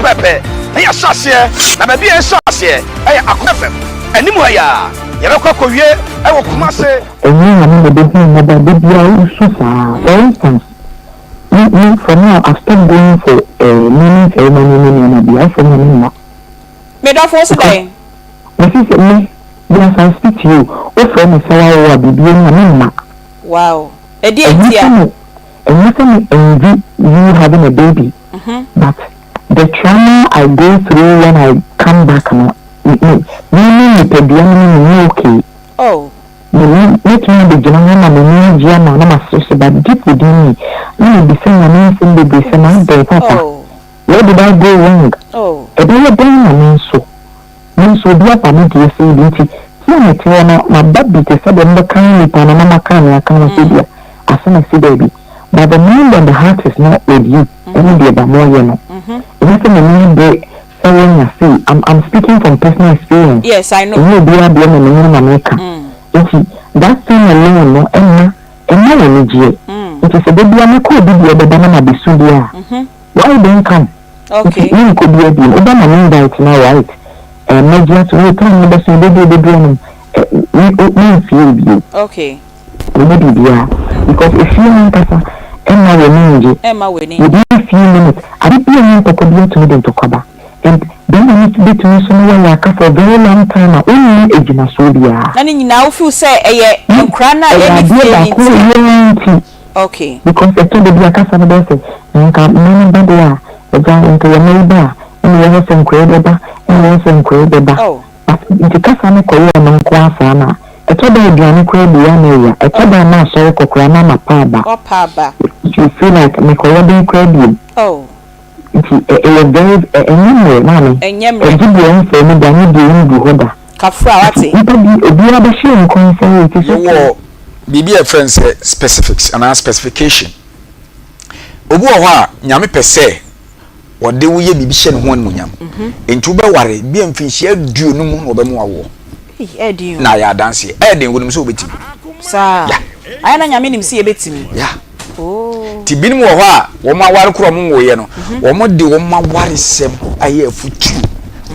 pepe ya shashe na baby en shashe Akoma FM animu ya yɛbɛkɔ kɔwie ɛwɔ Kumase ɛnyɛ na me de hu na da bia usu fa for instance me for now I start going for naming ceremony na bia for me na me da for so dey me say me bia I speak to you o for me say wa bibia na me na wow e dey tia and you can envy you having a baby but the trauma I go through when I come back now okay. Oh. Make me the general man, Gianna, no, my sister, but deep within me. You be saying a man from the Brisbane, the papa. Where did I go wrong? Oh. A day of them, I mean so. Means will be up on the same my baby to say the kind of Panama can I can't see you. As soon as see baby. But the mind and the heart is not with you. Any day, but more, you know. Anything I mean, I'm speaking from personal experience. Yes, I know. You be a woman in America. That thing alone, no, and no energy. It is a baby, I'm a cold baby, the banana be soon. Why don't come? Okay. You could be a deal. Obama mean that now, right? And not just return the best baby, we feel you. Okay. We need to because if you want us, Emma winning. Within a few minutes, I didn't be able to come to cover. And then I need to be to somewhere for a very long time. Only age in Australia. And now if you say a crana, okay. Because I told the black and the best, and come Baba, the guy into your neighbor, and you have some credible, and you have some credible. Oh, the Cassana Korea and Quasana. I told her Johnny Crabby area. I told her now, so Cocrana Paba. Oh, Paba. You feel like Nicola Crabby. Oh. It's a very mommy. And yam, I give you any family than you do in the Kafra, Bibi a friend say specifics and our specification. Obu wa nyame pese wo de wo ye bibi hye ne ho anunyam. Entu be ware bi amfinhie aduo no mu no be mu awo. Edio. Na ya dance. Eden wonum so obetimi. Sa. Aya na nyame nim se ebetimi. Ya. Oh. Ti binim wo ha wo ma ware kro mo wo ye no. Wo mo de wo ma ware sem aye afutu.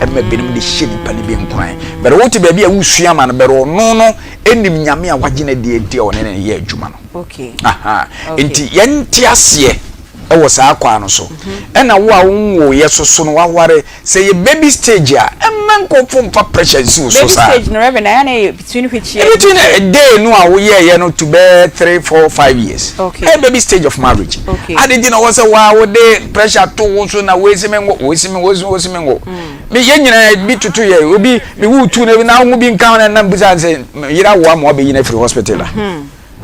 Ema binim de hye nipa ne bi nkwan. Bere wo ti ba bi a wusua ma no bere no no enim nyame a wagene de edi o ne ye adwuma no. Okay. Aha. Enti yenti ase e wo saa kwa no so. E na wo a wo ye so no waware say ye baby stage a emma nkofo mfa pressure so so sa. Baby stage no reverend na between which year? Between a day no a wo ye no to be 3, 4, 5 years. Okay. A baby stage of marriage. Okay. Ade di na wo say wa wo de pressure to wo so na we simengo me ye nyina bi tutu ye obi me wu tu na wo bi nkan na mbuza say yira wo am wo be yina free hospital la.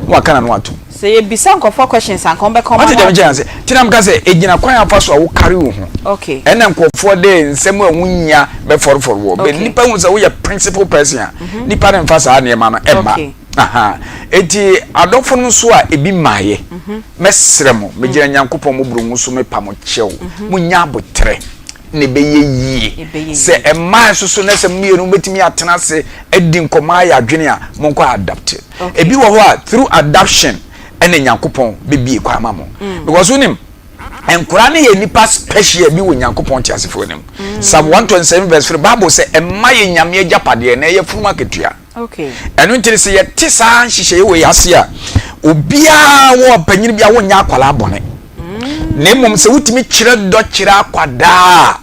Wa kana no atu. Say you be some for questions and come back come. What did them chance? Tinam ka say ejina kwan afa so wo carry wo ho. Okay. And then nkofo de nsem a wunya be for wo. Be nipa hu say wo ye principal person a. Nipa dem fa sa na ma no emma. Aha. Eti adofo no so a ebi maaye. Mesremo, me gira nyankopon mo buru so me pa mo chew. Munya abotre. Ne be ye se emma so na se mienu betimi atena se edi nkoma ya adwene a monko adapt. Ebi wo ho a through adoption ene nyankopon bebie kwa mamo because unim enkura ne ye nipa special bi wo nyankopon ti asefo nim. Psalm 127 verse 3 Bible say emma ye nyame agapade na ye furuma ketua. Okay. Enu ntiri se ye tisa nhihye we yase a obia wo panyin bia wo nya akwala bone. Nemom se wutimi kire do kire akwada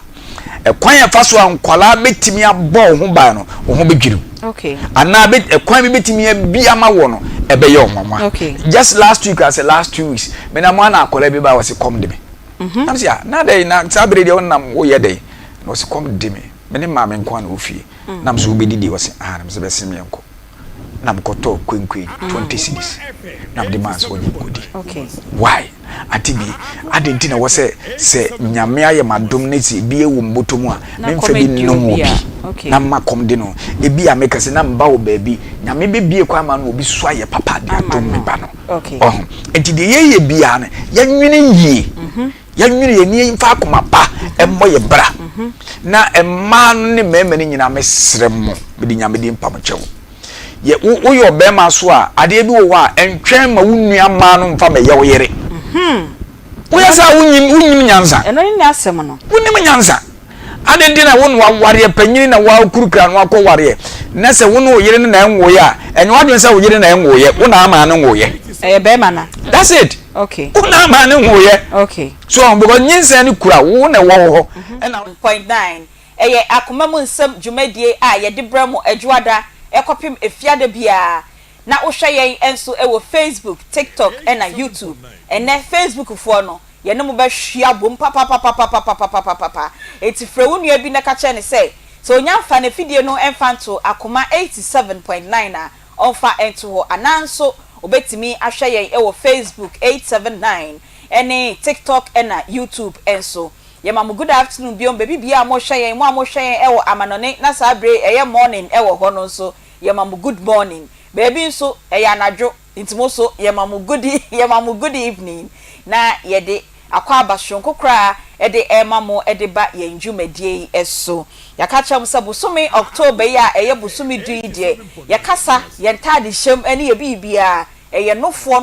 ekwan ya faso ankwala betimi abo ho ba no ho bedwiru. Okay. Ana ekwan bi betimi bia ma wo no ebe ye omama. Okay. Just last week as last 2 weeks me na mo na akwala bi ba was come de me. Am say na dey na sabre de wonam wo ye dey no se come de me. Me ne ma me nkwa na ofie. Nam so obedidi was nam se besim ye nko. Nam koto kwenkwe 20 cities. Nam de man so nyigodi. Okay. Why? Atibi adenti na wo se nyame aye madom na si bi ewu mbotomu a memfa bi no obi. Na makom de no ebi a meka se na mba wo ba bi nyame be bie kwa ma no obi so aye papa de adom me ba no. Okay. Enti de ye bia na ya nwene yie. Ya nwene ye ni mfa akoma pa emmo ye bra. Na emma no ne mema ni nyina mesrem mo be de nyame de mpa mo chewo. Ye wo yo be ma so a ade bi wo a entwen ma wunua ma no mfa me ye wo yere. Wo ya sa wunyim nyanza. Eno ni asem no. Wunim nyanza. ade na wo no ware panyini na wa kurukura no akọ ware na se wo no yire na enwoye a enyo adwen se wo yire na enwoye wo na ama na enwoye be mana that's it okay wo na ama na enwoye okay so because nyinsa ni kura wo na wo ho na 0.9 akoma mu nsem dwumadie a ye de bramo adwada ekopim efiade bia na wo hwe yen enso e wo Facebook TikTok na YouTube ene Facebook fo no ye ne mo be hwia bom papa eti frewu nua bi na ka che ne say so nyamfa na fidie no emfanto akoma 87.9 na onfa ento ho ananso obetimi ahwe yen e wo Facebook 879 ene TikTok na YouTube enso yema good afternoon biom baby bia mo hwe yen mo hwe yen e wo amanone na sabre eye morning e wo ho no so yema good morning baby nso eye anadwo intimo so yema good evening na yede akwa abashonko kra ede emamo ede ba yenjumadie eso yakacha musabusumi October ya eye busumi duide yakasa yentade hyem ene ye bibia eye nofo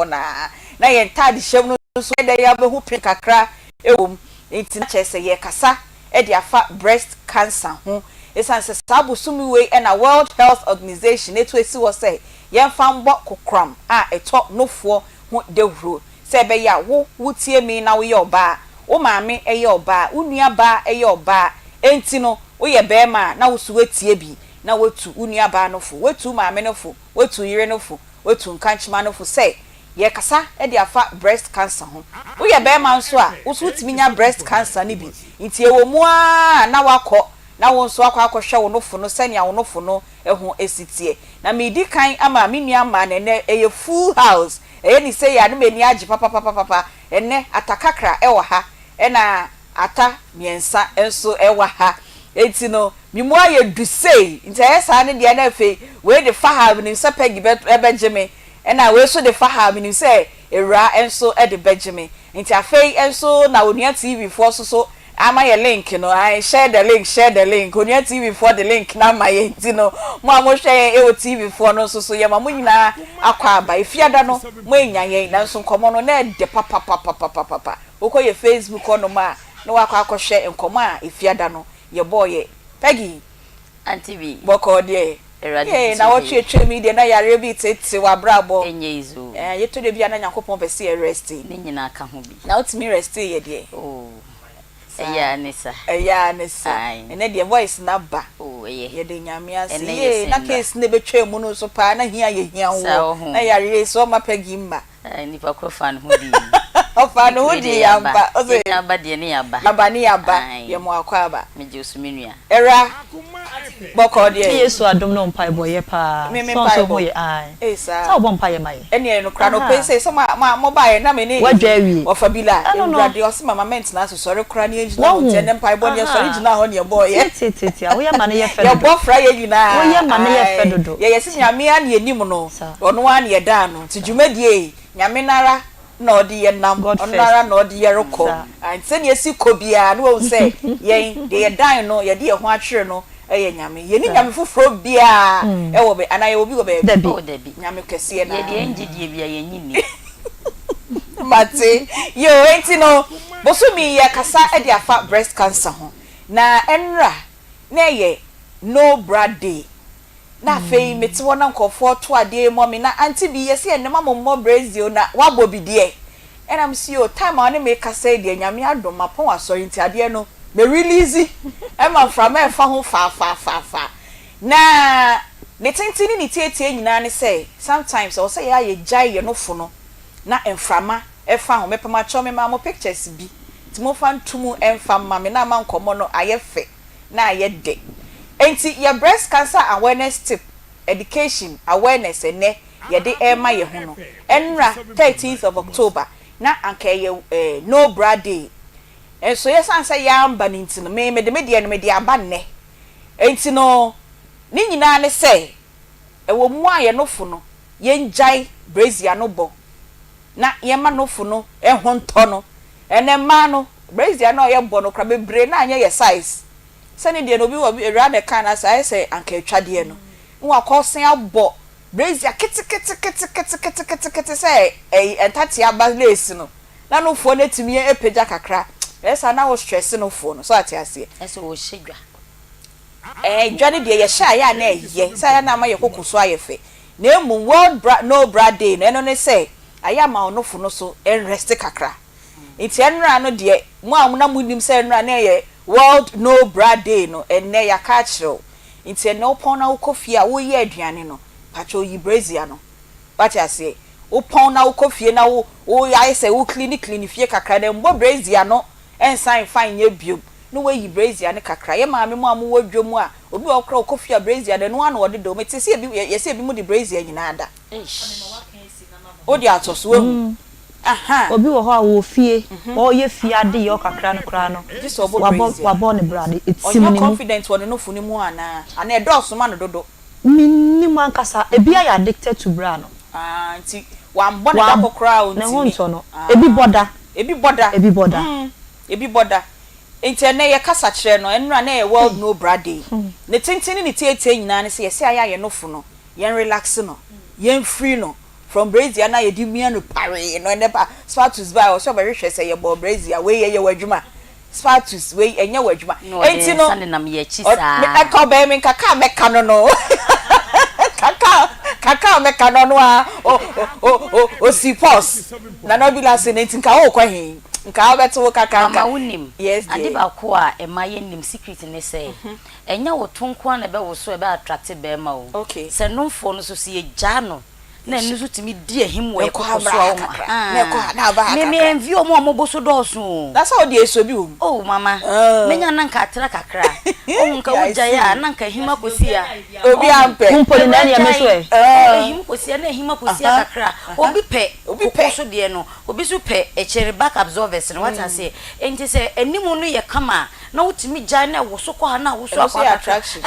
na yentade hyem no so ede ya behu pin kakra ewom enti na chese ye kasa ede afa breast cancer ho esanse sabusumi we na World Health Organization etu esi wo say yemfa mbo kokram a eto nofo ho dehuro sebe ya wo tie mi na wo ye oba wo maame eye oba wo nua ba eye oba enti no wo ye bema na wo su wetie bi na wotu wo nua ba no fo wotu maame no fo wotu yire no fo wotu nkanchima no fo say ye kasa e de afa breast cancer ho wo ye bema nso a wo su timi nya breast cancer ni bi enti ewo mu a na wakọ na wo nso akọ wo no fo no senia wo no fo no eho esitie na me di kan ama me nua ma ne eye full house ni say ya no meni agi papa ene atakakra ewa ha na ata miensa enso ewa ha enti no mimu aye du say nti esa ne de na fe we de fa ha ni se pegi ebejeme na we so de fa ha ni se era enso e de bejeme nti afei enso na onua TV for so ama ye link no I share the link onua TV for the link na ma ye nti no mo share e o TV for no so ye ma mo nyina akwa aba efiada no mo enya ye na so nkomo no na de papa woko ye Facebook ono ma no akwa share nkomo a efiada no ye boy Peggy Aunty Bea boko de na wo twe media na yare bi tete wa brabo enye izo ye to de bia na Yakobon be se rest ni nyina ka ho bi na otimi rest ye de eya nisa ene de voice na ba ye de nyame ase na case ne betwa mu no so pa na hia ye hia wo na yare so ma Peggy mma nipa ko fan ho di ofa no di yamba oze yamba de ne yaba abani yaba ye mo akwa aba meje osumenua era boko de Yesu adom no mpa boye pa so boye ai sa obon mpa ye mai ene no kra no pense so ma mo ba ye na me ni wadwa wi ofabila embrade o se mama ment na so sori kra ni ejina ho tene mpa bo ne sori jina ho ne boye titi a wo ye mane ye fe ye bo fra ye jina wo ye mane ye fe dodo ye ye se nyame a ne enim no ono a ne ye da no ti dwumadie nyame nara na odi ye nam onara na odi ye roko anse ne esi kobia no wo se ye de ye dan no ye de ye ho atwere no eye nyame ye ni nyame foforo bia e wo be anaye obi wo be debi nyame kese na ye de ngidie bia ye nyini mate yo enti no bosumi ye kasa e de afa breast cancer ho na enra na ye no brade na fei meti wona nkofo to ade mo me na Aunty Bea yesi ene mama mo brazil na wabo bidie and I'm see you time on make kasa de nyame adom mapon asori nti ade no me release e ma from e fa ho fa na ne tintini ni tietie nyina ne say sometimes o say ya ye jai ye no fo no na enframa e fa ho me pama cho me ma mo pictures bi ti mo fa ntumu emfa ma me na ma nkomo no aye fe na aye de enti your breast cancer awareness tip education awareness ene ye de ema ye ho no enra 13th of October na anka ye no brade enso yes ansa ya amba ni ntino me de media no media aba ne enti no ni nyina ne se ewo mu aye no fo no ye njai brazia no bo na ye ma no fo no e ho nto no ene ma no brazia no ye bo no kra bebre na anya ye size sani de no bi wo ewra de kan asa I say anka etwade no nwa akosen abo brazia kiti say entatia ba lace no na no fo na timi epeja kakra esa na wo stress no phone so ati ase ese wo hyedwa dwane de ye sha ya na ye sa ya na ma ye kokuso ayefe na emu world no bra day no eno ne say aya ma onofo no so rest kakra enti enra no de mu amuna munim say enra na ye world no bra day no enne ya ka kiro enti enne opon na ukofie a wo ye aduane no pacho yi brazia no ati ase opon na ukofie na wo ya say wo clinic fie kakra na mbo brazia no ensan fine ye biom no we yi brazia ne kakra ye maame mu amu wadwom a obi okra okofia brazia de no ano ode do metese ye bi mu de brazia nyina ada odi atoso ehu aha obi wo ho a wo fie o ye fie ade ye kakra no kra no wabo ne brade etsim ni confident won no funi mu ana e doso ma no dodo minni ankasa ebi ya addicted to bra no nti wan bone da kokra o nti ne ho nto no ebi boda interne ye kasa kire no enra na ye world no bra day ne tintini ni tietie nyina ne se ye se aya ye no fo no yen relax no yen free no from brazil na ye di mia no pare no ne pa status by o so be hwehwe se ye bo brazil we ye wadwuma status we enye wadwuma enti no na me ye chi sa me ka be me kaka me ka no kaka me ka no a o si pos na no bi la se ne tinka o kwa hin nka obeto kaka mama unim yes ade ba ko a emaye nim secret ne say enya wo tonko na be wo so e be attract be ma o okay se nomfo no so se ja no na enu so timi di ehim wo e ko so na ko na ba me envy o mo boso do so that's how dey so bi o oh mama menya na nka atra kakra o nka uja ya na nka hima kosia obi ampe kumpoli na ya meso ehim kosia na hima kosia kakra obi pe so de no obi so pe echere back absorbers no what I say enti say enimu no ye kama na wutimi ja na wo so kwa na wo so attraction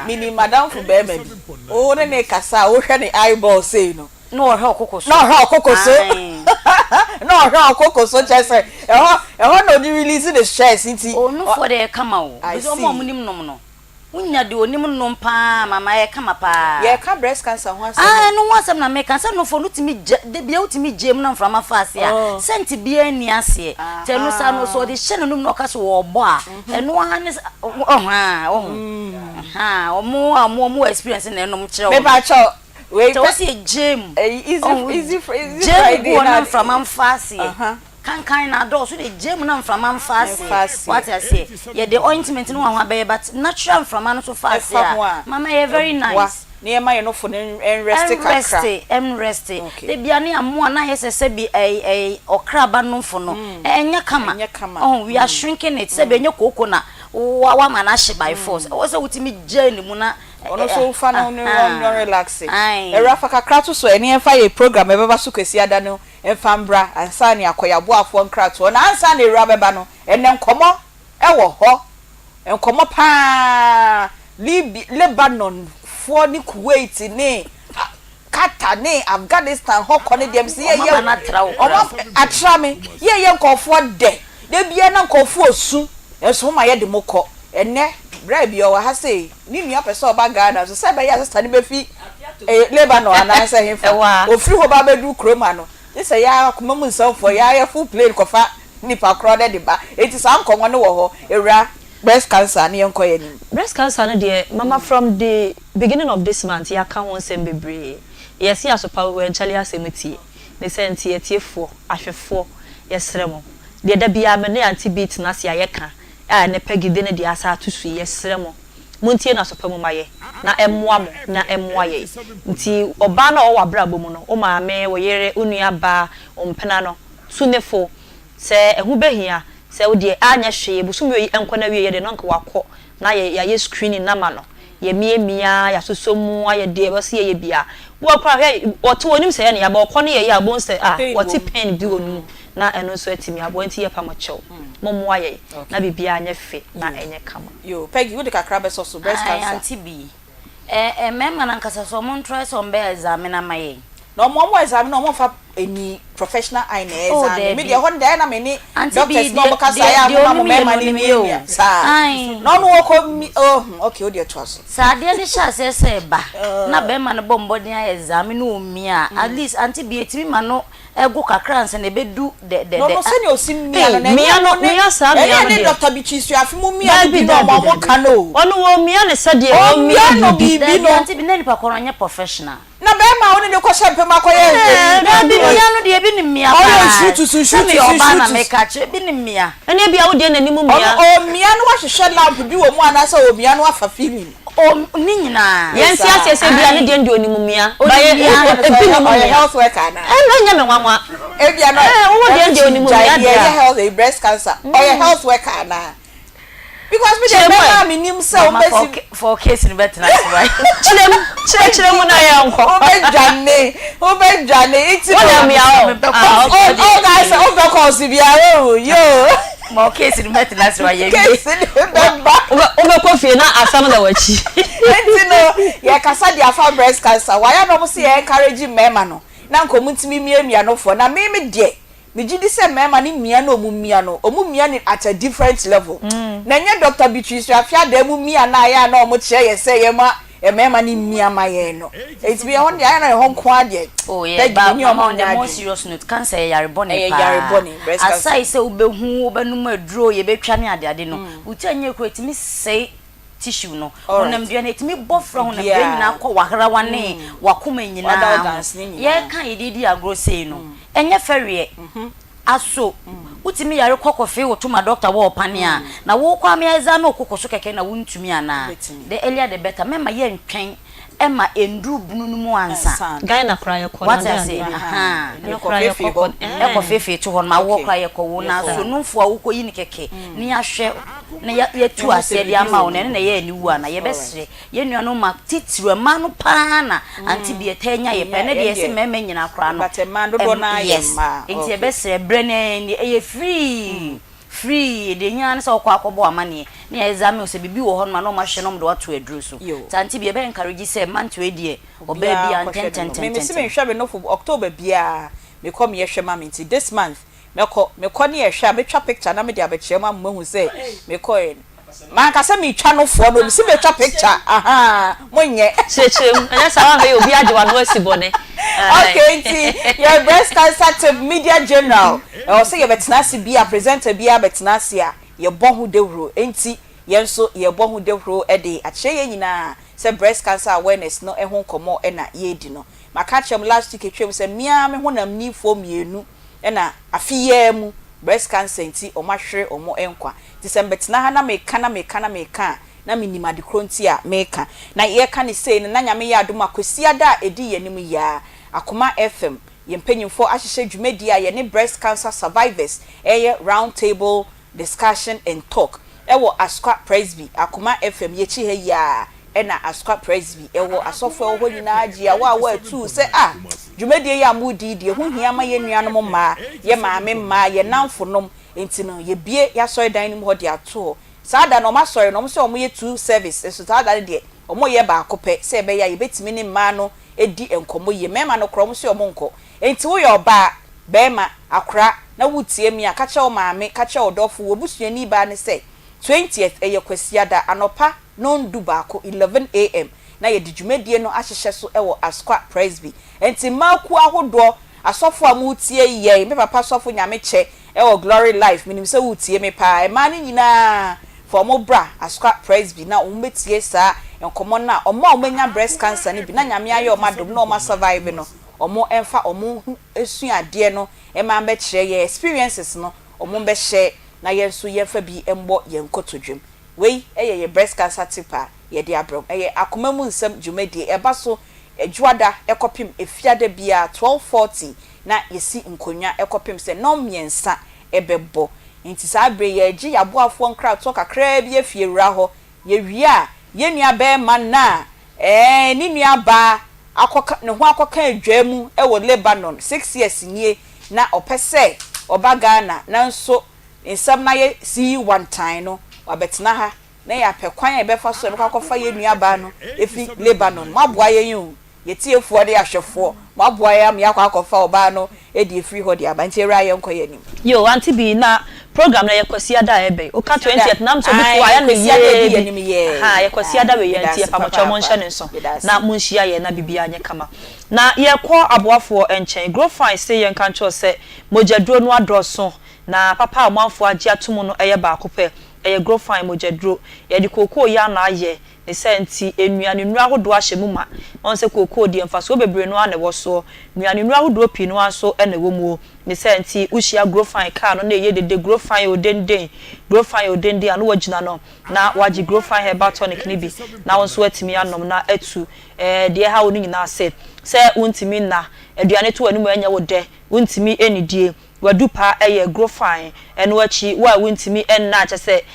mini madam fu be ma bi o ne kasa o hwe ne eyeball say no no he okokoso chese eho no di release the stress nti onu for the kama o bizo mo munim nom no unya de onim nom pa mama ye kama pa ye ka breast cancer ho asem no wasem na me cancer no for no timi de bia utimi jem na mframa fase a senti bia ni ase te no sa no so de hye no no ka so wo bo a eno ane omo experience na enom kire me ba cho we just say jem easy Friday na mframa fase kan na do so the gem na mframa mfase what I say yeah the ointment no ho abaye but natural mframa no so fast mama you very nice na ma ye no fo rest kakra rest the bia na amo na yesese bi okraba no fo no enya kama oh we are shrinking it se be enya koko na wa ma na hye by force wo se wutimi journey mu na ono so fa na no relaxing rafa kakra to so eni enfa ye program e beba so kwesi ada no enfa mbra ansa ne akoyabo afo nkrato na ansa ne ra beba no ene nkomo e wo ho nkomo pa Lebanon for ni Kuwait ni Qatar ni Afghanistan ho kone dem se ye omo atra me ye nkofo de bia na nkofo osu eso ma ye de mokọ ene bra bia wa ha say ni nua pese oba Ghana so say be ya sister ni be fi Lebanon ana say him ofiri ho ba bedu kroma no say ya akoma mu nsafo ya full plane kofa nipa crowded de ba eti sa nkonwo ne wo ho ewra breast cancer ne yenkoye ni breast cancer no de mama from the beginning of this month ya kan won sem bebre yes ya so pa we nchale asemeti ne senti etiefo ahwefo yesremo de da bia me ne Aunty Bea na se ayeka ne pegide ne de asa atusu yesremo muntie na so pa mu maye na emmoa mo na emmoa ye nti oba na o wa brabo mu no o ma me wo yere onua ba ompena no sunefo se ehu behia se wo de anya hwe busum yi enko na wie de no nka wakọ na ye screening na ma no ye miemia ya sosomu aye de bo se ye bia wo kwa hwe oto onim se ye ne ya ba okọ ne ye ya bon se woti pen bi onu na eno so atimi abo nti ye pa mo chew momo aye na bibia anya fe na enye kama yo Peggy wo de kakra be so breast cancer Aunty Bea mema na nkasa so mo try so mbe examine na maye no mo examine no mo fa any professional eye na examine me de ho nda na me ni doctors no mo kasa ya mo mema ni mi sa no no ko okay o de twaso sa de ne sha se ba na be ma no bombo de examine o mi a at least Aunty Bea timi ma no ego kakra nse na bedu de no se ne osimia no me asa me no Dr. Bichisu afimu mia bi no mo kano ono wo mia ne sade o mia no bi no anti bi na nipa kono nya professional na be ma woni ne ko shempe makoye na bi mia no de bi ni mia pa o shoot oba na me ka che bi ni mia ene bia wo de nanimu mia o mia no wa hwehwe lamp bi wo mu anasa o mia no afa feeling o ni nyina yen si asese bia ne de onimu mia ba ye ebi no mo health worker na e nya me nwanwa e bia no wo de onimu mia dia health breast cancer or health worker na because me dey buy am nim say o besi for case ni better na right chire mu na ya nko o be jane iti o mi a o guys o be cause bia yo mo case ni better na right ye case ni be o be ko fie na asam da wachi enti no ye kasa dia fa breast cancer why no mo say encourage mema no na nko mutimi mia no for na me de me gidi se mema ni mia no omu mia ni at a different level na nya Dr. Bichisu afia da mu mia na ya na omo che ye se ye ma mema ni mia ma ye no it be on ya na ho nko ade oh yeah ba on the more serious note cancer yare bone breast cancer asai se obehu obenum aduro ye betwa ne ade no utanye ko etimi sei tissue no honam dua na etimi bofra honam dua nyina akọ wahara wane wakoma nyina ye kan yedidi agro sei no enye ferie aso utimi yare kokofe wotuma doctor wo pane a na wo kwa me eza na okokoso keke na wontumi ana the earlier the better mema ye ntwen ema endru bunu no mu ansa guy na kra ye what I say na kra ye kokon e ko fefe to hon ma wo kra ye ko wo na so numfo a wo ko yi ni keke ni ahwe na ye tu ase de ama wo na ye ani wu ana ye besre ye nuano ma titire ma no pa na Aunty Bea tanya ye pe na de ye se mema nyina kra no but man do na ye ma enti ye besre brene ni ye free de nyan so kwa akobo amane na exam o se bibi wo hon ma no ma hwe no mdo ato aduru so Aunty Bea be encourage say man to edie oba bia ten me se me hwe be no for October bia me come ye hwe ma me nti this month me ko ne ye hwe me twa picture na me de abeche ma mahu say me ko man ka se me twa no fo no me se me twa picture monye chechim anya sawa be obi ade wa no asibone okay nti your breast cancer tip media journal o say ye betena se bia presenter bia betena se a ye bohu dewro enti ye nso ye bohu dewro e de ache ye nyina say breast cancer awareness no ehun komo e na ye di no maka chem last week etwem say mia me honam ni fo mienu e na afiye mu breast cancer enti o mahwere o mo enkwa ti say betena ha na me ka na minimade kronti a meka na ye ka ne sei na nyame ya adoma kosia da edi ye nim ya Akoma FM ye mpanyimfo ahyehye dwumadi a ye ne breast cancer survivors round table discussion and talk ewo Ascot Presby Akoma FM ye chi he ya na Ascot Presby ewo asofo ho nyina agi a wa tu se dwumadi ya mudi die ho hia ma ye nuanom ma ye maame ma ye namfonom enti no ye bie ya soy dan nim ho de ato sada no ma sorry no mo se omo ye two service so sada de omo ye ba akopɛ se be ya ye betimi ne ma no edi enkomo ye mema no krom se omo nko enti wo ye oba be ma akra na wutie mi aka che o maame ka che odofo wo busuani ba ne se 20th eye kwasiada anopa no ndu ba ko 11 am na ye didwumadie no ahyehye so ewo Ascot Presby enti maku ahodo asofo amutie ye me papa sofo nyame che ewo Glory Life minim se wutie me pa e ma ne nyina for mo bra Ascot Presby na umbetie sa enkomo na omo omanya breast cancer ni bi na nyame aye o madom na o ma survive no omo emfa omo esuade no e ma be kire ye experiences no omo be share na ye nso ye fa bi embo ye nkotodwem wei ye breast cancer tipa ye de abrom ye Akoma mu nsam dwumadi e ba so edwada ekopim efiade bia 1240 na yesi nkonya ekopim se no miensa ebebo nti sa bre ye gi yaboafo nkra to kakra bi efiewura ho ye wia ye nua be man na ni nua ba akoka ne ho akoka adwamu wo Lebanon 6 years nie na opese obaga na nso nsam na ye see one time no wabetena ha na ya pekwan e befa so be kwakofa ye nua ba no efi Lebanon maboa ye yin ye tiefo de ahwefo maboa ye am yakwa akofa oba no e di free ho de aba nti era ye nkoye nim yo Aunty Bea na program na yekwasi ada ebe o ka 20th nam so before aya no ye ha yekwasi ada we ye tie pa mo chomo nhye ne so na mo nhia ye na bibia anye kama na ye ko aboafo enchen grow fine say ye kan cho se mojaduro no adroso na papa amanfo age atomo no eye ba akopɛ eye grow fine mojaduro ye di kokoo ya na aye ne senti enuane nu ahodo ahyemu ma on se kokoo di emfaso bebre no ana wo so nuane nu ahodo pi no aso ena wo mu ne senti ushia grow fine car no na eye de grow fine odenden anu wagina no na wagi grow fine herbal tonic ni bi na won so atimi anom na atu de ha woni nyina se untimi na aduane to wani mu anya wo de untimi enidie wadupa eye grow fine eno achi wa untimi enna ache se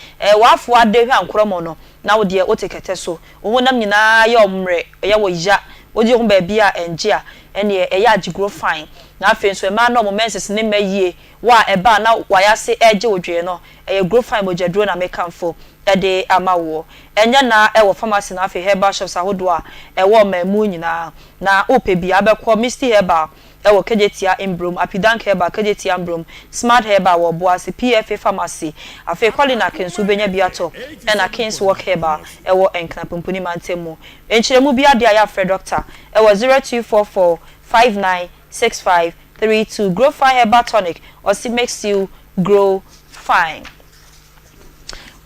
wafo ade hwa nkromo no na wo de otekete so wonam nyina ye omre ye wo ya oji ho ba bia enje a ene eye agi grow fine na afen so ma no momenses ne mayie wa eba na waya se eje odwe no eye grow fine mojaduro na mekamfo ede amawo enya na ewo pharmacy na afe herbal shops ahodo a ewo mamu nyina na opebi abekọ misty herbal ewo kejetia embrom apidank herbal kejetia embrom smart herbal wo boase pfa pharmacy afe kwalina kensu benya biato ena kings work herbal ewo enkna pomponi mantemu enchiremu bia dia ya fred doctor ewo 0244 596532 grow fine herbal tonic or it makes you grow fine.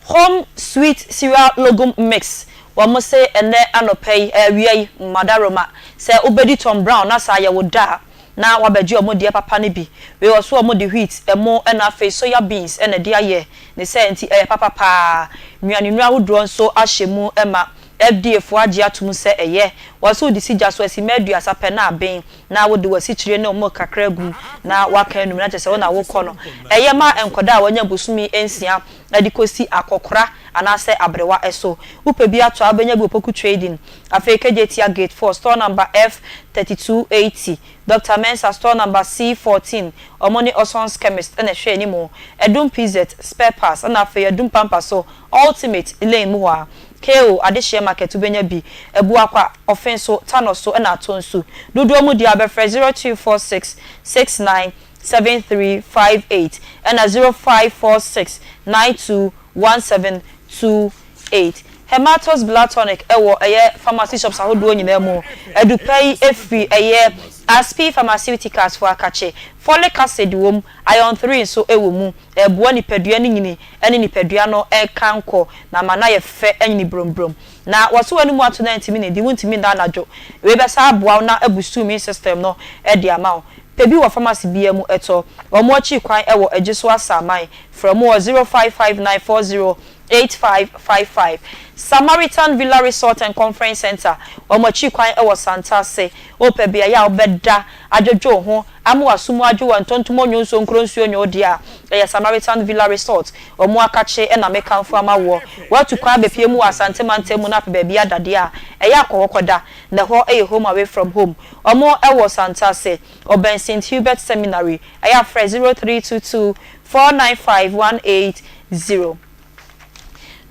Home sweet cereal logo mix wamo se ene anopei wiei madaroma se obedi Tom Brown na sa ye woda na wabeji omo de papa ne bi we oso omo de wheat emo na fe soya beans ene de aye ne se enti papa pa nuane nu ahodo nso ahyemu ema FDA fo age atum se eye waso di sija so asi medua sape na aben na wo de wasi kire ne omo kakra gu na waka enu na chese wona wo kɔ no eye ma enkoda a wanya busumi ensia adikosi akokora anase abrewa eso upe bi ato abenya bi opoku trading afeke jetia gate 4 store number F3280 Dr. Mensa store number C14 Omoni Osons chemist ene hwe ni mo edum PZ spare parts na afi edum pampa so ultimate ile mu wa KO adehye market ubenya bi ebu akwa offenso tanoso na atonsu dudu mu dia be 0246 697358 and 0546 921728 Hematos blood tonic ewo eye pharmacy shops ahodo nyina mu edupai efi eye Aspi pharmaceuticals for akache folic acid wom iron 3 so ewo mu eboa nipadua ni nyini ene nipadua no kanko na mana ye fe enyini brombrom na waso wani mu ato 90 minutes di wuntimi nda anajo we be sa aboa na abusu mi system no e di amao pebi wa pharmacy bia mu eto omo chi kwan ewo ejiso asamai from 0559408555 Samaritan Villa Resort and Conference Center omochi kwan ewo Santa se opebia ya obeda ajojo ho amu asumu ajo wa ntontomo nyonso nkronsuo nyodia ya Samaritan Villa Resort omo akache ena mekanfo amawo watu kwa bepie mu asante mantemu na pebia dade a eya akokoda na ho home away from home omo ewo Santa se oben St Hubert Seminary eya fre 0322 495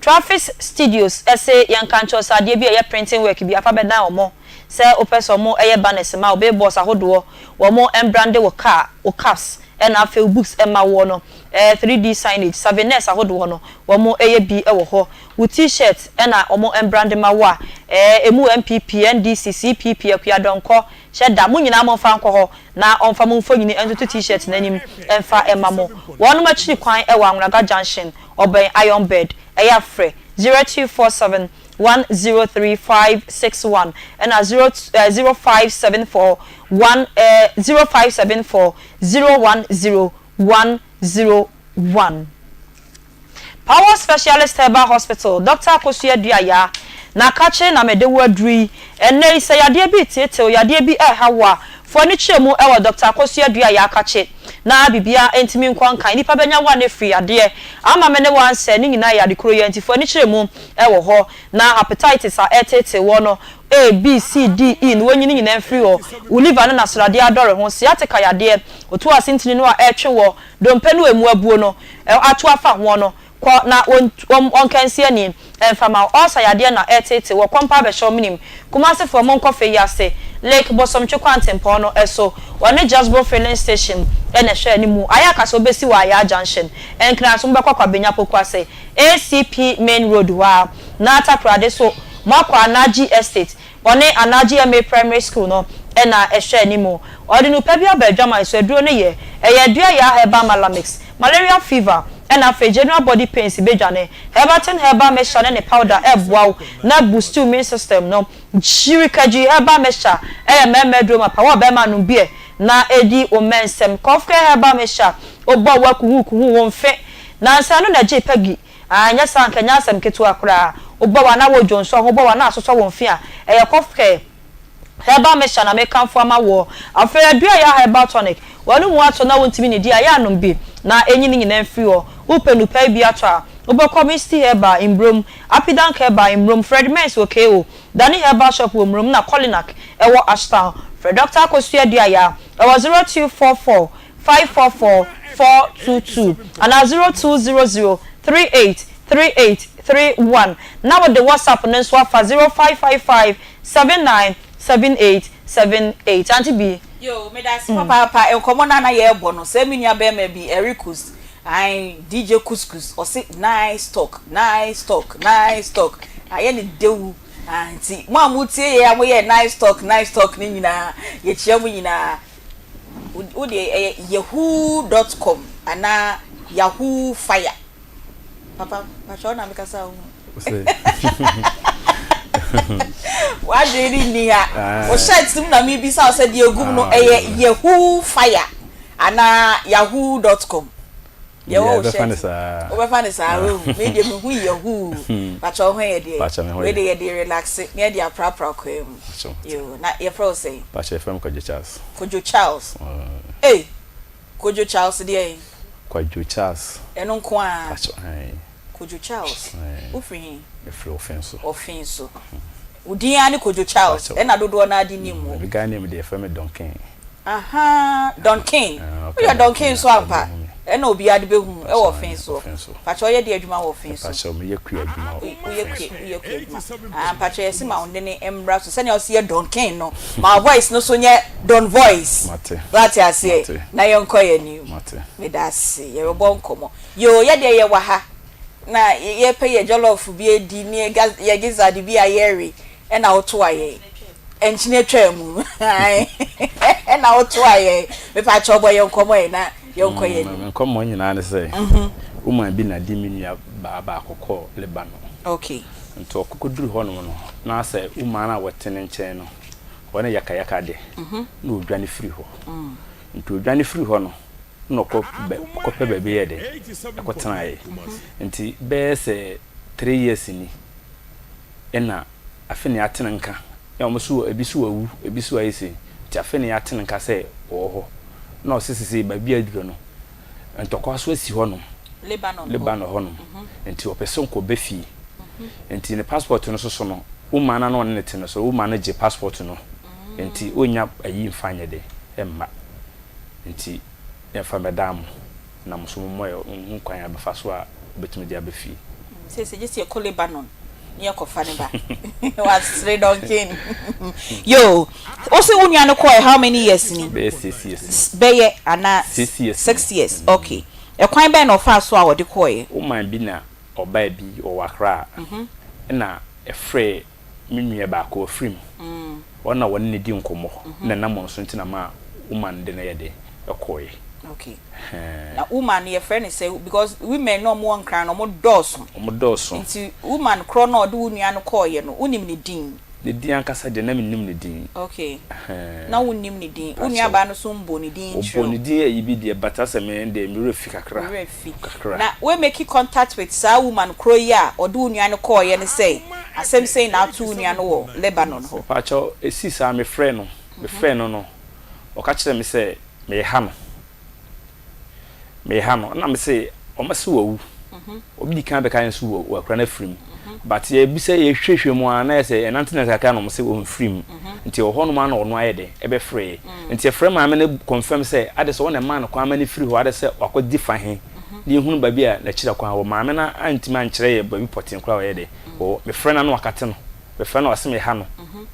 Traffic Studios ese yankancho sadie bi eye printing work bi afa beda omo se opeso mo eye banners ma obe boss ahodo wo mo embrande wo car wo caps and afa books ema wo no 3D signage savines ahodo no wo mo eye bi e wo ho wo t-shirt na omo embrande ma wo emu MPP NDC CPP akua donko sheda mo nyina mo fa nko ho na onfa mo mfo nyini enzo t-shirt nanim emfa ema mo wonu ma chi kwan e wa Anwuraga Junction oben Iron Bed eya free 0247 103561 and 0574 010101. Power Specialist Herbal Hospital Dr. Kosia Diaya na kache na medewo adui ene ise yade bi tete yade bi hawa furniture mu ewa Dr. Kosia Diaya kache na bibia entimi nkwankan nipa benya wa ne free ade ama mene wan se ni nyina ya de kro ye nti furniture mu ewo ho na hepatitis a etete wo no A B C D E no nyini nyina free ho uliva na sorade adore ho siatika yade otu asintini no a etwe wo dompe no emu abuo no atu afa ho no ko na on kansi ani fama osa yade na etete wo kompa be show minim kuma se for mon kofe yase lake bosom twekwantempo no eso one Jasbo filling station ene hwe ani mu ayaka so besi wa ya junction enkra so mbekwa benya pokwase ACP main road wa na atakrade so makwa anaji estate one anaji MA primary school no ena ehwe ani mu odi no pa bia badwama so aduro ne ye dua ya herbal malamix malaria fever ena fe general body pains bedwane herbal herbal mixture ne powder ebwa na boost immune system no jirikaji herbal mixture memedro ma power be ma no bie na edi omensem cough herbal mixture ogbo wakuhu wonfe na nsa no na je pagi anya sanka nya asem ketu akra ogbo wa na wo jonso ogbo wa na asoso wonfe a cough herbal mixture na make am for ma wo afere dua ya herbal tonic wanu mu ato na wontimi ne dia ya no bi na enyi ni nyina mfiri ho upenu pa bi atwa ubeko misty herbal imbrom apidank herbal imbrom fredmens okeo dani herbal shop wo mrom na colinac ewo ashtown fred dr kosua dia ya ewo 0244 544 422 and 0200 383831 now with the WhatsApp nso afa 0555 797878 Aunty Bea yo me da papa enkomo na ye ebo no se mi nua be ma bi Ericus I DJ Couscous or say nice talk aye ne dewu anti mo amutie ye amoye nice talk ni nyina ye chia mu nyina wo de yahoo.com ana yahoo fire papa na mikasa hu wa diri ni ha o shirt na mi bi sa o se de ogum no yahoo fire ana yahoo.com Yeah, o be me de me hu yahoo pacho ho ye de we de ye de relax me de aprapra kwem yo na ye pro say pacho fm Kojo Charles eh Kojo Charles de Kojo Charles eno nko a pacho Kojo Charles ofin e flow offenso udi ani Kojo Charles e na dodo na adi nimu the guy name dey fm Donkin Donkin we are Donkin so ampa e na obi ade behu e wo offenso pacho ye de adwuma wo offenso pacho me ye kua adwuma ye kua pacho ye sima onde ne embra so sene o se Donkin no my voice no so nye don voice that ya say na ye nko ye ni me da se ye bo nkomo yo ye de ye wa ha na ye pay ye jollof bi edi ni ye gizard bi ayere e na oto aye enchine twam e na oto aye me pa chobo ye nkomo ye na ye nko ye ni nkomo nyina ne say woman bi na di minua ba akokọ Lebanon okay nto kokoduru ho no na say woman na wotene nchen no wona yakayaka de na odwane free ho nto odwane free ho no no ko pe bebe ye de ekotena ye nti be se 3 years ni ena afeni atena nka ya omusu ebisu awu ebisu ayese ti afeni atena nka se oho na osisi ba bia duro no ntokwa so asi ho no Lebanon ho no nti opeson ko befi nti ne passport no so no umana na onne tene so umana je passport no nti onya ayi mfanye de emma nti ya fa madam na musumu moyo nkwan ya befa so a betumi dia befi se just ye ko Lebanon ni akofa ne ba was Donkin yo also unya no ko how many years ni be 6 years be ye ana 6 years okay e kwan be no fa so a wode ko ye o man bi na oba bi o wakra na e frɛ minua ba ko frim wona won ne di nkomo na namon so ntina ma woman de na ye de ekoye okay na woman ye friend say because women no mo nkran no mo doso nti woman kro no de wunua no koye no unim ne din de din ankasa de na minim ne din okay na unim ne din unua ba no so mbo ne din chiro mbo ne din e bi de batasa me de mi refi kakra na we make contact with sa woman kro ya o de unua no koye ne say asem say na atu unua no wo Lebanon ho pacho esi sa me friend no o ka kire me say me ha no na me say o ma se wawu obi kan be kan so wa kra na frim but ye bi say ye hwehwe mu ana say enantena kaka no mo say o frim nti o hono ma na ono ayede e be free nti e free ma me ne confirm say ade so wona ma no kwa ma ne free ho ade say akodi fa he ni hunu ba bia na kira kwa wo maame na antima nkyere ye ba bi potin kra wo ye de o me frɛ na no wakate no me frɛ na wase me ha no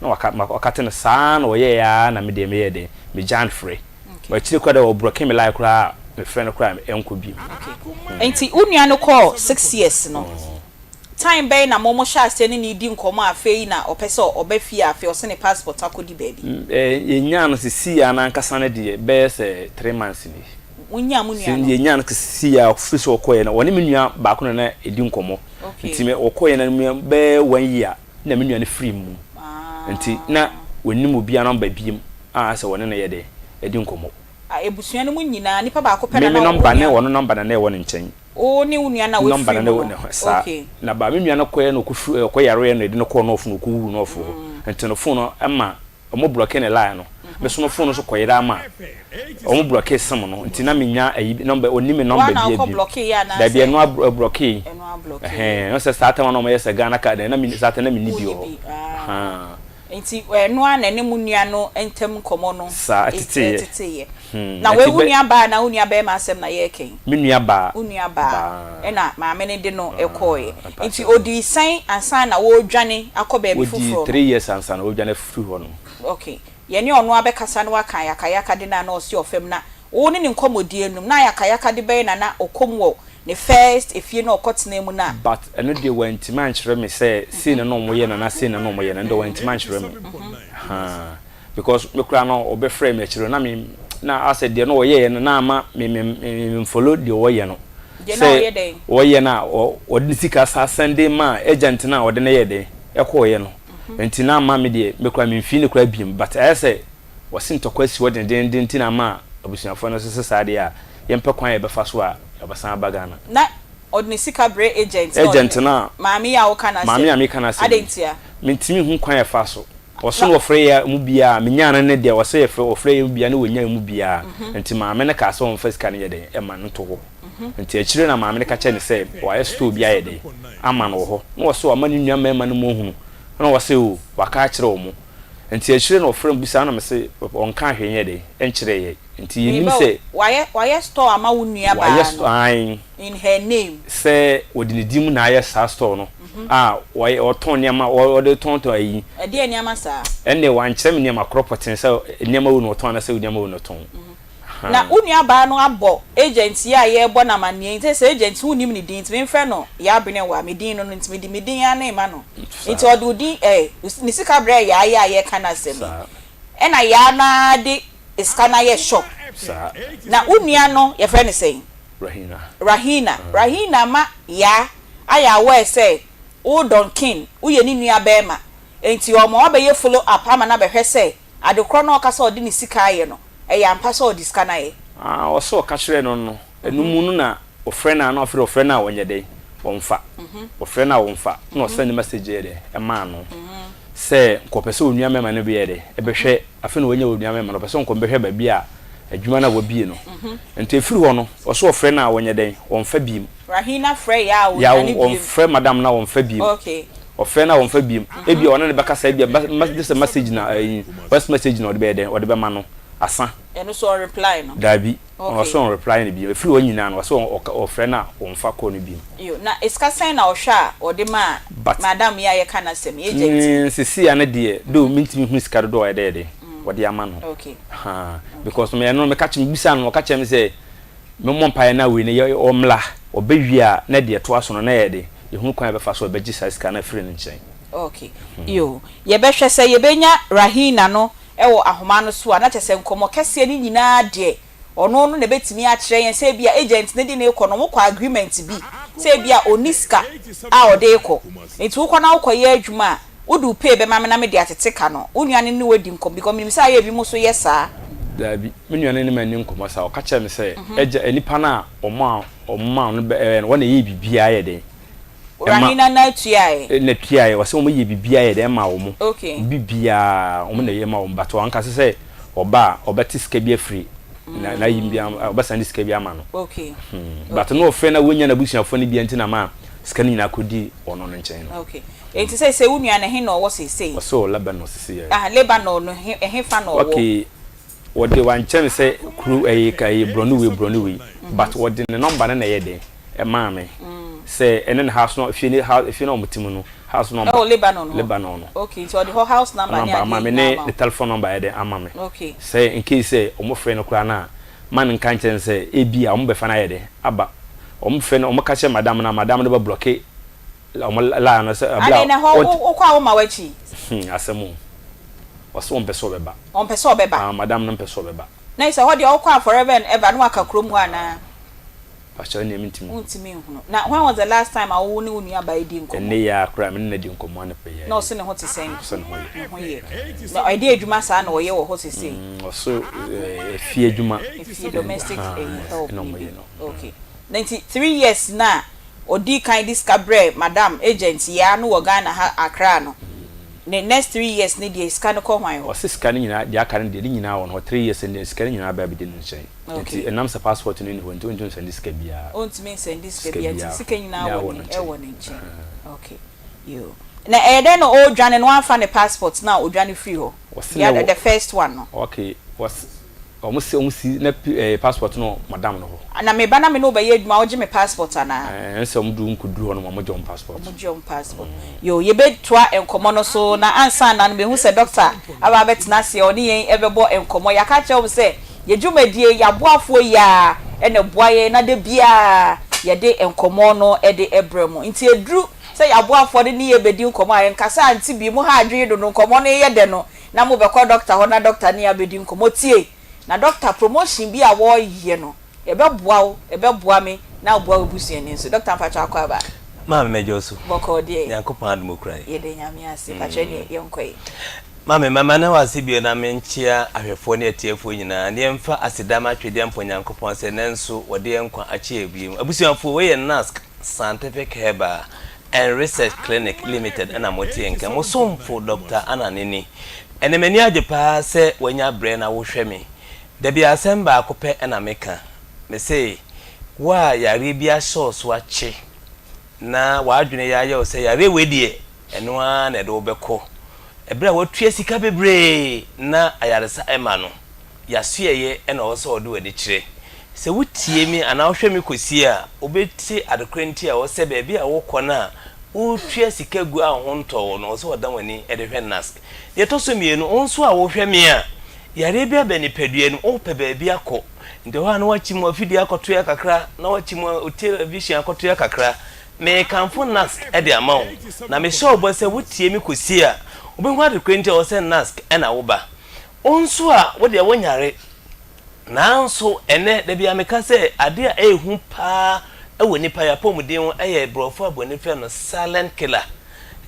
na wakate no saa na wo ye ya na me de me ye de me jan frɛ ba kire kwa da wo broken me like kra me frɛ no kra enko bi enti unua no call 6 years no time bay na momo sha ase ni di nkomo afei na opeso obafie afei o se ne passport akodi baby yenya no sisi ya na nkasa na de be se 3 months ni unya mu nua no yenya no sisi ya ofisi okoye na woni menua ba ko na edi nkomo nti me okoye na be 1 year na menua no free mu nti na woni mu bia no ba biem se woni na ye de edi nkomo ebusua no mu nyina nipa ba ko pɛ na me number na wono number na woni nkyɛn o ni unua na we free no okay na ba menua no koye no ko yare no edi no ko no ofu no ko wu no ofu nti no phone no ama omo block ne line no me so no phone no so koyira ama omo block sem no nti na menya ayi number oni me number bia bi da bia no block no se start ma no mo yesa Ghana card na mi start na mi ni bi o enti no ana ne munua no entem komo no sa tete na we unua ba na unua ba ma asem na ye ken menua ba unua ba na maame ne de no ekoye enti odi san ansan na wo dwane akoba bi fufuro 3 years ansan na wo dwane fufuro ho no okay ye ne ono abekasa no aka yakayaka de na osi ofem na wo ne nkomodie num na yakayaka de be na okomwo ne first efie na okotena mu na but eno de wanti man kyerɛ me sɛ see na no mo ye na see na no mo ye na ndo wanti man kyerɛ me because me kura no obefrɛ me kyerɛ na me na ase de no ye na ama me follow de wo ye no say wo ye na o de sika sa Sunday ma agent na o de na ye de ekɔ ye no enti na ama me de me kura me mfi ne kura biem but I say wasi ntokwasi wo de nti na ma abusuafo no sese sa de a yempe kwan ye befa so a abasan bagana na odni sika bre agent na maami ya wo kana se maami ya me kana se adentia mentimi hu kwan ye fa so woso no frɛ ya mu bia menya na ne de woso ye frɛ ya mu bia na wonya mu bia enti maame ne ka so on first kan ye de e ma no to ho enti akire na maame ne ka che ne se wa ye store bia ye de ama no ho na woso ama ne nua mema no mo hunu na wose o waka akire o mo enti akire na ofrɛ mbisa na me se on ka hwe ye de enkire ye nti yenim se why store ama wo nua ba in her name say odini dim na aye sa store no why oton niam o de ton to ayi e de niam sa enne wan kyerem niam akropoten say niam wo no ton na say niam wo no ton na wo nua ba no abo agent ya ye bo na manie nti say agent wo nim ni din nti me frɛ no ya bene wa me din no nti me din ya na ma no nti odudi ni sika bre ya ye kana sem na ya na de iskana ye shop na unua no ye friend say Rahina ma ya aya we say o Don King uye ni nua be ma enti o mo obeye follow up ama na be hwe say adekro no ka say odi ni sika ye no ya mpa say odi sika na ye o so ka kire no enumu no na o friend na ofre o friend na wonye dey wonfa o friend na wonfa na o send message ye dey e ma no se ko pese onua mema no be ye dey e be hwe afi na wonya onua mema no pese ko be hwe ba bia adwuma na wo bie no enti efiri ho no o so ofre na wonye den wonfa biem Rahina frɛ ya wo na ni biem ya ofre madam na wonfa biem okay ofre na wonfa biem e bia ona ne beka sa bia message na voice message na o de be den o de be ma no asa eno so reply no dabi o so reply ne biem efiri ho nyina no so ofre na wonfa ko no biem yo na iska sign na o hwa o de ma madam ya ye kana sem agent sisi ya ne de do mintimi hu sika do o de wodi ama no okay because me no me catch me bisa no catch me say me mompa na we ne o mla obewia na de to aso no na ye de ehunu kwan be fa so obeji size ka na free no nchen okay yo ye be hwe say ye benya Rahina no ewo ahoma no so na chese nkomo kese ni nyina de ono no na betimi a kire yen say bia agent ne de ne ko no mo kwa agreement bi say bia oniska a ode ko etu ko na ko ye adwuma udu pay be mama na me de atete ka no unuane ne wadi nkom because me say ye bi mo so yesa dabi menuane ne mani nkom sa o ka che me say eja enipa na oma no be wona ye bibia ye de Rahina na tuae na tuae wase o mo ye bibia ye de ma wo mo okay bibia o mo na ye ma wo bato anka se oba obeti sika bi afri na yimbia obasa ni sika bi ama no okay but no fe na wonya na busuafo ne bia ntina ma sika ni na kodi ono no nchen no okay enti say unua na he no wo say so Lebanon sisi Lebanon no he fa no okay what they want to say crew a Bronuwe, but what the number and a day, a mammy. Say, and then house not if you need how if you know Mutimuno, house number. Oh, Lebanon. Okay, so the whole house number, the telephone number, the amame. Okay. Say, in case say, Omo friend of Crana, man in conscience say, Ebi, Ombefanade, Abba, friend, Omokacha, Madame, the blockade. I say, I know how my wachi. As a moon. Was one pesobeba. On pesobeba, Madame Pesobeba. Nice, I what you all call forever and ever, no, I can crum one. Pastor name to me. Now, when was the last time I knew nearby Dinko? And they are cramming the Dinko one pay. No, sin what to say. No idea, you must know what to say. Or so, fear Juma, domestic. Okay. 93 years now, or D kind discovery, Madam Agency, ya no Ghana a crano. The next 3 years, need a scan call my or scanning the current didn't now on 3 years and scanning our baby didn't say. Okay, and I'm the passport in when to send this cabia. Won't mean send this cabia, sicking now one inch. Okay, you. Now, I don't know old John and one funny passports now, Johnny Freeho. Yeah, the first one. Okay, was almost a passport, no, Madame. And I may ban me no by your my passport, and some doom could do on my John passport. John passport. You bet twa and common so now answer and be who said doctor. I bet Nasi or ni ever bought and come. Ya catch up say, ye do me dear, ya boa for ya, and a boy, na de bia, ya de and comono, Eddie Ebremo. Into a drew, say ya boa for the near bedin come and Cassa and Tibi Moha dread no common yedeno. Now move a call doctor, or not doctor near bedin comotie. Na doctor promotion be a war ye no. Ebe boa me na boa obusu eni so doctor Pacha Akwaba ma me josu boko de yankopon admo krai ye de nyame ase Pacha ne yenkoi mama na wase bio na menchia ahwefo ne atiefo nyina ne mfa asidama twede ampo yankopon se nenso wode enkwa achi ebiem abusuanfo we ye NASC Scientific Herbal and Research Clinic Limited ana moti enka mo somfo Dr. Ananini ene mani ajepa se wanya bre na wo hweme da bia semba akopɛ ena meka me say wa yare bia sauce wache na wadwene ya ye o say yare wedie eno a na de obekɔ ebra watua sika bebre na ayaresa ema no yasueye ena wo so do ade kire se wutie mi ana wo hwɛ mi kosi a obeti adekrenti a wo se ba bia wo kɔ na utua sika gu a ho ntɔ no so odan wani ede hwɛ NASC ye to so mienu onso a wo hwɛ mi a yare bia beni pedue no o pe ba bia kɔ nde ho ana wachi mu afidi akoto ya kakra na wachi mu television akoto ya kakra me kanfo NASC e de amawo na me show bo se wutie mi kosi a obenhu adekrenti o se NASC e na wo ba onso a wo de wonyare nanso ene de bia me ka se ade a ehu pa ewo nipa ya pomuden eye brofo abonife no silent killer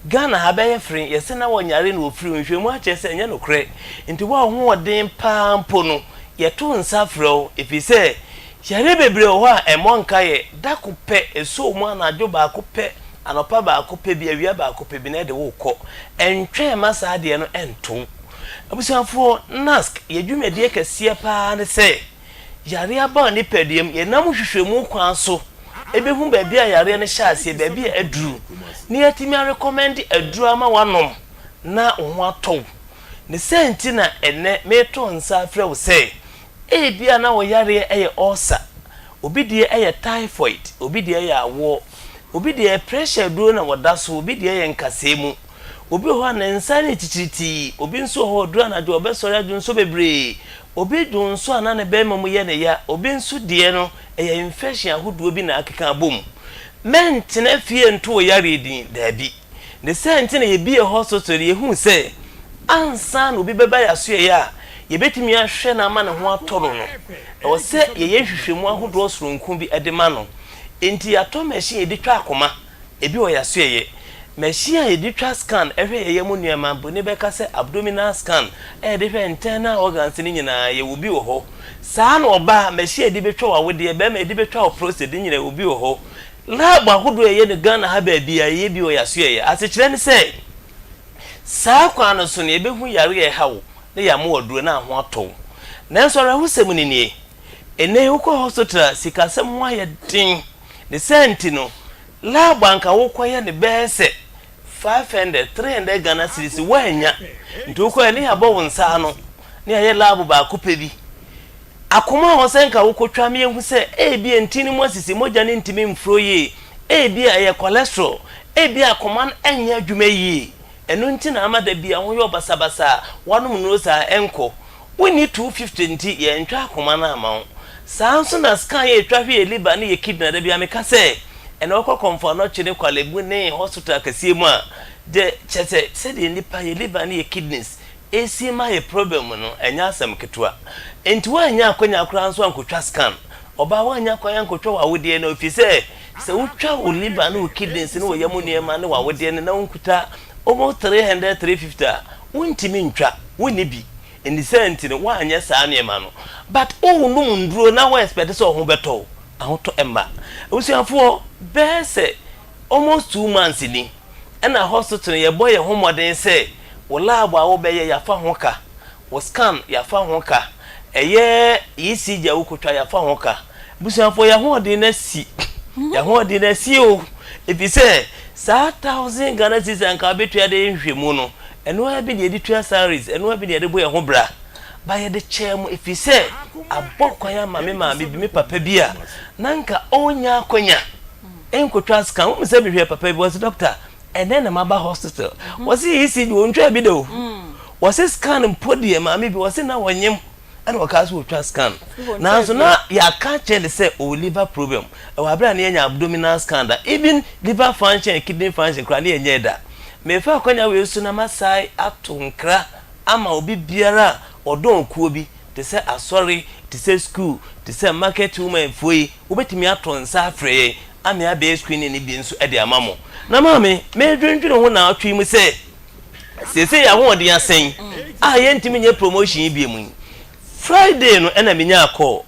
Ghana habaye free yese na wonyare na ofiri nhwemu a chese enye no kre nti wa ho odin pampo no ye to nsa frɛw efise yare bebre ho a emonka ye dakope eso mu anadwo ba kope anopa ba kope bi awia ba kope bi na de wo kɔ entwe masa de no enton abusuafo NASC ye dwumedie kɛse pa ne se yare aba ni pediem ye nam hwehwemu kwan so ebehu ba bia yare ne hyase ba bia aduru ni atimi recommend aduru ama wanom na ho atɔ ne senti na ene meto nsa frɛ wo se bia na wo yare eye ulcer obi die eye typhoid obi die eye awo obi die pressure duro na woda so obi die eye nkasemu obi ho na nsa ne titiriti obi nso ho duro na jo obesori adu nso bebre obi du nso ana ne be mamu ye ne ya obi nso die no eye infection ahodo bi na akeka bom mentena fie nto yare din dabi ne senti na ye bi hospital ye hu se ansa no obi beba ya so ye ya ye betimi ahwe na ama ne ho atoro no o se ye hwehwemu ahodo soronku bi edema no enti ato machine ye di twa akoma ebi o ya so ye machine ye di twa scan ehwe ye mu nuama bo ne beka se abdominal scan de hwe internal organs ni nyina ye wo bi wo ho saa na oba machine di betwa wa wode be ma di betwa prostate nyina wo bi wo ho lab ahodo ye ne Ghana ha ba bia ye bi o ya so ye asechire ne se saa kwa no so ne ebehu yare ye hawo ne ya mo oduro na ho ato na nso ra husem ni nie ene ukọ hospital sikasem ho aye din ne senti no lab anka wokoye ne bese 500 300 Ghana cedis wanya nti ukọ ne ya bo wonsa no ne aye lab ba ko pe bi Akoma ho senka wo kotwa me hu se bi entini mo asisi moja ne ntimi mfro yi bi aye cholesterol bi akoma enya adwuma yi eno nti na amada bia ho yo basabasa wanum no sa enko woni 250 nti ye ntwa akoma na ama sanso na scan ye twa hwe liver ne ye kidney da bia me ka se eno okọ komfo no chine kwalebu ne hospital kasie mu a de chese se de nipa ye liver ne ye kidneys esi ma ye problem no enya asem ketwa enti wa anya akonya akura nso ankotwa scan oba wa anya akonya ankotwa wa wode na ofise se utwa wo liver ne wo kidneys ne wo yamu ne ma ne wa wode ne na unkuta almost 300 350 untimi ntwa woni bi in the sense ne wa anya sa ne ma no but oh no nduro na wa expect so ho beto ahoto emma usiafo bese almost 2 months ni na hospital ye boy ho modern say wo lab a wo beye ya fa ho ka wo scan ya fa ho ka eye ECG wo kotwa ya fa ho ka busiafo ya ho de na si ya ho de na si o if say sa 1000 Ghana cedis anka betua de nhwemu no eno ha bi de editua salaries eno ha bi de boy ho bra ba ye de chem if say abokwan ma me bi me papa bia nanka onya akonya enkotwa scan wo se bi hwe papa bi was doctor and then amaba hospital was he see you ntwa bi do was scan mpodi ma me bi was na wonyem and wakaso twa scan na so na ya ka chele say o liver problem e wa bra na nya abdominal scan da even liver function kidney function kra na nya da me fa akonya we su na masai atonkra ama obi biara odon kuo bi te say asori te say school te say market woman foi obetimi atonsa afre ame abe screen ni bi nso e de amamo na mame me dwendwene ho na atwi mu se ya ho de asen ye ntimi nye promotion bi mu Friday no ena menya call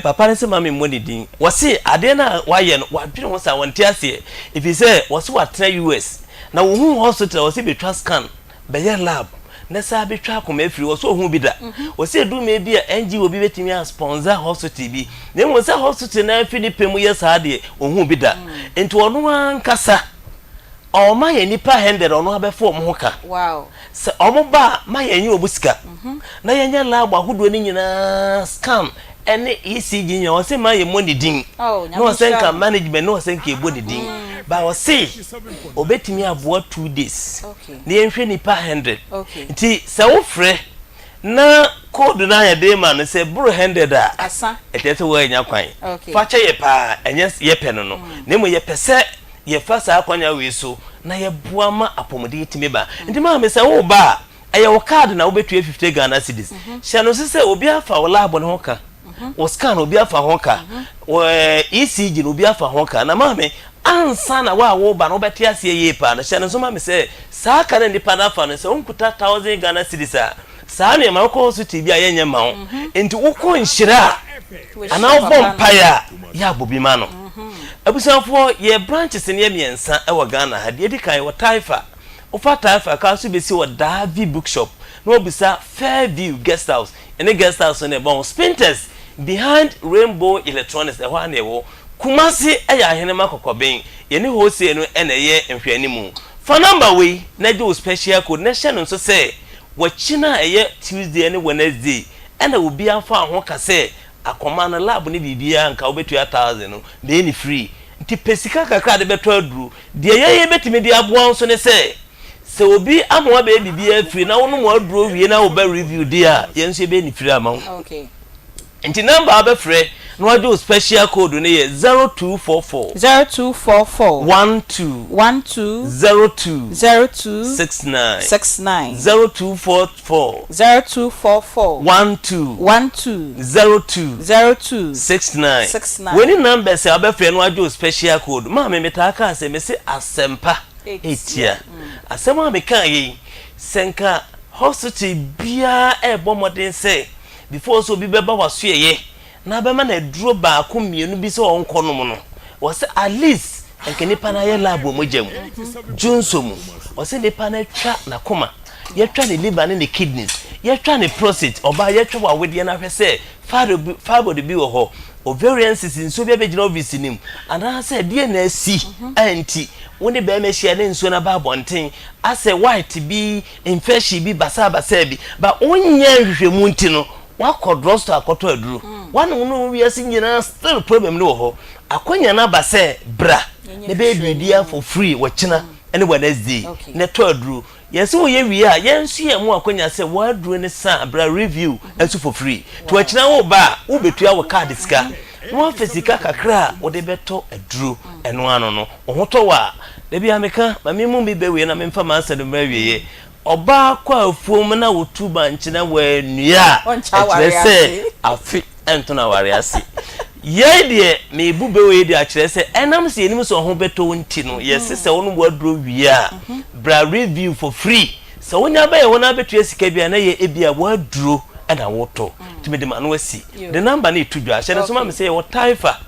papa ne se mame money din wose ade na waye no wadwene ho sa wonte ase if he say wose watena US na wo hu hospital wose betwa scan be lab na sa betwa akoma afiri wose ohun bi da wose du me bi a NGO bi betimi a sponsor hospital bi na mo sa hospital na afiri pemu ye sa de ohun bi da enti wono ankasa o ma ye nipa 100 ono abefo mo hoka wow se omo ba ma ye nyi obusika na ye nya lab ahudo ni nyina scam ene ECG nya o se ma ye money din no senka management no senka e body din ba o se obetimi aboa 2 days na ye hwe nipa 100 nti se wo frɛ na code na ya de ma no se bro 100 a asa etete wo nya kwan fa che ye pa enye ye pe no na mo ye pese ye fasa akwanya we so na ye boama apomode timi ba ndi ma me se wo ba aye wo card na wo betu 50 Ghana cedis hye no se obi afa wo lab no hoka wo scan obi afa hoka wo ECG no obi afa hoka na ma me ansa na wo ba no beti ase ye pa na hye no so ma me se sa ka na nipa na afa no se onkuta 1000 Ghana cedis a sa na ma ko so tibi aye nya ma wo enti wo ko nhira ana wo bompaya ya bobi ma no abusanfo ye branches ne miensa e wo Ghana ha de edikan wo Taifa ofa Taifa ka so besi wo Davi bookshop no obisa Fairview guest house ene guest house ne bon Spinters behind Rainbow Electronics e ho na ewo Kumasi e ya hene makokoben ye ne ho se no ene ye nhwani mu for number we na do special code na hye no so say wo china eye Tuesday ne Wednesday ena obi afa ho ka say Akoma na lab ni bibia nka obetu 1000 no na any free nti pesika kakra de beto aduru de ye betimi de aboa nso ne se obi amwa be bibia free na wono mo aduru wie na oba review de a ye nso be ni free ama okay nti number abefre no ado special code ne ye 0244 12 02 69 0244 12 69 when number say abefre no ado special code ma me metaka say me se asempa etia asema me kan yi senka hospital bia e bomodin say before so bi beba waso ye na be ma na duro ba ko mienu bi se onko no no was at least enke nipa na ye lab mo jam junsom was nipa na twa na koma ye twa ne liver ne kidneys ye twa ne prostate oba ye twa wa wede na hwe se fibroid bi wo ho ovarian cyst nso bia be gina obviously nim ana say de na si anti woni be me hia ne nso na ba bonten ase white bi infection bi basa bi ba onya hwehwemu nti no wakọ drugstore akoto aduru wanu no wi asi nyina still problem no ho akonya na ba say bra ne be dudia for free wachina any Wednesday ne to aduru yes wo ye wi a yensu ye mu akonya say wa aduru ne sa bra review enso for free to wachina wo ba wo betua wo card sika wo fisika kakra wo de beto aduru eno ano no wo to wa de bia meka ma me mu bi be we na me mfa ma asa de ma wiye oba kwa afuom na wotuba nchina wa nua akyerese afi entona wariasi ye de me bube we de akyerese enam se enim so ho beto nti no yes se wonu bo adro wia bra review for free so wonya ba ye wona beto esika bia na ye ebia wo adro na woto timede ma no wasi the number na itudwa hye so ma me say wo taifa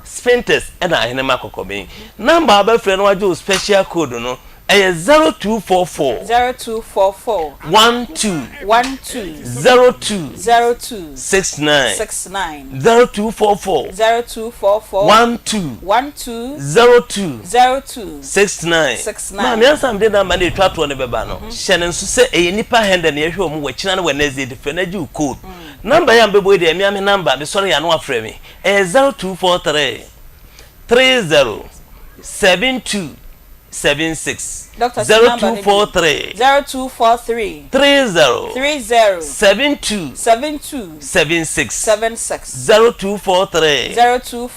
sphinx na ahene makokobe number abafre no waje special code no 0244 12 02 69 0244 12 69 ma me ansam de na ma na etwato ne beba no hye ne nso se nipa hende na yehwe omu wachina na Wednesday de fenaji code number ya mbebo de me number me sorry ya no afre me 0243 30 72 76 Doctor 0243 0243 30 72 76 0243 30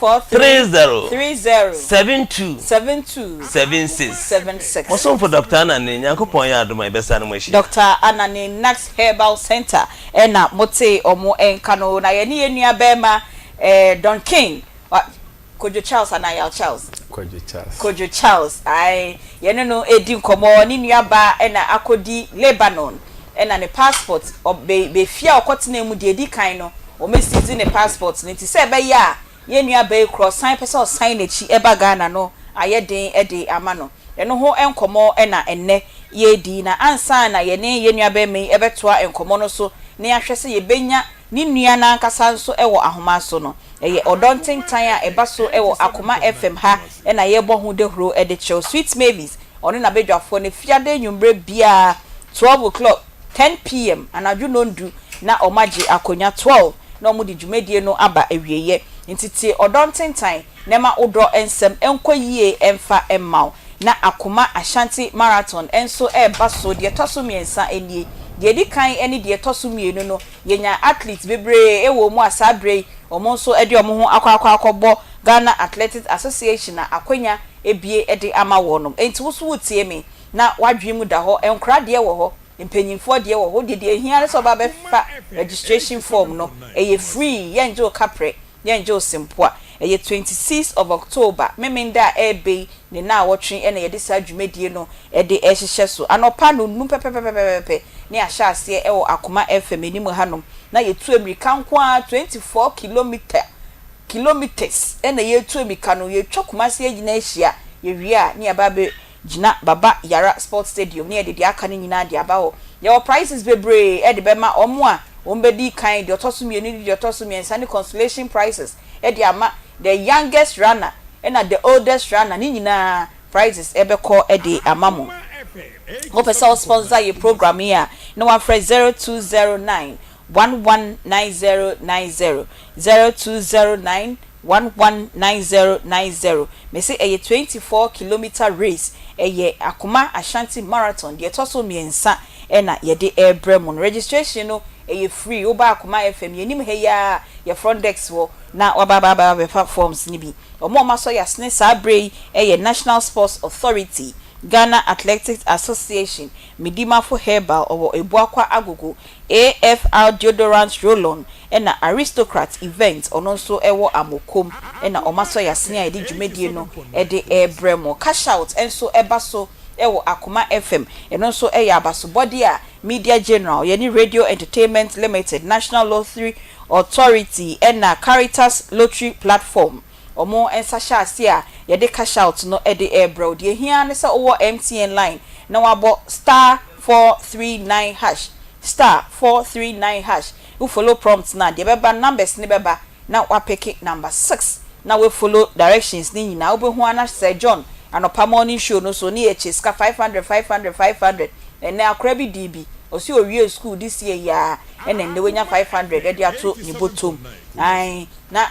76 Oso for Dr. Anane Nyankopon ya adoma ibesa no mwashi Dr. Anane Nax Herbal Center ena mote omo enkano na ye ni enua bema Don King Kojo Charles Anayal Charles Kojo Charles ai yene no edi nkomo ni nuaba ena akodi Lebanon ena ne passport be fia okotena mu de edi kan no o mesizi ne passport ne ti se be ya ye nuaba e cross sign person sign na chi eba Ghana no ayeden ede ama no eno ho enkomo ena enne ye di na ansa na ye nuaba me ebetoa enkomo no so ne ahwese ye benya ni nua na nkasa nso ewo ahoma so no eye odontin tan a eba so ewo Akoma FM ha na ye bo hu de huro e de chill sweet mavis ono na bedwafo ne fiade nwumbre bia 12 o'clock 10 p.m. anaju nondu na omaji akonya 12 na omudi dwumedie no aba ewieye ntiti odontin tan ne ma odo ensem enkoyie emfa emmaw na Akoma Ashanti Marathon enso eba so de toso miensa enie de di kan eni de toso mienu no yenya athletes bebre ewo mu asabre omonso edi omo ho akwakwakọbọ Ghana Athletics Association na akwanya ebie edi ama wonom enti woso wotie me na wadwemu da ho enkra de wo ho mpanyimfo de wo ho de ehia so ba be fa registration form no eye free yenjo kapre yenjo simpoa eye 26 of October memenda ebe ne na wotwe ene ye de sa dwumedie no ede ehihye so anopa no nu pepepepepe ne ahya ase ewo Akoma FM enimu hanom na yetu America nkwa 24 kilometers ene yetu America no yetwa Kumasi agina ehia yewia ne ababe gina baba Yara Sports Stadium ne de aka ne nyina de abawo your prices bebre e de bema omo a ombedi kan de otosumi eni de otosumi ensani consolation prices e de ama the youngest runner and the oldest runner ni nyina prizes ebeko e de amamo hope so sponsor your program here no one fresh 0209 119090 0209 119090 me say a 24-kilometer race eye Akoma Ashanti Marathon de toso miensa na ye de airbremon registration no eye free oba Akoma FM yenim he ya ye front desk wo na wababa be platforms ni bi omo maso ya sne sabre eye National Sports Authority Ghana Athletics Association Midima for Herbal or Ebuakwa Agogo AFR Deodorant Roll-On na Aristocrat Events also ewo amokom na omaso ya sne edi dwumedie no ede airbremo cash out enso ebaso ewo Akoma FM enso eya abaso body a Media General yeni Radio Entertainment Limited National Lottery Authority na Caritas Lottery Platform omo ensasha asia ye de cash out no e de airbro de hia ne se owo MTN line na wabo star 439 hash star 439 hash you follow prompts na de beba numbers ne beba na wa pick number 6 na we follow directions ni nyina obehu ana Sir John anopa morning show no so ni eche ska 500 na akra bi DB osi owie school this year ya ene wenya 500 e dia to ni botom ai na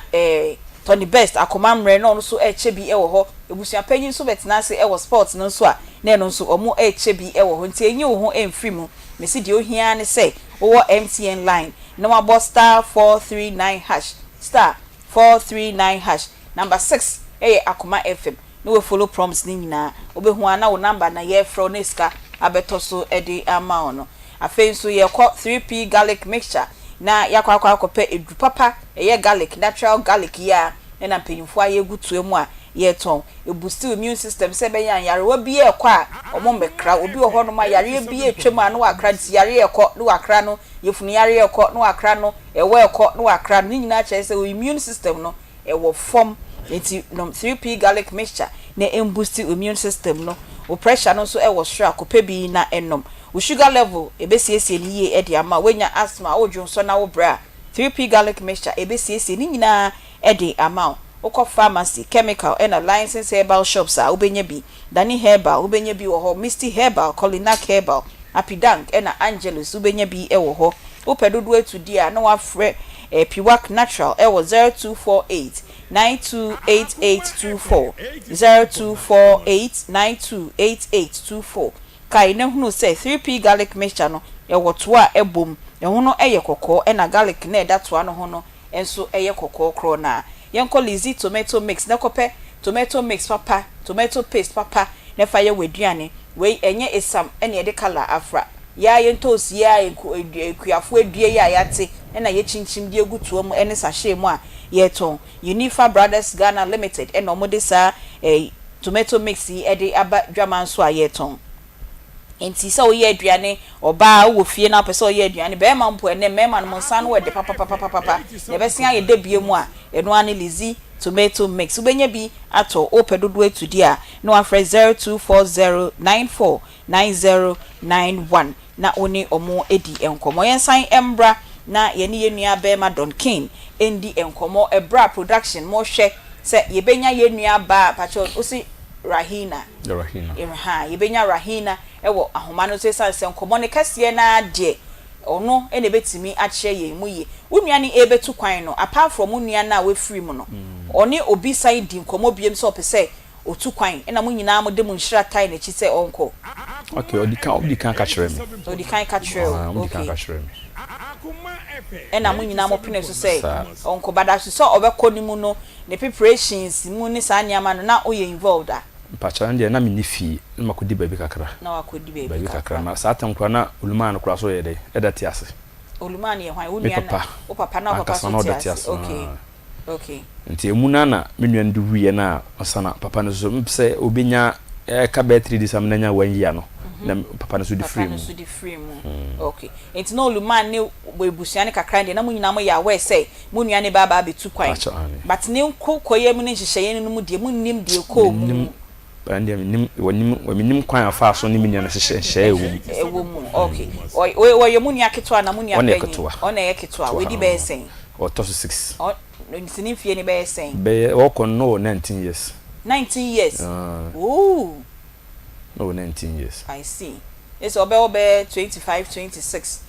Tony Best Akoma mre no so eche bi e wo ho ebusua panyin so betina se e wo sports no so a na no so omo eche bi e wo ho nti enyi wo ho emfiri mu mesi de ohia ne se wo MTN line no ma star 439 hash star 439 hash number 6 Akoma FM no we follow prompts ni nyina obehu ana wo number na ye fro ne ska abeto so edi ama ono afen so ye call 3p garlic mixture na yakwa akope edu papa ye garlic natural garlic ya na mpanyimfo aye gutu emu a ye ton e boost immune system se be yan yarewa bi e kwa omo mekra obi wo hono ma yare bi etwem a no akra ti yare e ko no akra no yefunu yare e ko no akra no ewe e ko no akra no nyina che se immune system no e wo form enti no 3p garlic mixture na boost immune system no o pressure no so e wo sure akope bi na enom o sugar level ebesiesie ni ye e de ama wenya asthma o dwon so na wo bra 3p garlic mixture ebesiesie ni nyina e de ama o pharmacy chemical and a licensed herbal shops a ubenya bi Dani herbal ubenya bi wo ho Misty herbal Colinac herbal Apidank and Angelus ubenya bi e wo ho opedodo atudi a na wa frɛ Piwak natural e wo 0248 928824 0248 928824 kai na hunu say 3p garlic mixture no e wo to a ebom e ho no eye kokko e na garlic na e da to ano ho no enso eye kokko kro na yenko lazy tomato mix na kope tomato mix papa tomato paste papa na fa ye waduane we enye esam ene de color afra ya yentos ya ekuafo adue ya yate na ye chinchim de egutuo mu ene sachet mu a ye ton Unifa Brothers Ghana Limited ene omode sa tomato mix e de aba dwaman so a ye ton enti se oye aduane oba wo fie na pese oye aduane be ma mpo ene mema no monsa no we de papa ne be sia ye de bie mu a eno ane lizi tomato mix ubenya bi ato opedodo atudi a no afre 0240949091 na oni omo edi enkomo yensan embra na ye ne yenua be ma Don King endi enkomo ebra production mo hwe se ye benya yenua ba pacho osi Rahina yebenya Rahina ewo ahoma no se sanse nkomo ne kase na de ono ene betimi ache ye mu ye unua ne ebetu kwan no apart from unua na we free mu no oni obi sai di nkomo biem se opese otu kwan ena mu nyina mo de mu nhira tai na chi se onko okay odi kan ka kire me odi kan ka kire okay ena mu nyina mo pene so se onko bada so obekọ ni mu no ne preparations mu ni sa nyama no na oye involved a pacha ndi na mini fi na makodi baby kakra na wakodi baby kakra na sa atam kwa na oluman kura so ye dey edati ase oluman ye hwan onua na o papa na papa so ase okay nti emuna na menua ndu wiye na osana papa no so mpse obenya ka battery di sam nanya 1 year no na papa no so di free mu okay nti no oluman ne ebusuane kakra ndi na mu nyina mo ya we say mu nua ne baba betu kwan but ne kokoye mu ne hyehyeye ne mu de mu nim de ko mu ande nim kwan afa so ne minya na hyehyeye ewo mu okay oye mu nua ketwa na mu nua penyi ona ye ketwa we di be sen o to 6 ntini fie ni be sen be o kon no 19 years ooh no 19 years I see it's obe 25 26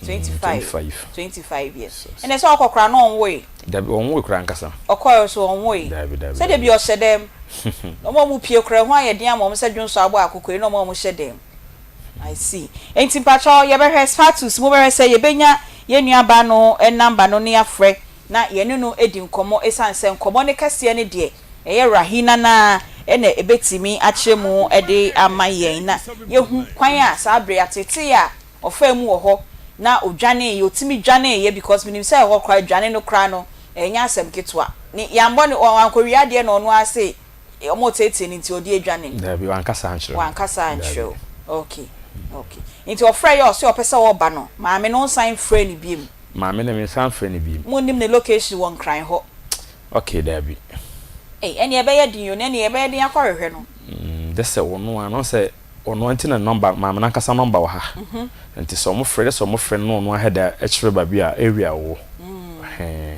25 years and it's all kokra no onwe on we kra nkasa okoyo so onwe say de bi o sedem no mo pie kra ho ayede am mo se dwonso abo akokoi no mo hyedem I see enti pacho ye be hwe status mo be hwe say ye benya ye nuaba no number no ne afre na ye no edi nkomo esanse nkomo ne kase ne de eye Rahina na ene ebetimi achemu ede amayen na yehu kwan a sabre atete a ofamu wo ho na odwane ye otimi dwane ye because minim say ho kra dwane no kra no enya asem ketwa ni yambo ne wankowia de no no ase omo tete ni nti odi adwane da bi wankasa anchiro okay nti ofra ye o se opesa wo ba no maame no sign frɛ ni biem maame na me sign frɛ ni biem mo nim ne location won kran ho okay da bi eni ebe ye din yo ne eni ebe din akorehwe no dese wono ano se ono anti na number maame na kasa number wa ha nti so mo frɛ no no ahead a chire ba bi a area wo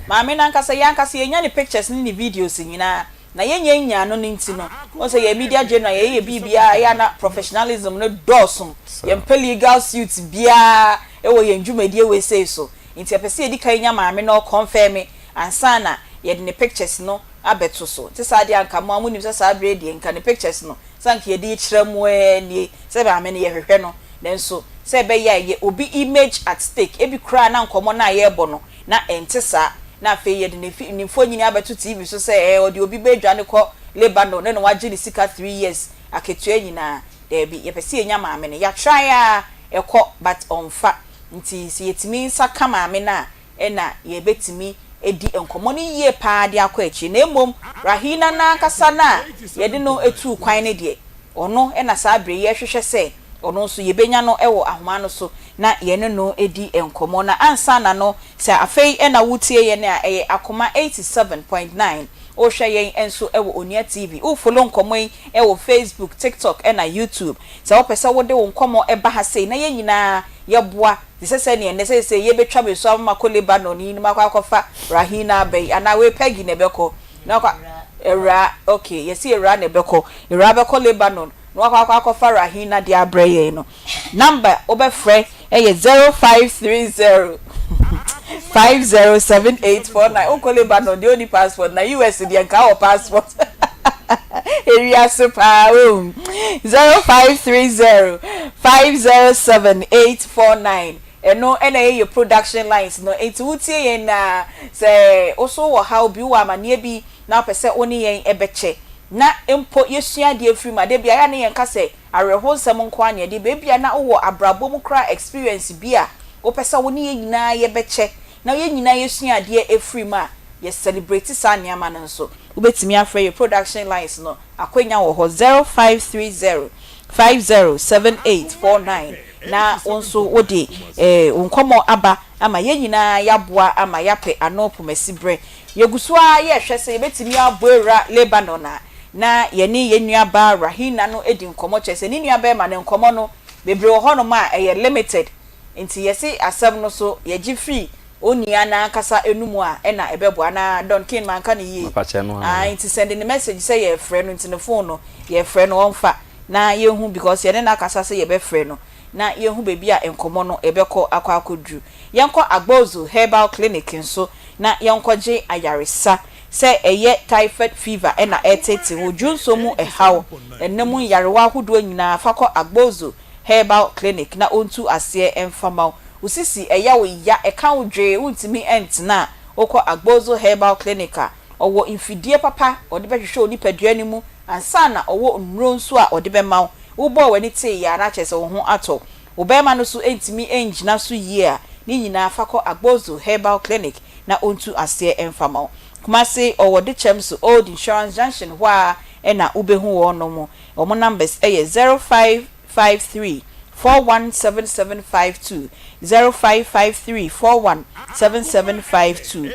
maame nankasa yankasa yenya ne pictures ni videos nyina na yenya no ninti no o say ye media general ye bibia ya na professionalism no dosun ye legal suits bia e wo ye ndwumadi we say so nti apese edi kan nya maame no confirm ansa na ye de ne pictures no abeto so ti sa de anka mo amunim sa sa bre de nka ne pictures no sanka ye de kiremu ni se ba me ne ye hwehwe no then so se be ye obi image at stake ebi kra na nkomo na ye bo no na entisa na fe ye de ne fonyini abeto TV so se odi obi be dwane ko Lebanon na waje ni sika 3 years aketua nyina there bi ye pese enya maame ne ya try a ekọ but onfa nti si yetimi nsa ka maame na na ye betimi edi enkomo ni ye pa de akọ echi na emom rahina na kasa na ye de no etu kwan ne de ono na sa bre ye hwehwe se ono so ye benya no ewo ahoma no so na ye no edi enkomo na ansa na no se afei na wutie ye na Akoma 87.9 o hwe yen enso ewo Onia TV o follow nkomo yi ewo Facebook, TikTok na YouTube se wo pese wo de wo nkomo eba ha sei na ye nyina ye boa se ne ne se ye betwa be so ma ko Lebanon ni makwa akofa Rahina Bea ana we pegi ne beko na kwa era okay ye see era ne beko Lebanon no akofa Rahina dia breye no number obefre 0530 507849 Uncle Lebanon the only passport na US the nka passport area super 0530 507849 eno na your production lines no enti wutie yen na say also wo how bi wa mane bi na pese oni yen ebeche na empo yesua de afiri ma de bia ya ne yen ka say areho nsem nko ane de bia na wo abrabom kra experience bia wo pese woni yen nyina ye beche na yen nyina yesua de afiri ma ye celebrate sanya ma nso ubetimi afre your production lines no akwenya wo ho 0530 507849 na onso wodi onkomo aba ama ye nyina yaboa ama yape anopo masibre yegusua ye hwese yebetimi aboera Lebanon na ye ni ye nuaba Rahina no edi nkomo chese ni nuaba ma ne nkomo no bebre ho no ma limited nti yesi asem no so ye gi free onia na kasa enumu a na ebeboa na Don King man kan yi nti send the message say ye frɛ no nti ne phone no ye frɛ no onfa na yehu because ye na kasa say ye be frɛ no na yehu bebi a enkomo no ebekɔ akwakodru yenko Agbozo Herbal Clinic nso na yenkoje ayaresa se eye typhoid fever na etete wodwunso mu ehaw enemu yarewa ahodo nyina fakɔ Agbozo Herbal Clinic na ontu ase emfama usisi eya wo ya eka wodwe untimi entna okɔ Agbozo Herbal Clinic a owo infidie papa ode behwehwe onipadua ni mu ansa na owo nnuro nso a ode bema wo bo wani te ya na kyese wo ho ato wo bema no so entimi engina so yie a ni nyina fakɔ Agbozo Herbal Clinic na ontu ase emfama kuma se owo de chems Old Insurance Junction hwa na ubehu wo no mo omo numbers 0553 417752 0553 417752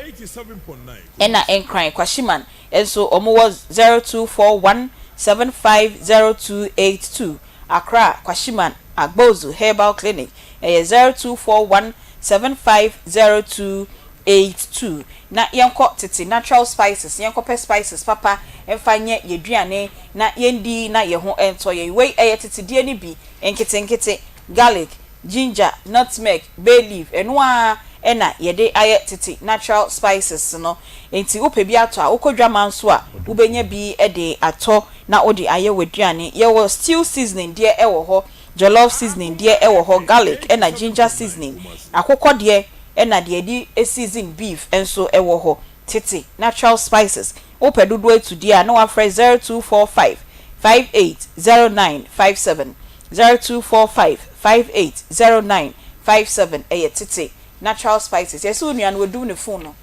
ena enkran kwashiman enso omo was 0241750282 Accra kwashiman Agbozo Herbal Clinic 0241750282 na yenko tete natural spices yenko spices papa emfanye yeduane na yendi na ye ho ento ye we tete die ni bi enkete garlic ginger nutmeg bay leaf enwa na yede aye tete natural spices no enti wo pebi ato a wokodwa manso a wobenya bi de ato na odi aye weduane ye wo stew seasoning die ewo ho jollof seasoning die ewo ho garlic na ginger seasoning akokɔ die na de di season beef enso ewo ho tete natural spices opedudu etu dia na wa fresh 0245 580957 0245 580957 tete natural spices yesu nua no do ne phone no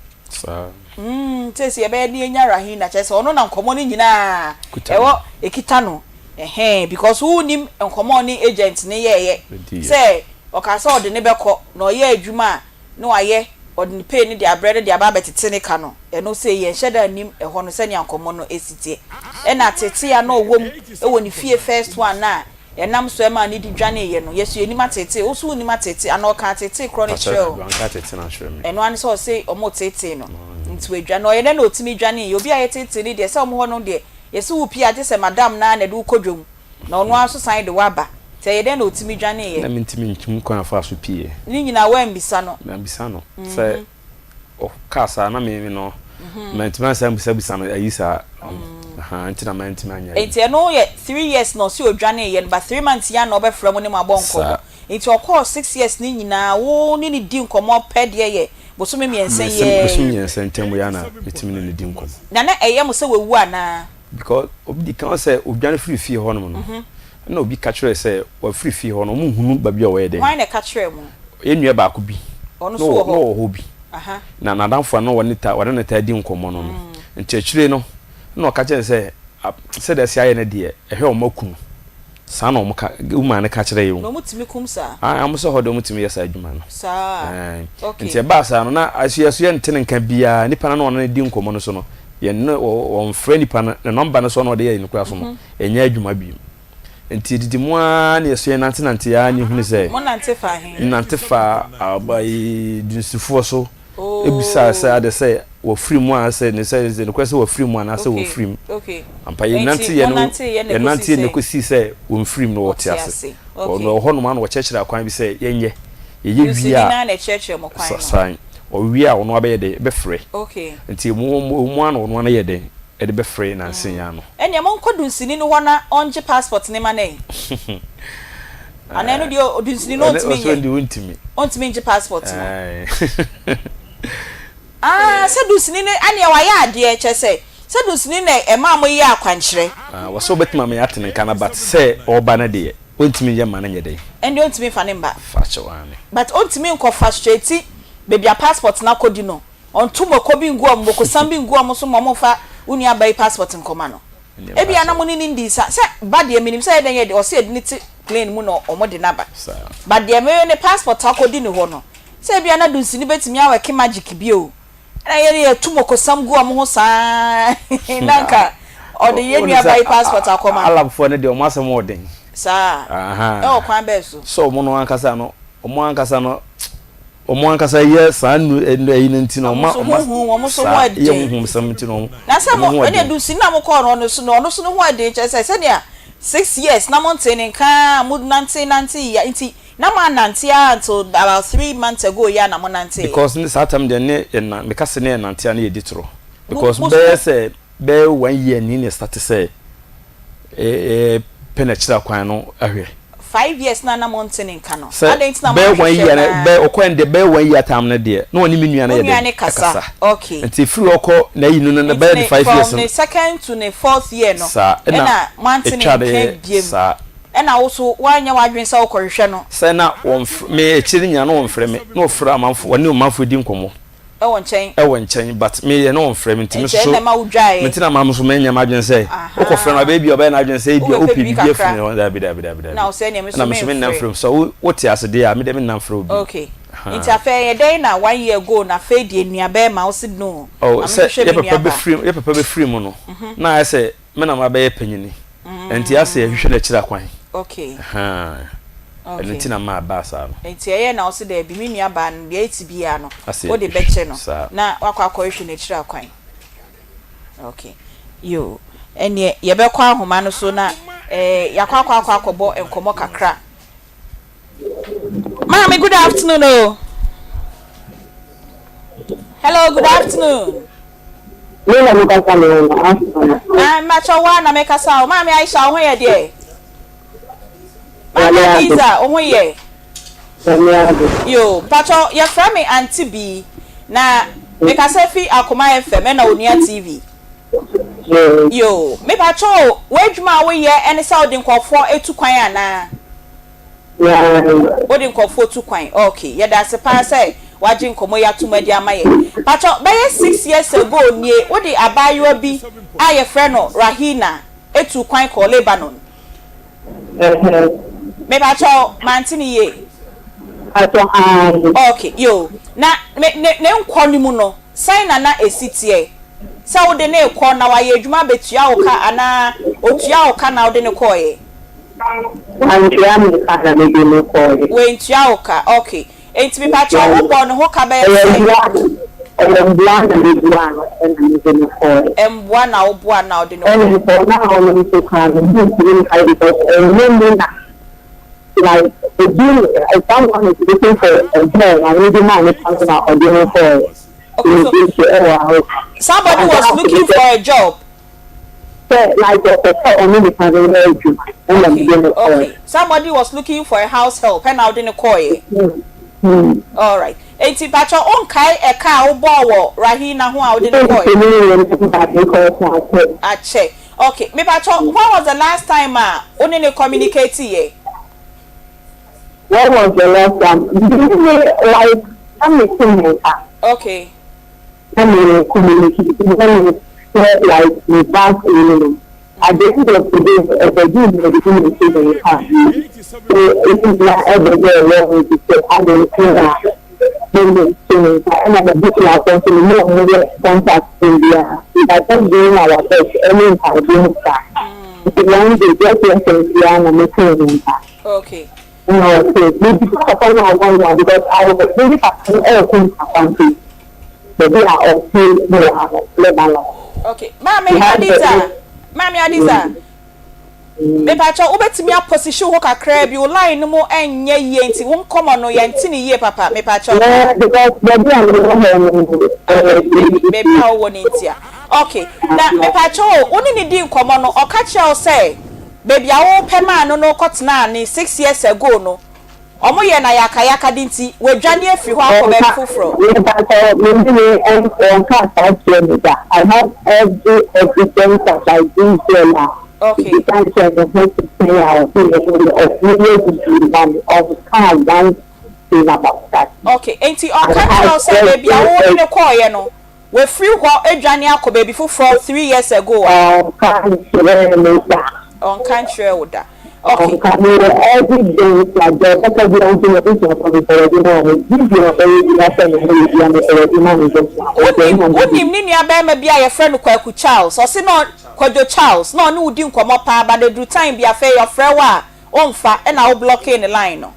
tese ebe ni enya Rahina chese ono na nkomo ni nyina ewo ekita no because who nim nkomo ni agent ne ye say okasa ode ne beko na oye adwuma no aye ode pay ni dia bread dia ba betete ne ka no no say ye hyeda nim eho no se ne nkomo no esitie na tete ya no wom ewo ni fie first one na enam so ema ni di dwane ye no yesu eni matete osu ni matete ana o ka tete chronic show eno an so say omo tete no nti we dwa no ye na otimi dwane ye obi ayetete ni de se omo ho no de ye se wo pia de se madam na na de ukodwom na ono aso san de waba te ye na otimi dwane ye na mentimi ntum kwan afa so pie ni nyina wa mbisa no se o kasa na me no mentimi san bisa no ayisa anti na mentimi anya enti no ye 3 years no si odwane ye but 3 months ya na obefra mu ne mabonko enti okọ 6 years ni nyina wo ni di nkomo pede ye bosome miense ye bosome miense ntemu ya na metimi ni di nkomo na eye mo se wewu ana because obi kan say odwane free fee ho no na obi ka kire say wa free fee ho no mu hunu ba bi o we de why na ka kire mu enua ba ko bi ono so ho bi na nadamfo na woni ta di nkomo no nti akire no na o ka kire say da sia ye na de ehwe o makum sa na o mka uma na ka kire ye no mutimi kum sa am so ho do mutimi yesa adwuma no sa okay nti ba sa no na asuasu ntene nka bia nipa na no di nkomo no so no ye no on friend nipa na number no so no de ye nkura so no enya adwuma bi nti didi mu a na yesu nante ya ni hunu se mo nante fa hin nante fa abai dinsifuo so ebisa sa de se wo free mu a se ne se ne kwese wo free mu a na se wo free okay ampa ye nante ye no nante ne kosi se wo free mu no wo tiase ono ho no ma no wo chechira akwan bi se yenye ye wi a na na chechira mo kwan san o wi a ono abe de be free okay nti mu ano ono na ye de e de be free na nsen ya no ene mo nkodu nsini no hona onje passport ne ma nei anenu di odunsini no ontimi nje passport no se dunsini ne ane wa ya ade chese se dunsini ne e ma mo yi akwankyere wo so betima me atene kana but se oba na de ontimi nje ma na nyede ende ontimi fa ne mba fa chewane but ontimi nko frustrate baby a passport na kodi no ontumo ko bi ngu am ko sambi ngu am so mo fa uni abai passport nkoma no ebi ana mo ni ndi sa se ba de minim se den ye de o se ediniti plane mu no o mo de naba ba de me ne passport akodi ni ho no se ebi ana dunsi ni betimi aweke magic bi o na ye tumo ko sam gu am ho sa nanka o de ye ni abai passport akoma alabfo ne de o masem o den sa e o kwan be so mo no ankasa no omo ankasa ye sanu enti no ma omo so ho ade ye hu samti no na se mo ene dunsi na mo ko no so no so no ho ade che se dia 6 years na mountain nka mud nanti ya nti na ma nanti until about 3 months ago ya na mo nanti because this time de ne na me kase ne nanti na ye ditro because be 1 year ni ne start say penechira kwan no ahwe 5 years na mountain nka no adent na be 1 year be okwan de be 1 year time na de na oni menua na ye de kasa okay nti free okọ na yinu na be 5 years from the second to the 4th year no na mountain nka biem ena also wanya wadwen sa okorhwe no se na me echiri nya no wonfre me no ofra amanfo woni omanfo di nkomo ewo nchen but me ye no wonfre me ntimi so me tina mam so me nya madwen se okofre na baby oba na adwen se bia opi bia fune no da bi na o se ne me so me na frem so what ya se dey a me dem na frem obi okay nti afa ye dey na 1 year ago na fe die nuaba ma o se no oh se ye papa be free mu no na ya se me na ma be panyini nti ya se hwehwe na kira kwan okay okay nti na ma ba sa no nti ye na o se dey bi me nuaba no de etibia no o de beche no na wakwa hwehwe na kira kwan okay yo ene ye be kwa ahoma no so na yakwa akobo enkomo kakra. Mommy, good afternoon. Oh. Hello, good afternoon. I'm Machawana make us out. Mommy, I shall wear there. Mommy, Lisa, oh, yeah. Yo, Pacho, you're from me, Aunty Bea. Now, make us a fee Akoma FM and Onia TV. Yo, me Pacho, wage my way here and it's out in call for a 2 kwayana. Odin ko for 2 kwan. Okay, yeah, that's a pass say. Wajin komo ya tumadi amaye. Pacho, be 6 years ago nie, odi abayo bi aye friend no Rahina, 2 kwan ko Lebanon. Me pacho mantini ye. Okay, yo. Na ne nkoni mu no, sign na esitie. Sa wo de ne ko na wa ye adwuma betua wo ka ana otua wo ka na wo de ne ko ye. Okay. Wentua oka, okay. Enti mi pacho wo bo no ho ka be One and the four. And one now, the And for now, I'm to come and like if someone is looking for a job, I really mind something about ordinary for. Somebody was looking for a job. Like okay. Somebody was looking for a house help and out in a coy. All right. Eti pacho on kai e ka obo rahina ho out in a coy. Ache. Okay. Me pacho, when was the last time only communicate here? What was the last time? Like I'm missing. Okay. Communicate. Like the back in at the end of the day, if I do medicine in the car, so it is not ever there long to say, I don't care that. And I'm a bit like something more contact in the I don't do our best any time doing that. If you want to get yourself, I'm making impact. Okay. No, maybe because I was really passionate everything country. So they are all free, they are level. Okay, Mami Adiza. Me pacho ubetimi a position ho kakra bi o line no mo enye ye nti won komo no ye nti ni ye papa me pacho. Because baby how won ntia. Okay, na me pacho oni ni di nkomo no o ka kire o say baby a wo pema no kotena ni 6 years ago no. Omo ye na yaka dinti we dwane afiri ho akoba fufuro. I have everything that I do here now. Okay. You can't say the whole thing of car one thing about that. Okay, enti o ka say baby a wo ne call ye no. We free ho adwane akoba bi fufuro 3 years ago. On country oda. Okay. Every day like that, because we don't do anything for the your friend Kwaku Charles, or say no Kwajo Charles, no no dim come up, but the do time be a fair your friend on fa and I'll block in the line. No.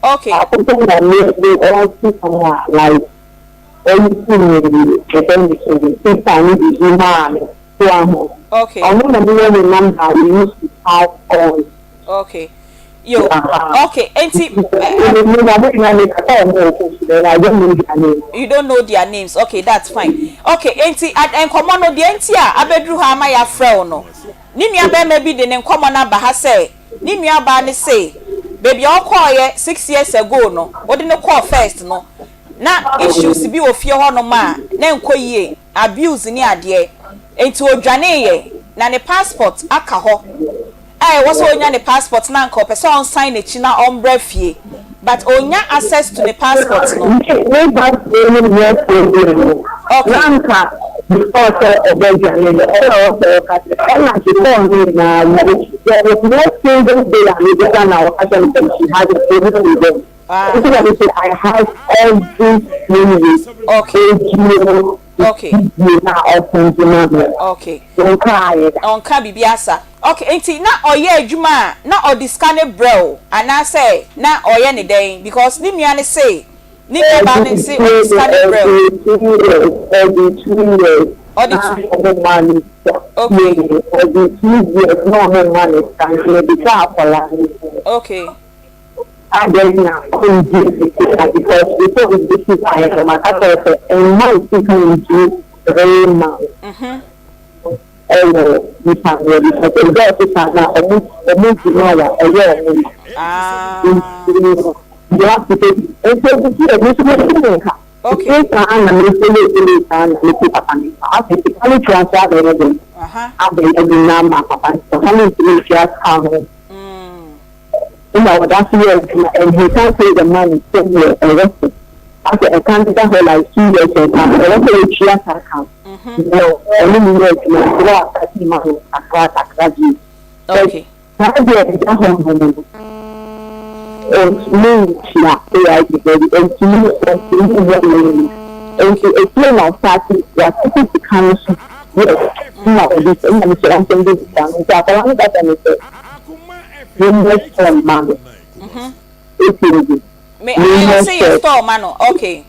Okay. Okay. Okay. Yo. Okay. You don't know their names. Okay, that's fine. Okay. And common no the entia abedru ha ma ya frɛ no. Ni nua ba ma bi de ne common na ba ha say. Ni nua ba ne say. Baby o call ye 6 years ago no. What did no call first no. Na issues bi ofie ho no ma na enkoyie abuse ni ade enti odwane ye na ne passport aka ho was onya ne passport na nko pese on sign echi na ombra fie but onya access to the passport no I have every okay. Okay. On bibiasa. Okay, enti na oye adwuma na odiskane bro and I say na oye ne den because ni nua ne say ni ba ne say odiskane bro. Okay. I don't know because before this is I am a couple and my speaking very much. We can't really go to Sana almost a year. You have to take it. Okay. I'm transfer everything. I've been every number for coming to just that's and he can't pay the money, so you're arrested. After a candidate for like 2 years and a share account. No, I mean, okay. Me I say your store man. Okay.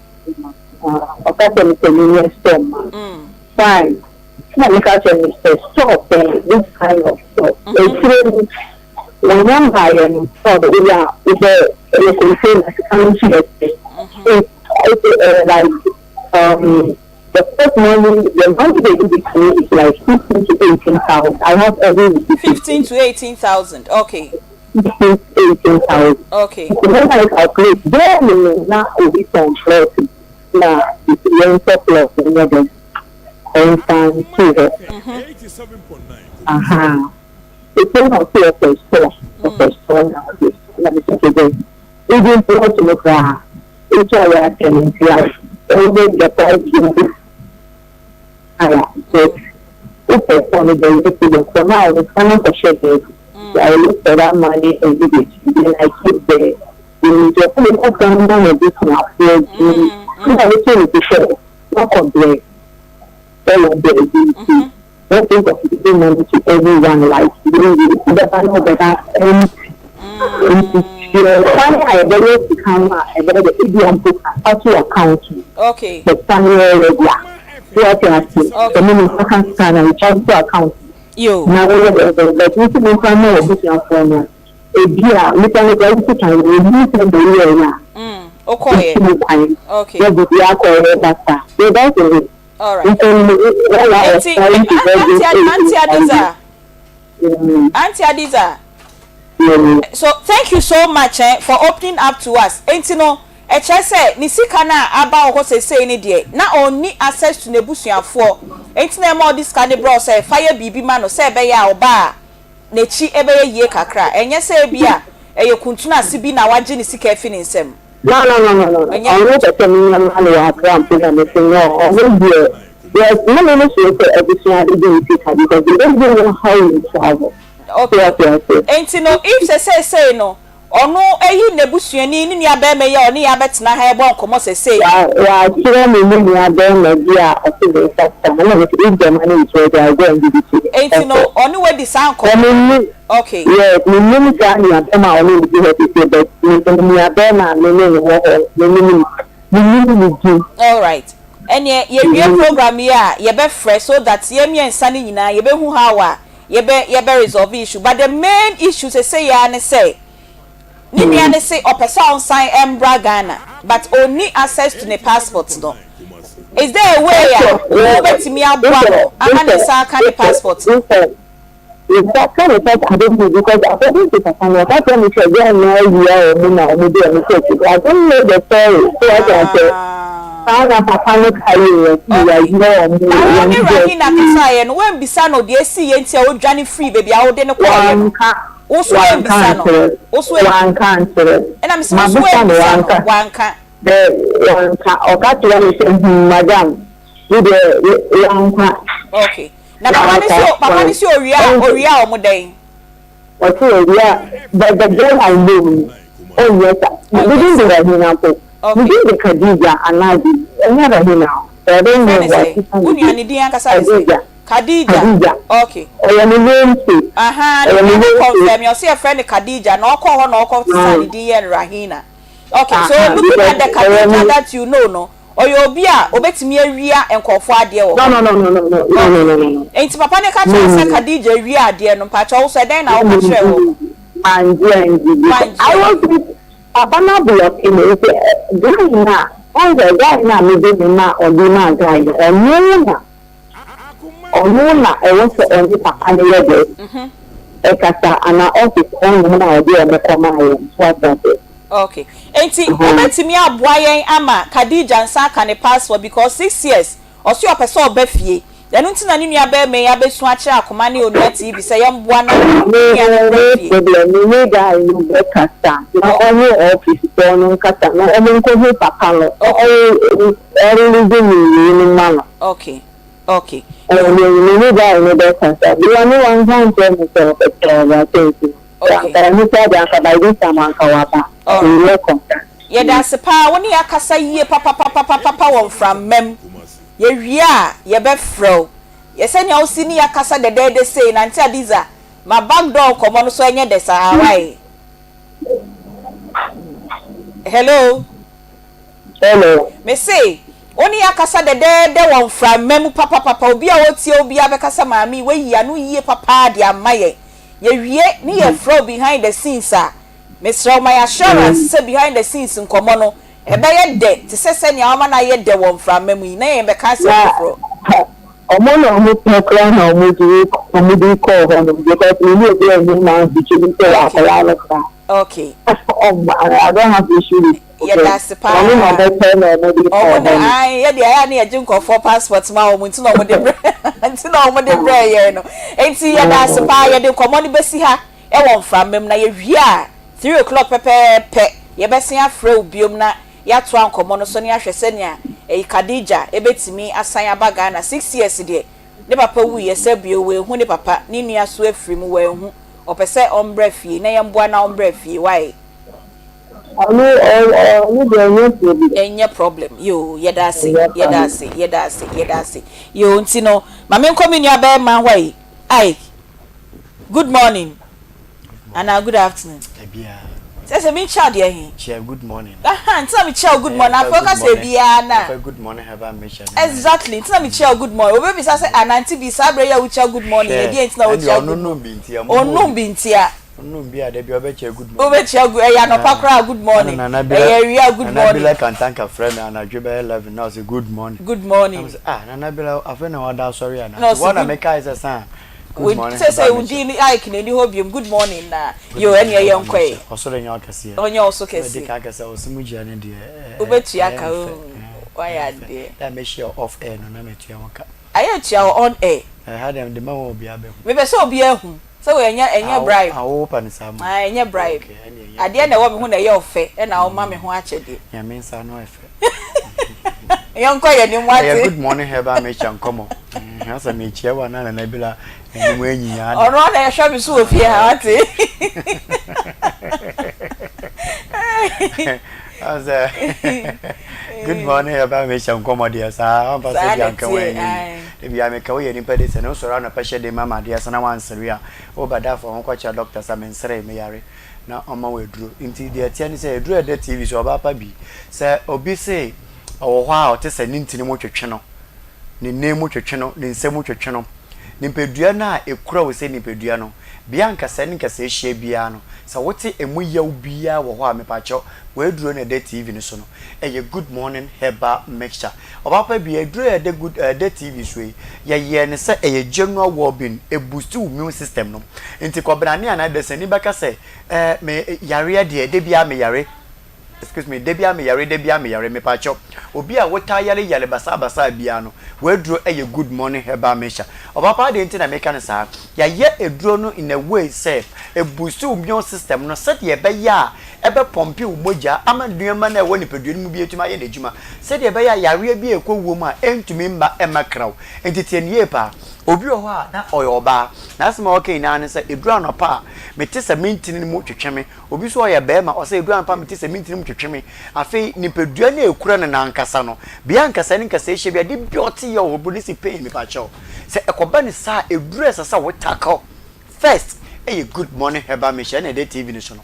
Okay, the store man. Fine. Now look at Mr. Stop this kind of stuff. It's when one buyer saw the area is a container it's like the first money the money they give it to me is like 15 to 18,000. I have every 15 to 18,000. Okay. 15 to 18,000. Okay. So when I calculate, then now it is on floating. Now it's the surplus in the instant to 87.9. It's not here for store now. Let me take it again. Even for to look at each other at the price. Only the price so if I follow the for now, it's kind of a shake. I look for that money and give it. Then I keep the just look down on this now. I will to show. No complaint. Don't think of giving money to everyone like I know that I better to come I better the idiom book to account. Okay. The family regular. The minimum can scan and charge to account. You now the people can know this for me. A dear, little girl can release the year. Okay. Okay. That's it. All right. Auntie Adiza. So thank you so much for opening up to us. Ain't you know, say ni sika na aba o say ni de na oni access to nebusuafo. Ain't na more this kind of bro say fire bibi man no say be ya oba na chi ebe ye kakra. Enye say bia eye kuntuna sibi na waje ni sika efi ni nsem. No. I'm not telling you money I can't put on the thing. Yes, no sure for everything because you don't know how you travel. Okay. Ain't you know if say no ono eyi nebusuani ni nia be me ya oni ya betina ha ebo nkomo say ya kire me ni nia be me dia o se be factor na me if the money is ready I go and give it to you. Ain't you know oni we the sound okay. Yes, me ka nia be ma oni be happy but me nia be na me all right. And ye program here ye be fresh so that ye me nsane nyina ye be hu how ye be resolve issue but the main issue say ya ne say ni me ane say person sign embra Ghana but only access to the passport no. Is there a way ya obetimi abua amane sa ka the passport? Is that kind of thing I don't know because according to Akoma that when you say there no year or na o dey I don't know the story so I can say papa no carry you Rahina kasa no when bisa no dey see ye ntia odwane free baby a wo dey no kwa also bisa no also one cancer and I'm supposed to wanka the wanka oka to me madam you the wanka okay na papa ni si oria o mo den what oria but the girl I know oh yes we didn't do that now. We did the Khadija and Nadi. Another now. I don't know what. Unyani diyan kasa Khadija. Okay. Confirm you see a friend Khadija. No call her no call Sani diyan Rahina. Okay. So looking at the Khadija that you know no. Or you be a obetimi awia enkofo ade wo. No. Enti papa ne ka say Khadija awia ade no pa cho so den na wo ka kire wo. I was Abana block in the guy all the guy now maybe na or the man guy or no I want to only papa level ekasa ana office on na idea me come here okay enti obetimi aboa yen ama Khadija nsa ka ne passport because 6 years or so your person obafie then unti na ninu aba me ya besu a kire Akoma ne onu TV say yamboa na me guy no be kasa na only office don kasa na o ko he papa lo okay me guy no be kasa we are no one time to so okay me say that by this time an kawapa ye da sepa woni akasa yie papa won from mem ye wia ye be fro ye se nya osi ni yakasa de say na Aunty Adiza ma back door komo no so enye de sa why hello. Hello. Me say, oni akasa de won from memu papa obi a wotie obi abekasa maami we yi anu yie papa de amaye. Ye wie ni ye flow behind the scenes a. Mr. My assurance say behind the scenes nkomo no e be ye de te sese ne ama na ye de won from memu na ye be ka say fro. Omo na omo pekra na omo di call him because we need to be man between the akala. Okay. I don't have issue with. Yeah, that's the part. Oh, I yeah, I drink for passports. My woman to know what they until no what they pray, you know. And see, yeah, that's the part. You come on the best here. I want from him now. Yeah, 3 o'clock. Pepe. You best see a fro biom na. Ya to an come on so ni ahwe senia. Kadija. Ebetimi asanya baga na 6 years there. Ne papa wu ye se bio we hu ne papa. Ni nua so afiri mu we hu. Opese ombre fie. Na yemboa na ombre fie. Why? Any problem. Yo, yedasi. Yo, ntino. Mame nkomi nua be man why? Ai. Good morning. And good afternoon. Say me child here. Chair, good morning. Tell me child good morning. I focus bia na. Good morning, have I mentioned? Exactly. Tell me child good morning. Obi say Aunty Bea sabre ya ucha good morning. E dey ntina ucha. No bintia. Onu bintia. No bia de bia obeche good morning. Obeche good ya no pakra good morning. E ria good morning. Na be like can thank a friend and I give 11 now say good morning. Good morning. Na be like a friend order sorry and what I make is a sign. Good morning. Say we di I can any hobium good morning na. Yo ene ye nkwe. Osoro nya akase. Onye oso kese. De ka akase osimuji ane de. Obetu aka o. Why are they? That make sure off air no na metu ya waka. Aye tia on air. Had them the man will be abe. Me be so obi ehun. So we enya bribe. I open some. Enya bribe. Ade na wo me hu na ye ofe e na wo ma me hu achede. Ya me nsa no efe. Yonko ye ni mwate. Good morning heba me chankomo. Hasa me chiewa na na bila ni mwenyi ya. Ono na ye hwa bi so ofie ha ate. Good morning heba me chankomo dia sa amba so dia nka wen. De bia me ka wo ye ni pede se no so ra na pashe de mama dia sa na wansere a. O bada fo ho cha doctor sa me nsere me yare. Na oma we duro nti de atia ni se duro de TV so ba pa bi se obi se owo hwa o te se ni ntini mo twetwe no ni nemu twetwe no ni nsemu twetwe no ni pedua na ekura wo se ni pedua no bia nkasa ni nkasa ehia bia no se wote emu yaw bia wo hwa me pa cho we duro na de TV ni so no eye good morning heba mixture oba pa bia duro de good de TV so ye ne se eye general well-being e boost immune system no nti kobrane ana de se ni beka se me yare de bia me yare excuse me debia me yare me pacho obi a wota yare basa bia no we duro eye good morning heba mesha obapa de nti na meka ne sa ya ye eduro no in a way say e boost immune system no set ye be ya ebe pompe umoja ama duema na ewo ni pedua mu bi etuma ye nejuma set ye be ya yare bi ekowuo mu a entumi mba emakraw entiti eniye pa obi o ha na oyoba na asema okay na ne say eduro no pa mete se mintini ni mu twetweme obi so oya be ma o say eduro no pa mete se mintini mu twetweme afi ni pedua na ekura ne nankasa no bia nkasa ni nkasa ehye bia de bioti ye obo ni si pain mi pa cho se ekoba ni sa eduro sasa wo tackle first good morning heba me share na de TV ni so no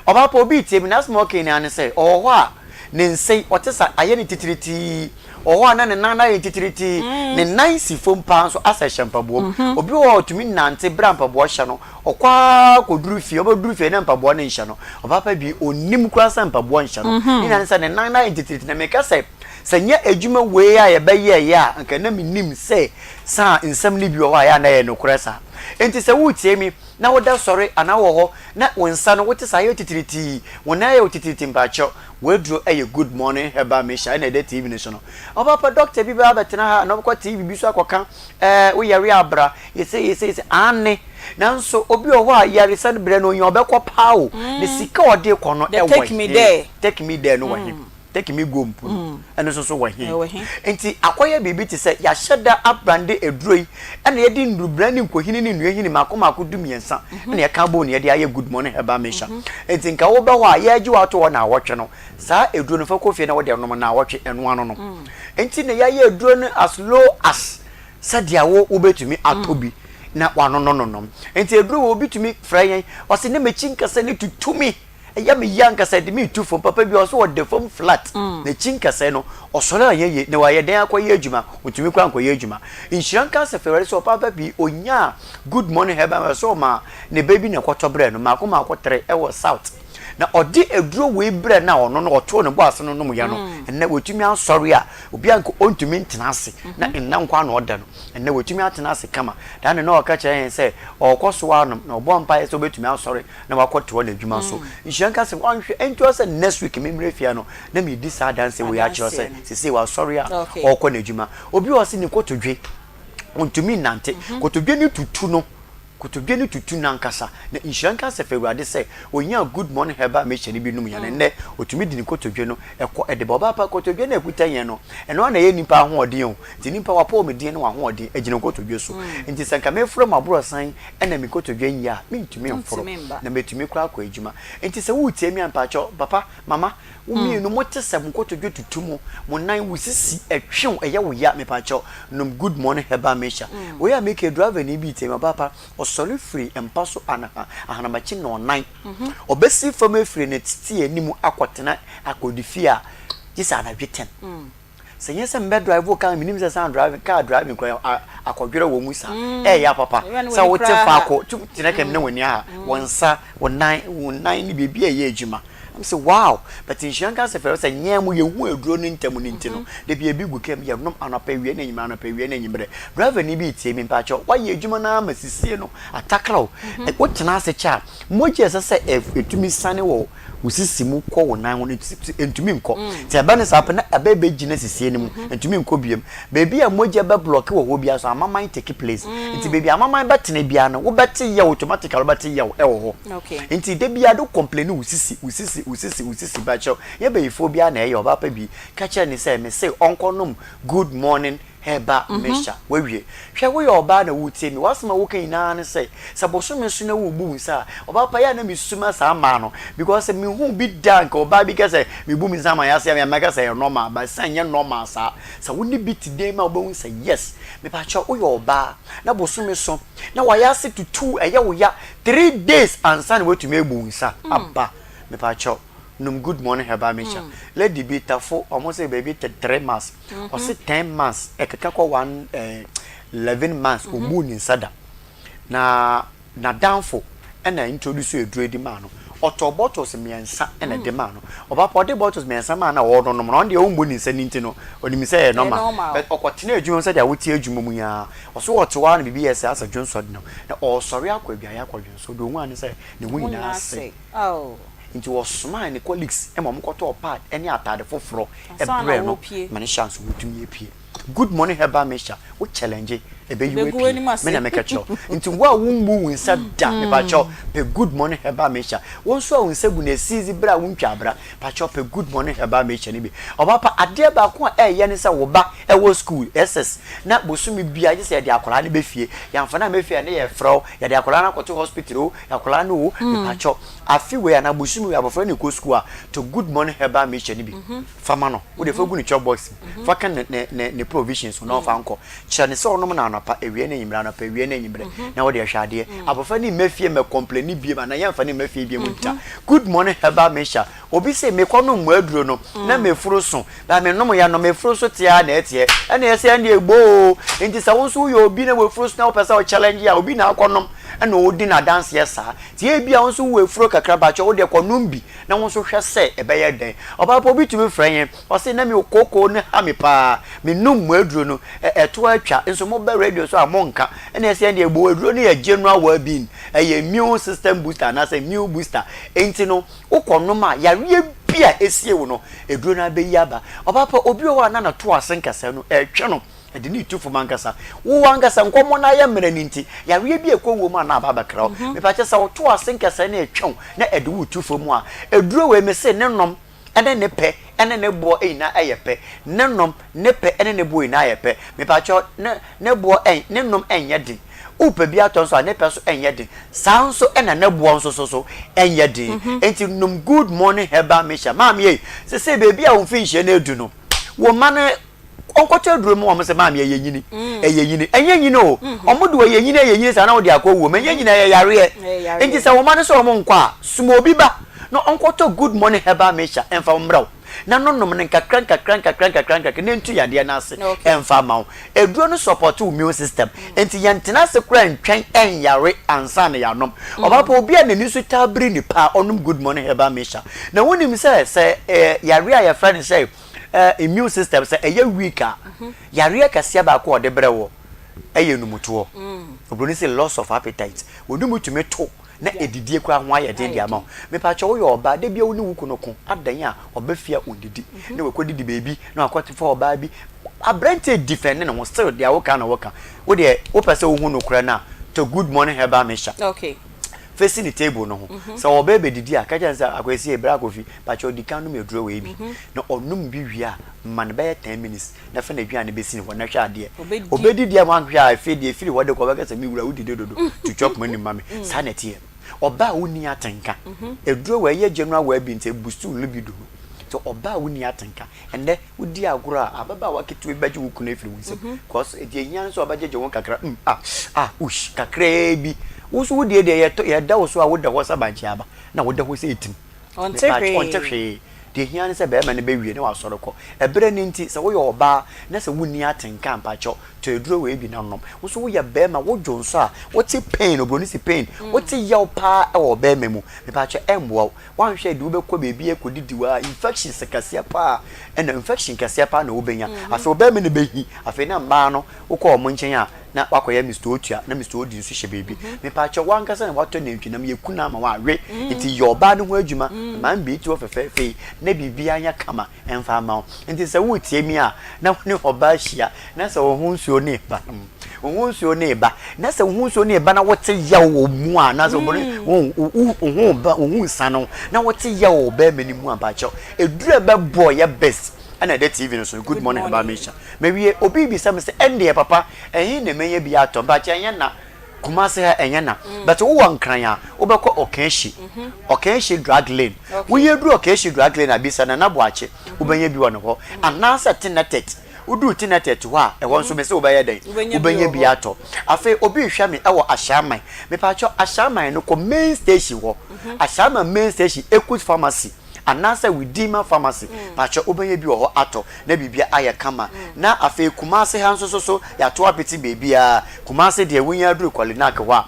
oba pa obi tie mi na asema okay na ne say o ho a ne nsei otesa aye ni titiriti oho na ne nana ye titiriti ne nice fom pa so asa hyempaboom obi o tumi nante bra mpaboa hye no okwa koduru fie oboduru fie na mpaboa ne hye no oba pa bi onim kura sa mpaboa hye no ina nsa ne nana ye titiriti na meka se sanya adwuma we a ye ba ye ya nka na minim se sa nsam ni bi o ha ya na ye no kura sa enti se wutie mi na woda sori ana wo ho na wonsa no wote sa ye titiriti wona ye titiriti mpacho we dro eye good morning heba me sha na de TV ni so no oba pa doctor bi ba betena ha na ko TV bi so akoka wo yare abra yese ane nanso obi o ho a yare san bre no yin obekọ pawo ne sika ode ko no e wo take me there no wo take me go mpu ene so wo he enti akoya bibi ti se ya sheda abrande edroi ene ye di ndubra ni nkohini ni nuahini makoma akodu miensa ene ye ka bo ne ye di aye good morning heba me sha enti nka wo be ho a ye gi wato wo na awotwe no sa edro no fa kofie na wo de no na awotwe eno ano no enti ne ya ye edro no as low as sadia wo betumi atobi na wano no enti edro wo bitumi fra yen o se ne mechi nkasa ne tutumi eya me yanka said me two from papa bi also the form flat na chinka say no osoro ye na wa ye den akoye adwuma otumi kwa akoye adwuma insurance cancer fere so papa bi onya good morning heba so ma ne baby na kwotobere no ma akotre e wo south na odi eduro we bre na ono no oto ne bo ase no no ya no enne wotumi asori a obi anko ontumi ntenase na enna nkwa na oda no enne wotumi atenase kama da ne no ka kire say okoso ano na obo mpa so betumi asori na wakoto na adwuma so inshanka se wanhwe ento se next week me mrefia no na me di sa dance we ya kire say sisi wa sorry a okọ na adwuma obi o se ni kotodwe ontumi nante kotodwe ni tutu no kotodwe ni tutu nankasa na inshanka se fewade say onya good morning heba me chani bi num ya ne otumi di ni kotodwe no ekọ edeba ba pa kotodwe na ekuta yen no eno na ye nipa ho odin o ti nipa wa pa o me din no wa ho odin agina kotodwe so nti sanka me from aburo san ena me kotodwe nya me ntumi mforo na metumi kra akọ adwuma nti se wo tie mi ampa cho papa mama umi no motesem kotodwe tutu mo nan wusisi etwe eye wo ya me pa cho num good morning heba me sha we ya make a driver ni bi tie ma papa solid free empaso ahanamachi no nine obesi from free ne titi enimu akwotena akodifia jisa na 10 se yesa mbe drive ka minim se sound driving car driving kwa akodwere wo musa ya papa sa wote fa ko tineke mne wani ha wonsa wonnan ni bebi ye adwuma I'm say wow but in shanka se fere say nyemu ye hu aduro ni ntemu ni ntino de bi ebigu kem ye nom anapa wie na nyima anapa wie na nyimbre driver ni bi tie mi mpacho wa ye adwuma na masisie no atakra wo tena se cha moje se etumi sane wo usisimu kɔ wo nan ho entumi nkɔ te aba ne sap na abebe gina sisie ne mu entumi nkɔ biem beebi a moje ba block wo ho bia so amaman take place nti beebi amaman ba tene bia no wo bete ye automatically ba te ye wo ho okay nti de bia do complain usisi ba cho ye be ifo bia na ye oba pa bi ka che ne say me say onkonom good morning heba mesha wewie hwe wo ye oba na wutie mi wasema wo kan ina ne say saboso me so na wo bu nsa oba pa ya na mi suma sa ma no because me hu bi dank oba bi ka say me bu mi sama ya say me maka say normal ba sanye normal sa woni bi today ma oba hu say yes me pa cho wo ye oba na boso me so na wa ya se tutu eye wo ya 3 days ansa na we tu me bu nsa aba me pa cho num good morning heba mecha lady be tafo almost say baby 3 months or say 10 months ekeka kwa 11 months omu ni sada na downfall and introduce you dready man auto bottles miensa and de man oba pode bottles miensa man na wo no no de ombu ni nsa ninti no oni mi say normal but okotena adwuma say dia wotie adwuma mu ya oso wote wa na BBS asa Johnson no na o sorry akwa bia ya kwa Johnson do hu an say ne hu nyina say into was smile the colleagues e mom koto part any atade foforo e bre no many chance wotumi epie good morning heba mesha wo challenge e be you epie me na make cho into wa wumbu winsa da me pa cho pe good morning heba mesha won so winsa bu na seize bra wuntwa bra pa cho pe good morning heba mesha ni bi oba pa ade ba ko e ye ne se wo ba e wo school ss na bosumi bia je se de akola ne be fie ya mfa na me fie ne ye fro ya de akola na koto hospital ya akola no me pa cho afi we na bosumi ya bofra ne ko school to good morning heba mesha ni bi fama no wo de fa gu ni chop box fa kan ne provisions no fa nko kire ne se onom na anapa ewie ne nyimra anapa ewie ne nyimre na wo de hwade abofra ni mafie me complain bie ma na ya mfa ne mafie bie mu nta good morning heba mesha obi se me kono mu aduro no na me furu so ba me nom ya no me furu so tia na etie ene yese ande egbo enti sa won so yo obi na we furu so na opesa o challenge ya obi na akonom ene odi na dance yesa tie bia won so we furu kakra ba cho wo de konom bi na won so hwe se e be ye den oba po bi tumi frenye o se na me okoko ne ha me pa me num mu aduro no eto atwa enso mo be radio so amonka ene yese ande egbo aduro ne ya general well-being ye immune system booster na say immune booster enti no ukonom a yawie bia esie wo no eduro na be yaba oba pa obi o wa na to asenkasa no etwe no ede ni tu fo mankasa wo wankasa nkomo na ya mera ninti yawie bia ekwo mu na baba krawo me pa che sa wo to asenkasa na etwe na ede wo tu fo mu a eduro we me se ne nom ene ne pe ene ne bo na ayepe ne nom ne pe ene ne bo na ayepe me pa che ne bo ne nom enye din upe bia ton so ne pe so enye din san so ena ne bo so enye din enti num good morning heba mesha mam ye se baby a won fi hye na edu no wo mane onkoto aduro mu o se mam ye yenyini enye nyini o omodo ye yenyini sa na wo de akọ wo me yenyini ye yare enti se wo mane so o mo nkwa sumo obi ba no onkoto good morning herbal mixture emfa mbraw na no nom ne kakranka ne ntu yade na ase emfa mawo eduro no support immune system enti yentena se kura ntwen enyare ansa na yanom oba obi a nani so tabri ni pa onum good morning herbal mixture na wonim se yare a ya friend say immune system say eye weak a yare kasia ba ko de brewo eye numuto obroni say loss of appetite onumutume to na edidie kwa ho aye den dia ma me pa cho wo oba de bia woni wukunoko adan a obafia ondidi na wekodidi baby na akwati for oba bi abrante defend na wo still dia wo ka na wo ka wo de wo pese wo hu no kura na to good morning herbal mixture okay facing the table no ho so oba be didi aka jansa akwesi e bra kofi pa cho di kan no me duro we bi na onum bi wi a man be 10 minutes na fa na duane be sin ho na hwa ade obedidi am anhwa afi de firi wo de ko ba ka se mi wura wudi dodo to chop money mame sanity oba woni atenka eduro we ye general we bi nte bustu libido so oba woni atenka ende wudi agura ababa waketu ebaje wukuna efiri wunse cause edi enyan so obaje je won kakra ush kakra bi wusu wudi de ye da wo so a woda wo sabanchi aba na woda ho se etim onte de hian se be ma ne be wie ne wasoro ko ebere ni nti se wo ye oba na se woni atenka mpacho to eduro we bi na nom wusu wo ye be ma wo dwonso a wo ti pain obroni si pain wo ti yaw pa e wo be ma mu mpacho emwo wan hwe de wo be ko bebi ekodidiwa infection sekasia pa na infection kasia pa na wo benya afi wo be ma ne be hi afi na mba no wo ko mo nchen a na wakoya Mr. Otua na Mr. Odi nso hye baby me pa che wankasa na wato na ntwi na me yakuna ma wa we nti yoba no ho adwuma man bi ti wo fefefe na bibia anya kama emfa ma nti se wo tie mi a na woni oba hia na se wo hu nsuo ne ba wo nsuo ne ba na se wo nsuo ne ba na wote ya wo mu a na se wo ba wo sano na wote ya wo ba mani mu a ba che edure be boy ya best ana de TV no so good morning about Misha maybe obi bi say ende papa ehin ne menye bi ato ba che enya na kumase ha enya na but wo wankran ya wo be ko okenshi drug lane wo ye dru okenshi drug lane abisa na na boache wo benye bi wono ho anasa tinatet udu tinatet ho a e won so me se wo be ye den wo benye bi ato afi obi hwa me e wo ashaman me pa cho ashaman no ko main station ho ashaman main station Equity Pharmacy anasa Redeemer Pharmacy pacho obenye bi wo ato na bibia aya kama na afi kumase ha nso so ya to apeti bebia kumase de wonya duru kwalinak ho a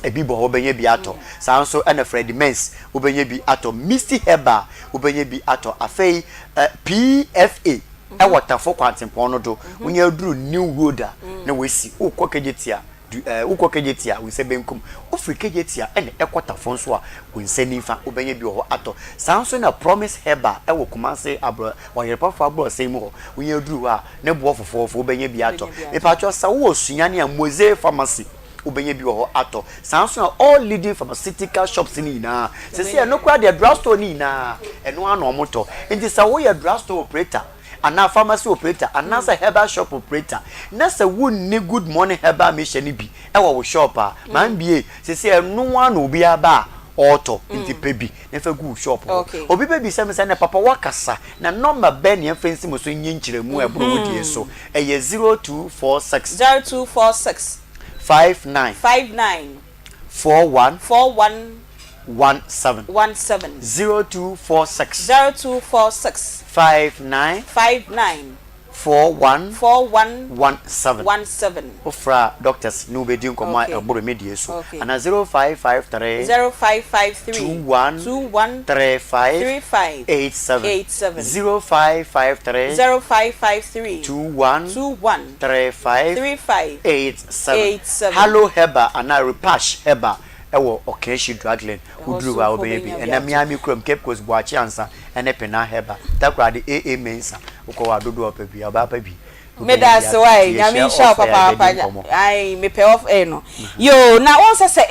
ebi bo obenye bi ato sa nso na Fred Mens obenye bi ato Misty Heba obenye bi ato afi PFA e watafo kwantempon no do wonya duru New Road na wesi ukokejetia ukokejetia wese benkum ofrikejetia ene ekwatafo nso a wonsanifa obenye bi ho ato sanso na Promise Heba e wo kumase abro wayerepa fo abro semu ho wonya duru a ne bo fofofo obenye bi ato me pacho sa wo sunyane a Mose Pharmacy obenye bi ho ato sanso na all leading pharmaceutical shops ni na se no kwa the drugstore ni na eno ano moto enti sa wo ye drugstore operator ana pharmacy operator ana sa herbal shop operator na sa wonni good morning herbal mission bi e wo shop a man bie se no wan obi aba auto nti pebi na fa good shop obi pebi se na papa wakasa na number ben ya fancy mo so nyinkiremu e bro wodi so e ye 0246 59 41 17 0246 59 4117 ofra doctors no be din komo agboro medie so ana 0553 21 35 87 0553 21 35 87 Hello Heba ana Repash Heba ewo okenshi drug lane udru wa obebi ena miami krom Cape Coast boachi ansa ene pena Heba takra de AA mensa uko wa dodo opebi aba pabi Medas why nyami sha papa ai me pay off no yo na won se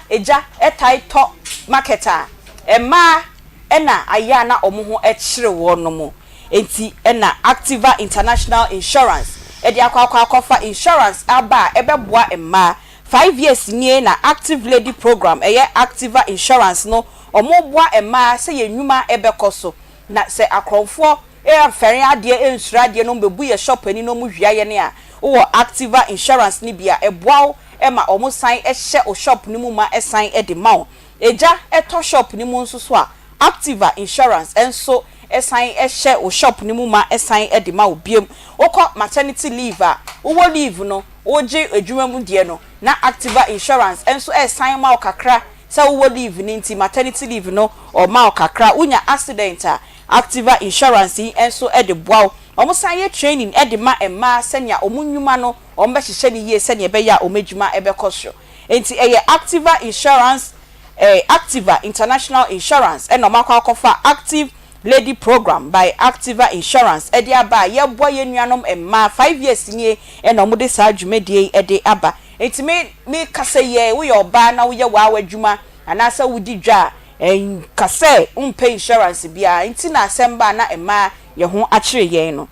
eja etai to marketer ema ena aya na omo ho ekire wo no mo enti ena Activa International Insurance e dia akwa insurance aba ebeboa ema 5 years nie na Active Lady program eye Activa Insurance no omoboa ema se yenwuma ebekoso na se akronfo fere ade ensura ade no bebu ye shop ani no mu hwia ye ne a wo Activa Insurance ni bia eboa ema omo san ehye o shop ni mu ma esan e de ma eja eto shop ni mu nso so a Activa Insurance enso esan ehye o shop ni mu ma esan edi ma obiem wokọ maternity leave a wo leave no oje adwuma mu de no na Activa Insurance enso esan ma okakra sa wo leave ni nti maternity leave no o ma okakra unya accident a Activa Insurance enso edi boaw omo san ye training edi ma emma senya omunwuma no ombe hihye ni ye senya be ya omedwuma ebe kosho enti eye Activa Insurance Activa International Insurance and Omakwa Active Lady Program by Activa Insurance edi aba ye boy yenuanom emma 5 years nie and omude sa dwumedie edi aba enti me kase ye wo ye oba na wo ye wa adwuma anasa wudi dwa kase umpe insurance bia enti na asemba na emma ye ho akire ye no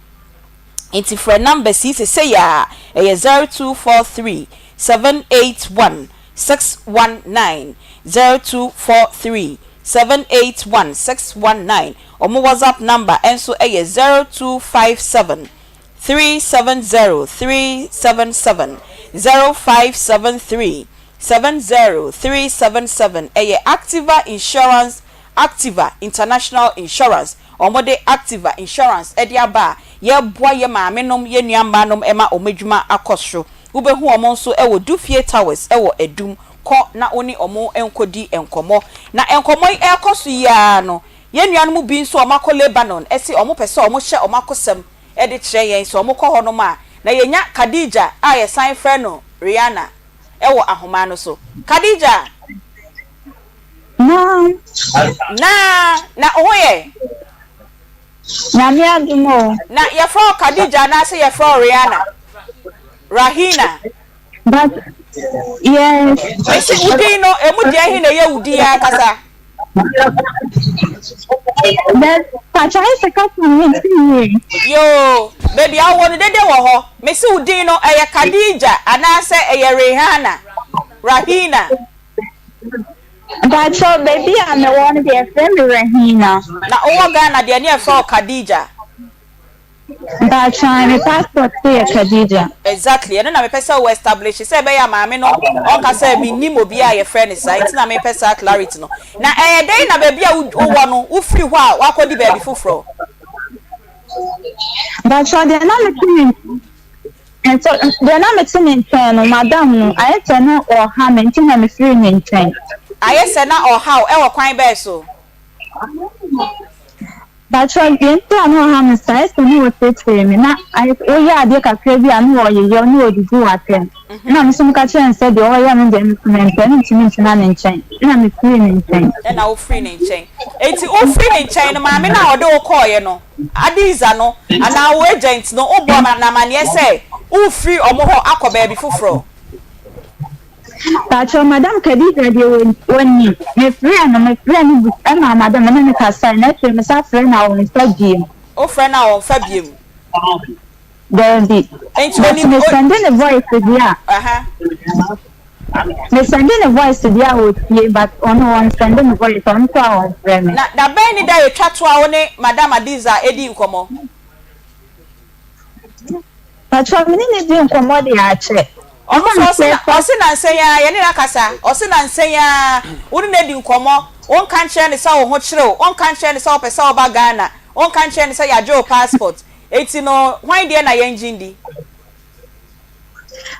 enti for number C say ya 0243 781 619 0243 781 619 or my WhatsApp number enso 0257 370 377 0573 70377 Activa Insurance Activa International Insurance or mode Activa Insurance ediaba ye boy ye maamenom ye nuambanom ema omedwuma akosho ube hu omonso ewo Dufie Towers ewo edum ko na oni omo enkodi enkomo na enkomo ekoso ya no ye nuan mu bi nso omako Lebanon esi omo pese omo hye omakosem edi kire yen so omo ko hono ma na yenya Khadija a ye san frɛ no Rihanna ewo ahoma no so Khadija na oye na mi adumo na ye frɔ Khadija na se ye frɔ Rihanna Rahina but yes esi udi no emu dia hi na ye udi ya kasa that pacha is me yo baby I want dede wo ho mesi udi no eye Khadija anase eye Rihanna Rahina but so baby I'm the one be friend Rahina na owo Ghana de ne for Khadija but my passport say Khadija exactly and na me pesa we establish say be ya maame no o ka say bi ni mo bi a ye friend site na me pesa clarity no na dey na baby a wo no wo free ho a wa kodi baby foforo but so they are not making and so they are not making no madam no I tell no or ha maintain na me free in train I say na or how e wo kwan be so but so again to no ha me say so no what say me na I o ya de kakra bi anu o ye yo no odi du atem na me so me ka chen say de o ya me de implement na nchen na me free in train na o free in chain enti o free in chain no maame na o de o call ye no adiza no ana o agent no o bo na mane say o free omo ho akoba bi foforo but so madam Khadija de woni me friend bu na madam na me ka say na me sa friend na won fa biem o friend na won fa biem there be enti woni me sending a voice to dia me sending a voice to dia o tie but on one sending a voice on to our friend na ben ni da ye twato a woni madam Adiza edi nkomo but so me ni di nkomo de a che osi na nsen ya ye ni nakasa osi na nsen ya woni na di nkomo won kan kire ni sa wo ho kire won kan kire ni sa wo pesa oba Ghana won kan kire ni sa ya jo passport eti no hwan de na ye njindi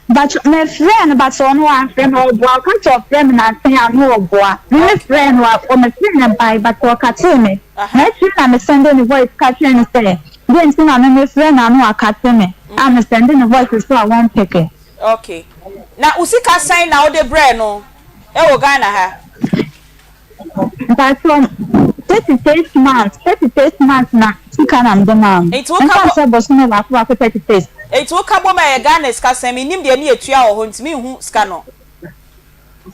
but my friend but so no one friend or boy can to friend na say am no boy my friend wa my friend by but to ka tell me my friend am sending the voice ka tell me say then say na my friend na no ka tell me am sending the voice so I won't pick it. Okay. Na usika sign na ode bre no. E wo Ghana ha. But from 36 months na sika na mdema. It will come say boss no ba kwa 36. It will come my Ghana sika sign me nim de na etua wo ho ntimi hu sika no.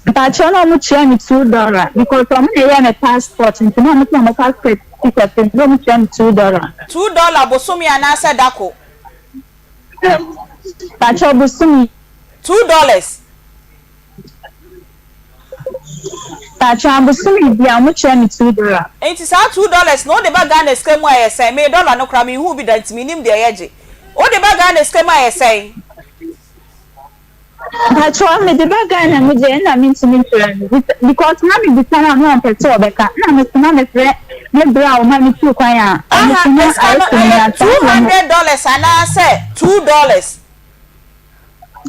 But you know much me $2 because I'm here my passport and no much my passport ticket no much me $2. $2 bosomi anasa dako. But you bosomi $2. But you bosomi dia much me $2. It is $2 no de ba Ghana sika mu ayese me dollar no kra me hu bi da ntimi nim de yeje. O de ba Ghana sika mu ayese. But me the bag and me the na me to me because mommy be telling me on petrol beka na me to me friend me bra o mommy too kwaya $200 and I say $2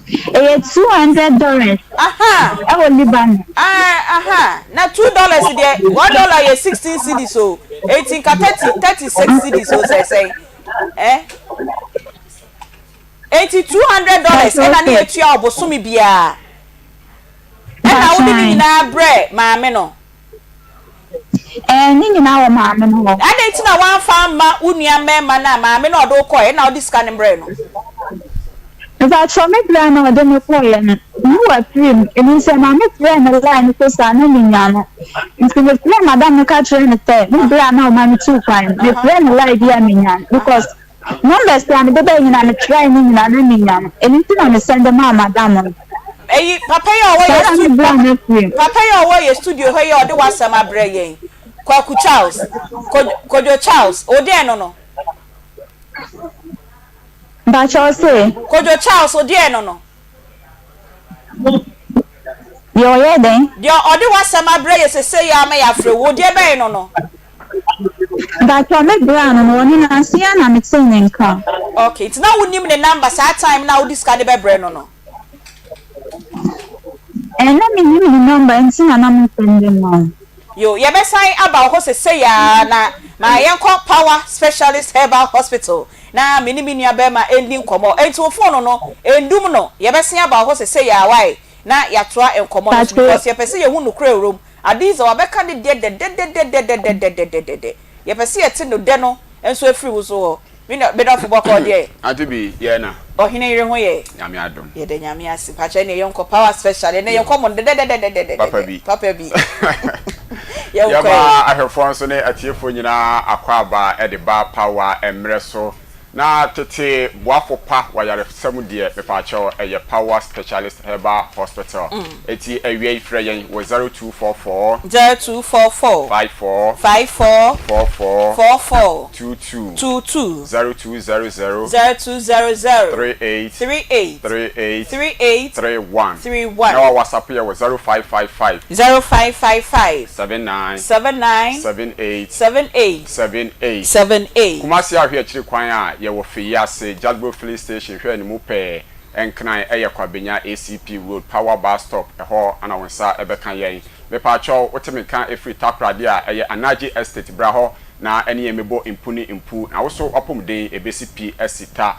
$200 I will live on now $2 there $1 is 16 cedis so 18 36 cedis so say $200 and I need to your bosumi bia and I wouldn't na bread maame no ni na o maame no I dey na one farm ma unua mema na maame no do ko e na odi scan bread no But from me plan no de me ko ye no you are free e mean say maame friend no line so sa na ni nyano nti me friend madam ka train me say me plan na o maame too fine me friend line dia me nyan because numbers plan be be nyina me try ni nyina na ni nyano e nti na me send ma madam papa ya wo ye studio ho ye ode wasam abre yen Kwaku Charles Kojo Charles ode no ba say Kojo Charles ode no yo ye den dio ode wasam abre ye se ya me ya frɛ wo ode be no ba cho me brand no ni na sia na me tin nka okay it's now unim the number that time now this can be bre no and let me give you the number and see na me send them yo ye be sign about ho se ya na ma yenko power specialist herbal hospital na mini nua ma ending komo enti phone no endum no ye be sign about ho se ya why na ya toa enkomo no because ye pese ye hu no kra rom adiza wa be kan de ye pese ye tin no de no enso afiri wo so ho me no be do fo boko de Aunty Bea ye na ohine yire ho ye nyame adom ye de nyame asi pa che ne yenko power special ne yenko mo de papa bi yaba ahwefo nso ne atiefo nyina akwaba e de ba power emre so na tete boafo pa wayare samu de mepaacho eye power specialist herbal hospital eti awie ifre yen wo 0244 54 44 22 0200 38 31 na WhatsApp ya wo 0555 79 78 kumasi ahwe akiri kwan a ye wo fiyase Jagbo Police Station hwe ni mu pe enkran eye kwabenya ACP Road Power Bus Stop eho ana wonsa ebekan yen me pa cho wotemeka efri takrade a eye Anaji Estate bra ho na ene ye mebo impu na wo so opomden ebesi P esita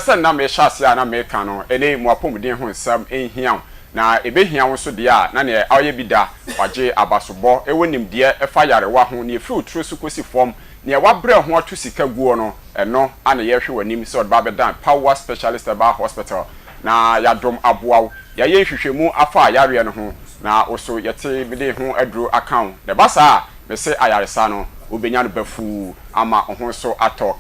se na me hyase a na me kan no ene mu opomden ho nsam enhia na ebehia wo so de a na ne aye bida waje abasobɔ ewonim de efa yarewa ho ne efi otro su kosi form ne wabrɛ ho atu sika guo no eno ana ye hwe wanim se odba bedan power specialist herbal hospital na yadom aboaw ya ye hwehwemu afa yare no ho na oso yete bide ho aduro account ne basa me se ayaresa no obenya no bafu ama ho so atɔ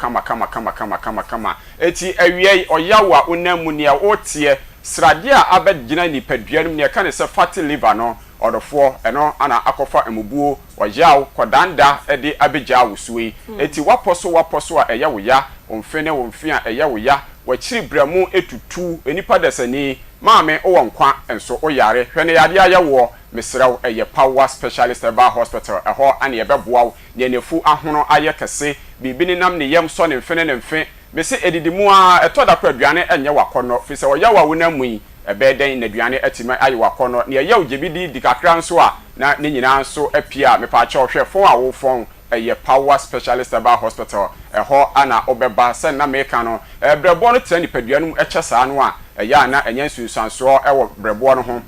kama eti awie oyawa onamu ne otie srade a abegina nipaduanum ne ka ne se fatty liver no odofo eno ana akofa emubuo wayaw kodanda ede abegya wosuwe eti waposo a eya woya omfene womfia eya woya wachiri bramu etutu enipa desani maame owonkwa enso oyare hwene yade ayawo mesrew eye power specialist herbal hospital eho ane yebeboaw ne nefu ahono aye kese bibini nam ne yem so ne mfene ne mfe mese edidimu a etoda kwa aduane enye wakono fise oyawa wonamu ebeden na aduane atima aye wakono ne ye ojebidi dikakra nso a na ne nyina nso apia mepa cha ohwe fon a wo fon eye power specialist herbal hospital eho ana obeba se na meka no brebo no tani paduanum echesa no a eya na enyan sunsanso ewo brebo no ho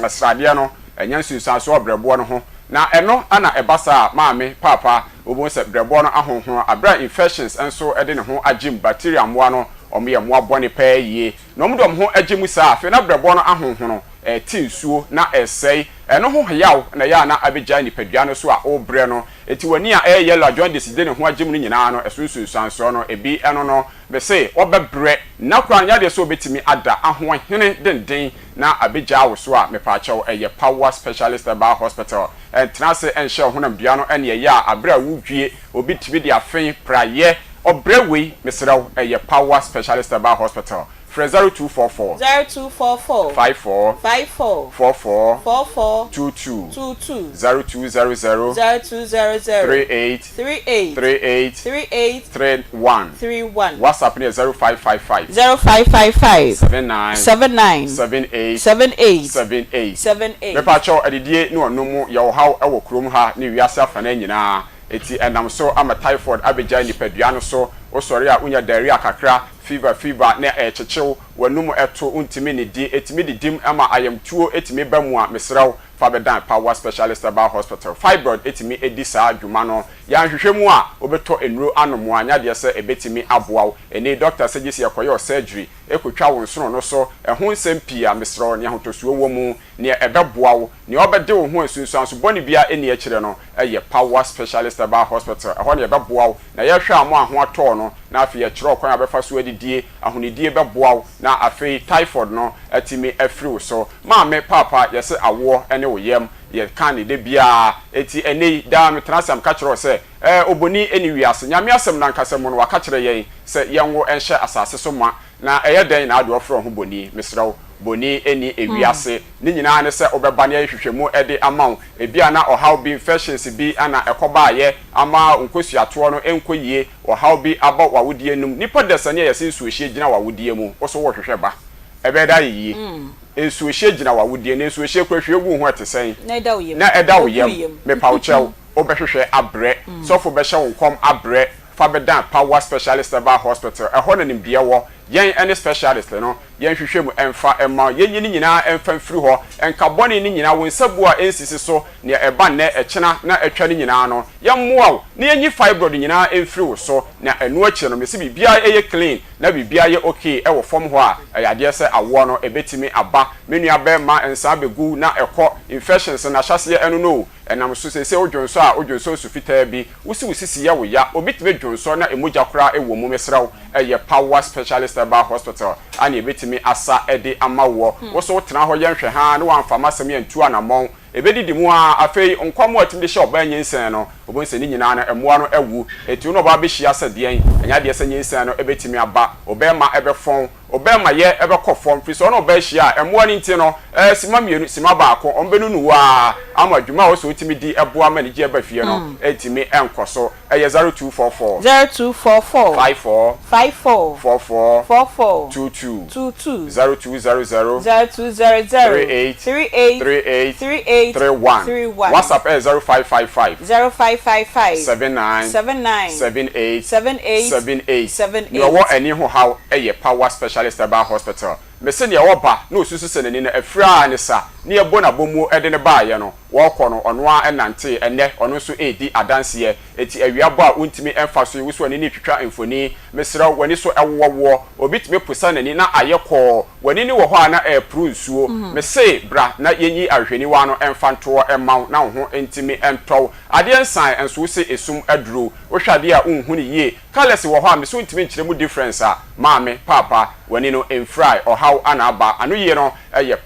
asrade no enyan sunsanso brebo no ho na eno ana ebasa maame papa obon se brebo no ahonhon abra infections enso ede ne ho agim bacteria moa no omo mo abone pa yie no mo dom ho agimu sa afi na brebo no ahonhon tinsuo na esei eno ho hyaw na ya na abegya nipadua no so a obre no eti wani a yellow join deside ne ho agimu no nyina no esunsunsanso no ebi eno no be say obebre na kran ya de so betimi ada ahohene denden na abegya wo so a mepaachew eye power specialist herbal hospital entrance enhye honam dua no ene ya abra wudwie obi tibi de afen praye obrewe mesrew eye power specialist herbal hospital Fre 0244 0244 54 54 44 44 22 22 0200 0200 38 38 38 38 31 31 WhatsApp ne 0555 0555 79 79 78 78 78 78 me pa cho adidie ne onomu ye wo haw e wo krom ha ne wiase afana nyina eti enam so ama typhoid abeja nipadua no so osori a unya diarrhea kakra fever na echechew wanum eto untimi ne di etimi didim ama ayamtuo etimi bamu a mesraw fa bedan power specialist about hospital fibroid etimi edi saa adwuma no ya hwehwemu a obeto enro anomo anya de se ebetimi aboaw eni doctor sagisi yakoyo surgery ekotwa wonsono no so ehun nsem pia mesraw ne ahotosuo wo mu ne ebeboaw ne obede wo ho asunsuan so boni bia eni a kire no eye power specialist about hospital ehon ne ebeboaw na ye hwe amo aho ato no na afi ye kire okwan abefa so adidie ahonidie beboaw na afi typhoid no etimi afri so maame papa yese awo ene wo yem ye kan de bia eti ene da metrasam ka kire se oboni eni wiase nyame asem na nkasem no waka kire yen se yenwo enhye asase so ma na eye den na ado ofro ho boni mesraw boni eni ewiase ni nyina ne se obeba ne hwehwemu ede amaw ebia na ohaw bi infections bi ana ekoba aye ama nkosuato no enkoyie ohaw bi aba wawodie num nipa desane yesi nsuohie gina wawodie mu oso wo hwehweba ebeda yi ensuohie gina wawodie na ensuohie kwahwe gu ho etesen na eda wo yem me pawchew obehwehwe abre sofo behye wo nkom abre fa bedan power specialist about hospital ehon na nimbie wo yen any specialist no yen hwehwemu emfa emma yen ni nyina emfa mfiri ho enka boni ni nyina won sabu a ensisi so ne eba na echena na etwa ni nyina no yen moaw ne yen fibroid nyina emfiri wo so na enu achi no mesi bibia eye clean na bibia ye okay e wo fom ho a yade se awo no ebetimi aba menu aba ma ensa begu na ekọ infections na hyase enu no enam so se odwonso a odwonso su fitaa bi wusi ye wo ya obitime dwonso na emoja kora e wo mu mesraw eye power specialist about hospital ani ebetimi asa ede amawo wo so tena ho yenhwe ha ne wamfama sem yentu anamon ebedidi mu a afei nkwamo atimde hye oba nyensen no obonse ni nyina na emoa no ewu eti no ba be hia sadien anya de se nyensen no ebetimi aba obema ebefon obema ye ebekofom fi so no ba hia emoa ni nti no sima mienu sima baako ombenu nu wa ama dwuma wo so otimi di eboa ma ni je ba fie no etimi enkoso eye 0244 54 44 44 22 0200 38 31 WhatsApp 0555 79 78 no wo any ho how power specialist about hospital me se ne oba na osusu seneni na afra ne sa ne ebo na bomu ede ne baaye no wo kọ no ono a enante ene ono so edi adanse eti awiabo a untimi emfa so wusu ani ne twitwa emfoni mesra wani so ewowo obitime pusa nani na ayekọ wani ni wo ho ana epru nsuo me se bra na yenyi ahwani wa no emfanto emaw na ho entimi entọw ade ensan enso se esum aduro wo hwade a unhu ni ye kales wo ho a me so untimi nkyere mu difference a maame papa wani no enfry or how anaba anu ye no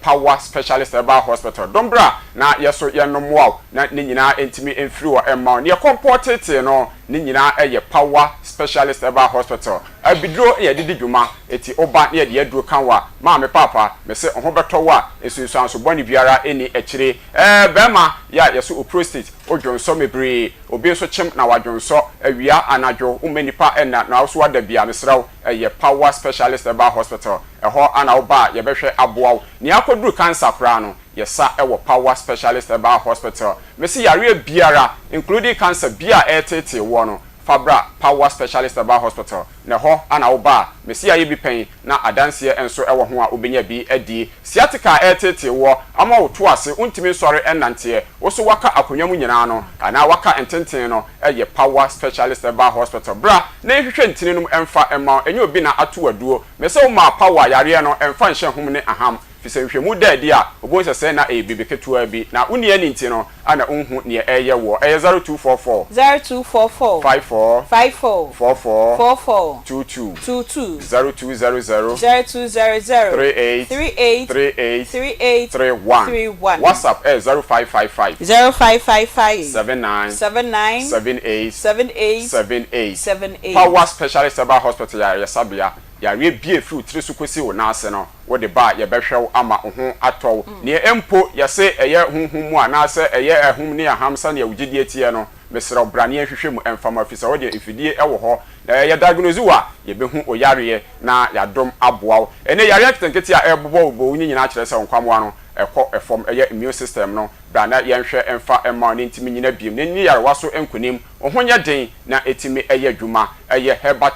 power specialist about hospital dombra na yeso yenom wow na ni nyina entimi enfiri wo emma ne comportate no ni nyina power specialist about hospital abidro ye didi dwuma eti oba ne ye duro kanwa maame papa me se ho beto wa esunsuan so boni biara eni ekire bema ya yeso o prostate odwonso mebre obi so chem na wadwonso awia anadwo umenipa ena na so wada bia mesraw power specialist about hospital eho ana oba ye behwe aboaw ni akoduru cancer kra no yesa power specialist about hospital mesi yare biara including cancer bia etete wo no fabra power specialist about hospital na ho ana oba mesi aye bi pen na adanse enso ewo ho a obenya bi adi sciatica etete wo ama woto ase untimi sori enante wo so waka akonyamu nyina no ana waka ententen no power specialist about hospital bra na ehwehwe ntini num emfa ema enye obi na atu aduo mesi wo ma power yare no emfa nhye hom ne aham fise hwehwemu dadi a obonse se na bibi ketua bi na uni ani nti no ana unhu ne eye wo 0244 54 44 22 0200 38 31 WhatsApp 0555 79 78 power specialist about hospital ya sabia ya we bie fruit tiri so kwesi wo na ase no wo de ba ye behwew ama ho atɔw ne empo ya se eye hunhum mu ana se eye ehum ne ahamsa ne awugidie tie no mesra obrane ahwehwɛ mu emfama fisa wo de ifidie ewo ho na ye diagnose wa ye behu oyare na ya dom aboa ene yare tenkete a ebobo obo nyina kyerɛ sɛ nkwamwa no ekɔ efom eye immune system no brana yenhwɛ emfa emma ne ntimi nyina biem ne ni yare waso enkunim ohonye den na etimi eye adwuma eye herbal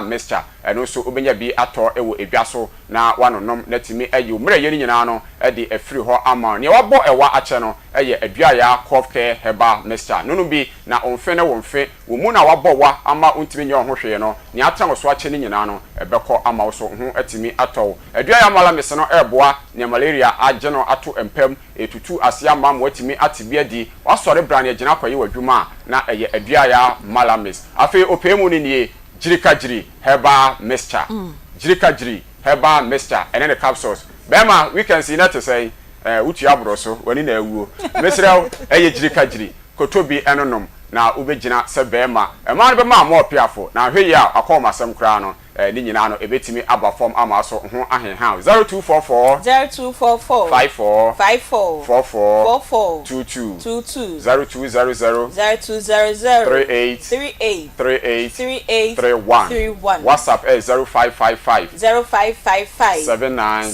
mixture eno so obenya bi atɔ ewo edwaso na wanonom na timi eye umre ye nyina no de afiri ho ama ne wabɔ ewa akyɛ no eye aduaya cough care herbal mixture no bi na onfe ne wonfe wo mu na wabɔ wa ama ontimi nye ho hwee no ne atan so akyɛ ne nyina no ebekɔ ama wo so ho atimi atɔ aduaya mala mese no eboa ne malaria agye no ato empam etutu asia ma mo atimi atibia di wasɔre brane agina kwaye wadwuma na eye aduaya malamis afi opemu ni nie jirikajiri herbal mixture jirikajiri herbal mixture and then the capsules bema we can see that to say utu abro so wani na awuo mesrew eye jirikajiri kotobi enonom na ubegina se bema ma be ma mo piafo na hwe ya akoma sem kra no ni nyina no ebetimi aba form ama so ho ahenha 0244 54 44 22 0200 38 31 WhatsApp is 0555 79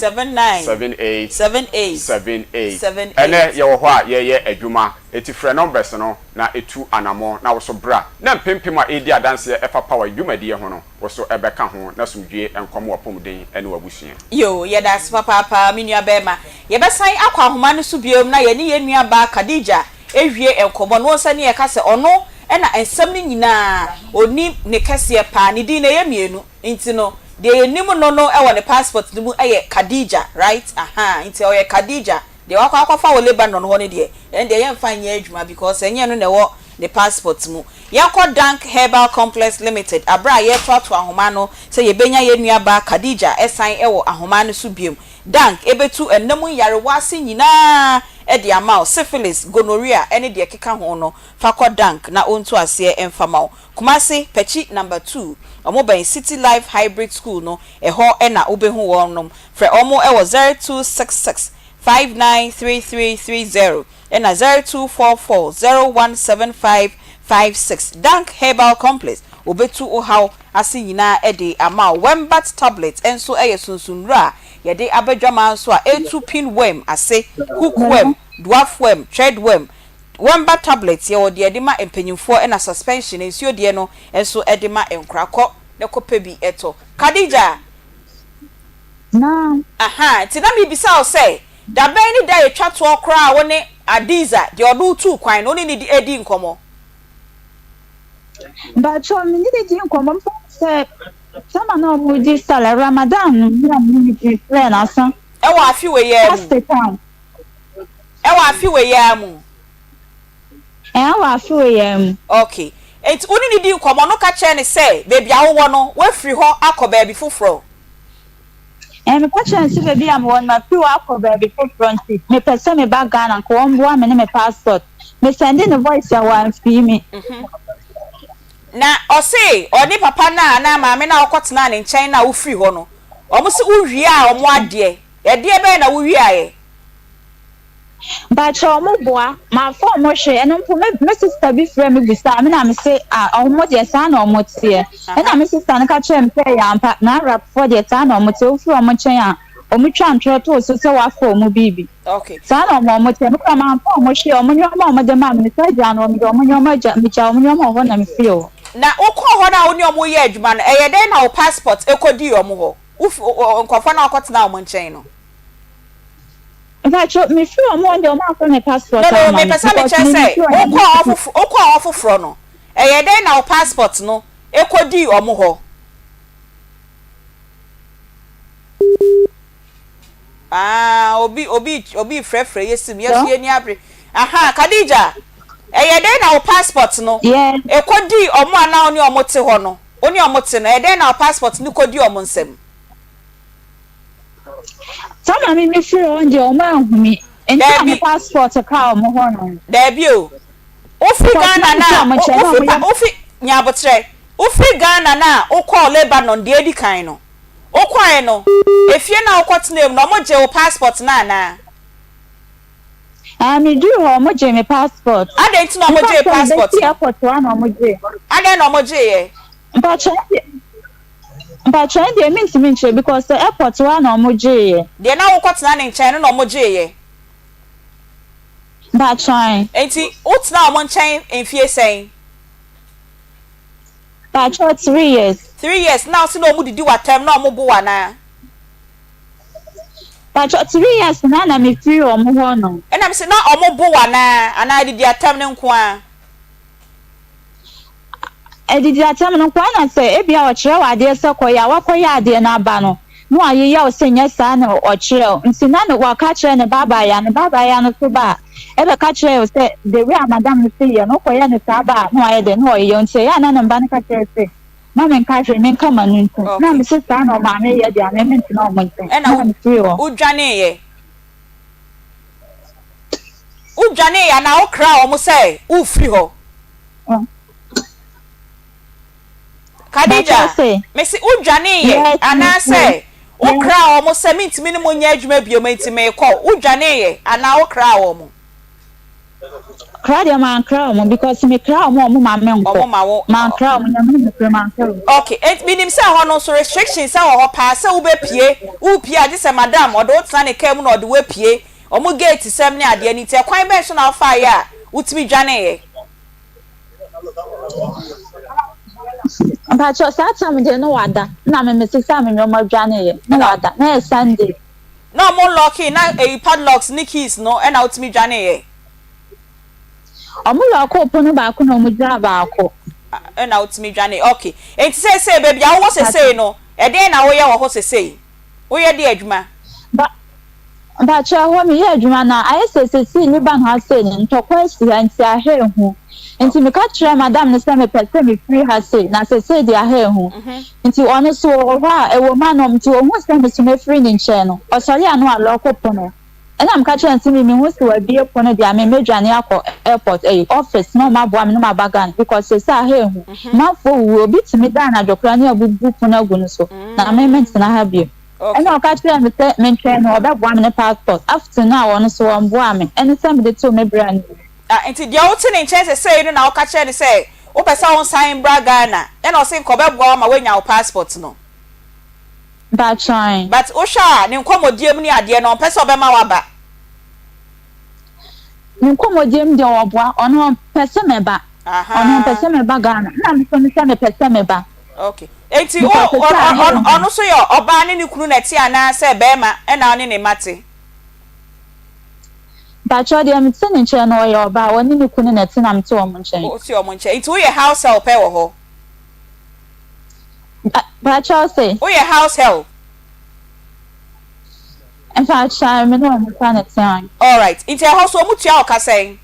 ene ye wo ho a ye adwuma eti frɛ numbers no na etu anamo na wo so bra na mpempem a edi adanse efa power dwumadi ho no wo so ebeka ho na sumdwe enkom wapomden ene wabusua yo ye das papa menua bema ye besan akwa ahoma no so biom na ye ne ye nua ba Khadija ehwie enkomo no nsa ne ye ka se ono ena ensem ni nyina oni ne kase pa ne din na ye mienu nti no de enim no e wo ne passport ni mu eye Khadija right nti o ye Khadija de wakwa wo Lebanon ho ne de en de ye mfa nya adwuma because enye no ne wo the passport mu yakọ Dank Herbal Complex Limited abra ye to ahoma no se ye benya ye nua ba Khadija esan ewo ahoma no so biem Dank ebetu enam yare wase nyina e de ama syphilis gonorrhea ene de keka ho no fakọ Dank na onto ase emfama Kumasi pechi number 2 omo ben City Life Hybrid School no eho e na obehu wonnom fre omo ewo 0266 593330 and 0244017556 Dank Herbal Complex obetu ohaw ase nyina ede ama Wembat tablet enso eye sunsunra yede abadwama so a 2 pin worm ase hook worm dwarf worm thread worm Wembat tablet ye ode ede ma empenyimfo e na suspension ensuo de no enso ede ma enkrakọ ne kope bi eto Khadija na ti na mi bisa o say da ben ni da etwa to okra wo ne Adiza de odu tu kwan no ni di edi nkomo ba cho mi ni di nkomo se sama na mo di sala Ramadan no mi di plan asan e wa afi we ye mu okay et uni ni di nkomo no ka che ne se baby awo no we free ho akoba bi foforo me question si baby am won ma fi wa ko baby for front me pese me ba Ghana ko won bo me me passport me send in the voice ya wan fi me na o say oni papa na ma me na okotena ne nchen na wo free ho no o mo se wo hwie a o mo ade e de be na wo hwie aye ba cho mo boa ma fo mo hwe eno mpo me sister bi frɛ me bisa me na me say o mo de sa na o mo tie e na me sister na ka che mpe ya ampa na rap for de sa na o mo tie o fi o mo chen a o mo twa ntwe to so se wa fo mo bibi okay sa na o mo tie me ka ma fo mo hwe o mo nyo ma o mo de ma me say ja na o mo nyo ma ja me cha o mo nyo ma ho na me feel na okọ ho na oni o mo ye adwuma no eye den na o passport ekodi o mo ho nkofo na okotena o mo nchen no But me feel more than my passport. No, me person me say. Okọ ofoforo no. Eye den na o passport no. Ekodi omo ho. Obi frefre yesim yesu ni abre. Khadija. Eye den na o passport no. Yeah. Ekodi omo ana oni omo te ho no. Oni omo te no. Eye den na o passport ni kodi omo nsem. Sama me feel on the me and the passport a car mo hono there be o fi Ghana na ofi nyabotre Ufi Ghana na ukọ Lebanon de edi kan no. Ukọ no. Efie na ukọ tinem no mo je o passport na. Me do mo je me passport. Ade nti no mo je passport. Airport wa no mo je. Ade no mo je ye. But try dey mean because the airport wa no mo je ye. De na ukọ tena ne nchen no mo je ye. But try. Enti utna mo nchen enfie sen. But 3 years. 3 years now see no mu didi watem na mo bo wa na. But 3 years na me free o mo ho no. E na me say na o mo bo wa na ana didi atem ne nko a. E didi atem no nko na say e bia o kire wa de se koya wa koya ade na aba no. No ayeya o se nya sa na o kire. Nti na no wa ka kire ne baba ya no so ba. Ebe ka kire o se the way madam say ye no koya ne sa ba no aye de no ye nti ya na mba ne ka kire se. Na men ka kire men kama no nti. Na me se sa no ma me ye de na men nti na o mo nti. E na udwane ye. Udwane ya na o kra o mo say u free ho. Kadija me se udwane ye ana say o kra o mo say mintimi ne mo nya adwuma bio mintimi ko udwane ye ana o kra o mo. Cry the man cry because me cry more ma me nko man cry mo na man cry. Okay, it meaning say ho no so restrictions say ho pa say wo be pie wo pie ade say madam o do tena ne kam no do we pie o mo gate sem ne ade ani te kwan ben so na fa ya utimi dwane ye. But your time de no wada na me say me mo dwane ye no wada na Sunday no mo lucky na e padlocks ni keys no e na utimi dwane ye. Omula ko pono ba ko no mudra ba ko e na utimi dwane. Okay, enti say baby a wo say no e den na wo ye wo say wo ye de adwuma ba cha ho me ye adwuma na aye say ni ban ha say ni ntokwa si anti ahe hu enti me ka kire madam ne say me pese me free ha say na say de ahe hu enti ono so ho a e wo ma no mti o hu say me so me free ni nche no o sori anu alo ko pono and I'm catching and see me who to be upon the American airport office no my boy no my bagan because they say here my phone will be to me down at your cranial book for no good so now I meant to have you and I'll catch you and the mention or that 1 minute passport after now on so I'm boy and somebody told me brand until the old in chance say you know catch and say oh person sign bragana and I'll say cover my way now passport no. But trying. But Osha, ni nkomodiem ni ade no pese obema waba. Ni nkomodiem de obwa ono pese meba. Ono pese meba Ghana. Na me so me say me pese meba. Okay. Enti ono so yo oba ne ni kunu na ti ana se bema e na oni ne mate. But cho de me se ni nche no yo oba oni ni kunu na ti na me ti o mo nche. O ti o mo nche. Enti wo ye house help e wo ho. But say, oh, your house help. In fact, I'm no time. All right. It's a house. What you are saying?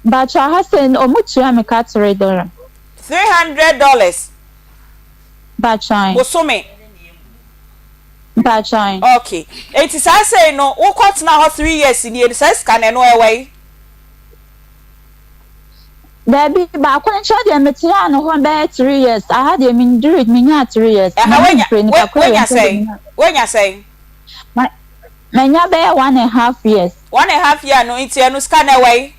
But I have said, oh, much you am a cat $300. But trying. What's so me? But trying. Okay. It is I say no. What cost now 3 years in the says can I know away? Baby, but I couldn't show them material one by 3 years. I had them in do it me 3 years. When you say? My bear 1.5 years. 1.5 years no it's no scan away.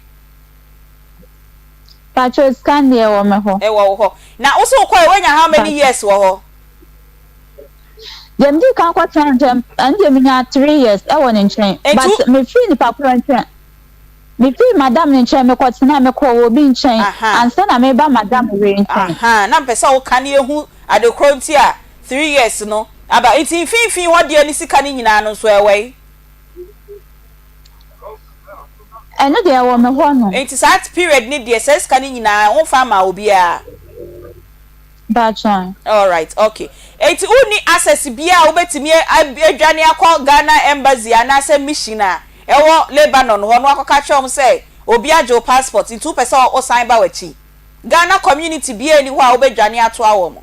But you scan there or me ho. Now also when you how many years wo Them do can quite them and them 3 years. I want in change. But me free the paper me free madam in chain me kwat na me ko obi in chain and say na me ba madam we in chain na pesa wo kan ehu adekronti a 3 years no aba iti finfin wo de ani sika ni nyina no so ewe eno de wo me ho no iti that period ni de ses kan nyina wo fa ma obi a bachan. All right, okay. Iti uni access bia wo betimi adwane akọ Ghana embassy anase mission a ewo Lebanon ho no akọka chom say obi ajo passport in 2% o sign ba wachi Ghana community bia ni ho a obedwane ato awo mo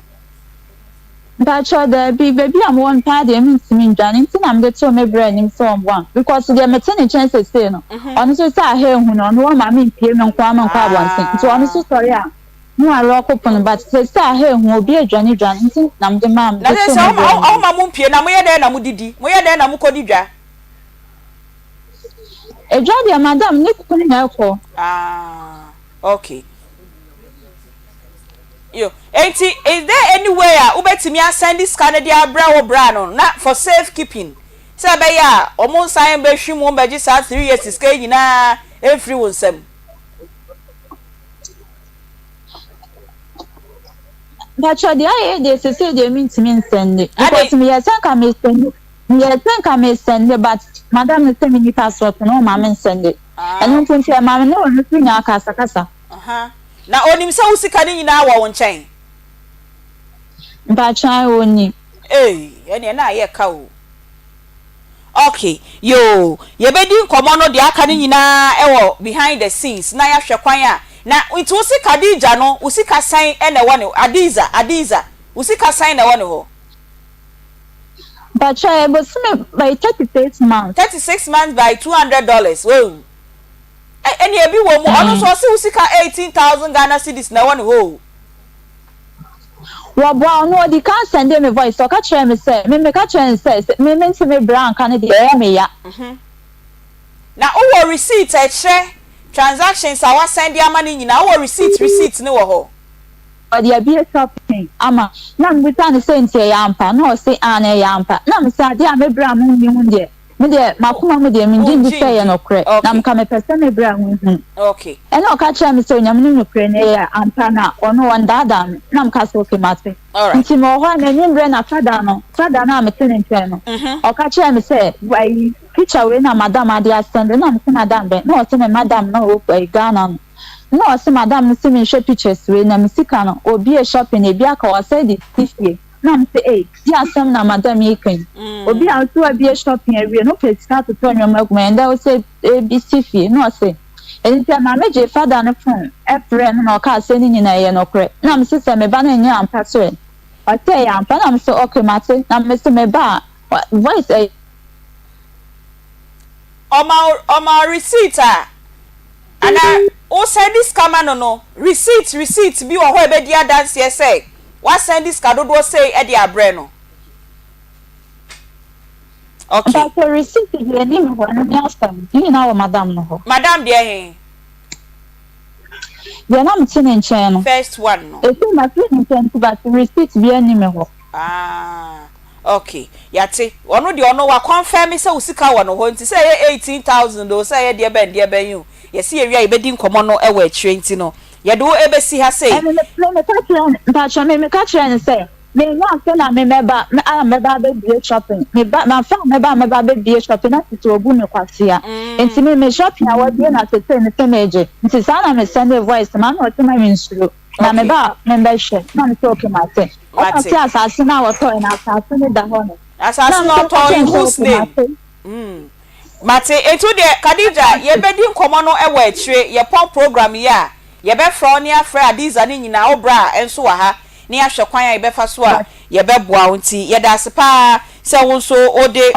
bachan the baby am one pa de mi dwane nti na me to me bra nim so on because the metany chances say no ono so say ahe hu no no ma me pie me nkwa abonsen nti ono so sorry a no a local pon but say he hu obi adwane nti na mde mam na say o ma mo mpie na mo ye den na mo didi mo ye den na mo kodi dwa adwane madam ni kukuni na ekọ okay yo enti is there any way ubetimi send this Canada bra wo bra no na for safe keeping say be ya omo nsan be hwimu be gi sa 3 years ska nyina every one sem but the I they say they mean to me send it because me yes can send but madam say me passport no ma send it and no say ma no nya kasa na onim se usika ni nyina wa won chen ba chan oni ene na ye ka o okay yo ye bedi nkomo no de aka ni nyina ewo behind the scenes na ya hwe kwan a na itu usika dija no usika san ene wo ne adiza usika san na wo ne ho but I was by 36 months by $200 well any ebi wo mu ono so se usika 18,000 Ghana cedis na one ho wo bo no di kan send me voice so ka chere me say me ka chere say me nti me brown kan de me ya na o receipt e chere transactions awa send ya money nyina o receipt ne wo ho o dia bi shopping ama na me tan say nti ya ampa no say an ya ampa na me say dia me brown mu ni hu de me de makuma mu de me ndi say ya no kre na me ka me pese me brown hu okay and o ka chere me say onyam ni no kre na ya ampa na ono wanda da na me ka say okay mate nti mo ho na ni bre na fada na me tene ntwe no o ka chere me say wai picture we na madam ade asende na me say madam be no say me madam na o Ghana no say madam no say me show pictures we na me sika no obi e shopping e bi aka o say di tifie na me say di asem na madam yikan obi a to obi e shopping e we no place start to turn your mark man that say bi tifie no say enti na me je father no phone e friend no ka say ni nyina ye no kre na me say me ba na nya ampa so o say ya ampa na me say okay mate na me say me ba voice Oma receipt and o send this camera no receipt bi wo ho e be dia dance here say wa send this card do say e dia bre no okay but the receipt bi ani me ho na me asam you know madam no ho madam de he ya na mtine nchen no first one no e say ma tine nchen but receipt bi ani me ho okay yate ono de ono wa confirm say usika wo no ho nti say 18,000 do say de ben you ye see ewia ibedi nkomo no e wa atire nti no ye do ebe si ha say me ka try say me no say na me meba be be shopping me ba be shopping na to obu me kwase a nti me shopping a wa be na say me temeje nti sa na me send a voice man o te ma me nsuro na me ba membership na me okay mate ati asase na wo to na asase ne da ho no asase no to in whose name mate etu de Khadija ye bedi nkomo no e wa atire ye pon program ya ye be fro ne afra adiza ne nyina obra enso wa ha ne ahwe kwan ya ye be fa so a ye be boa wonti ye da sepa se wonso ode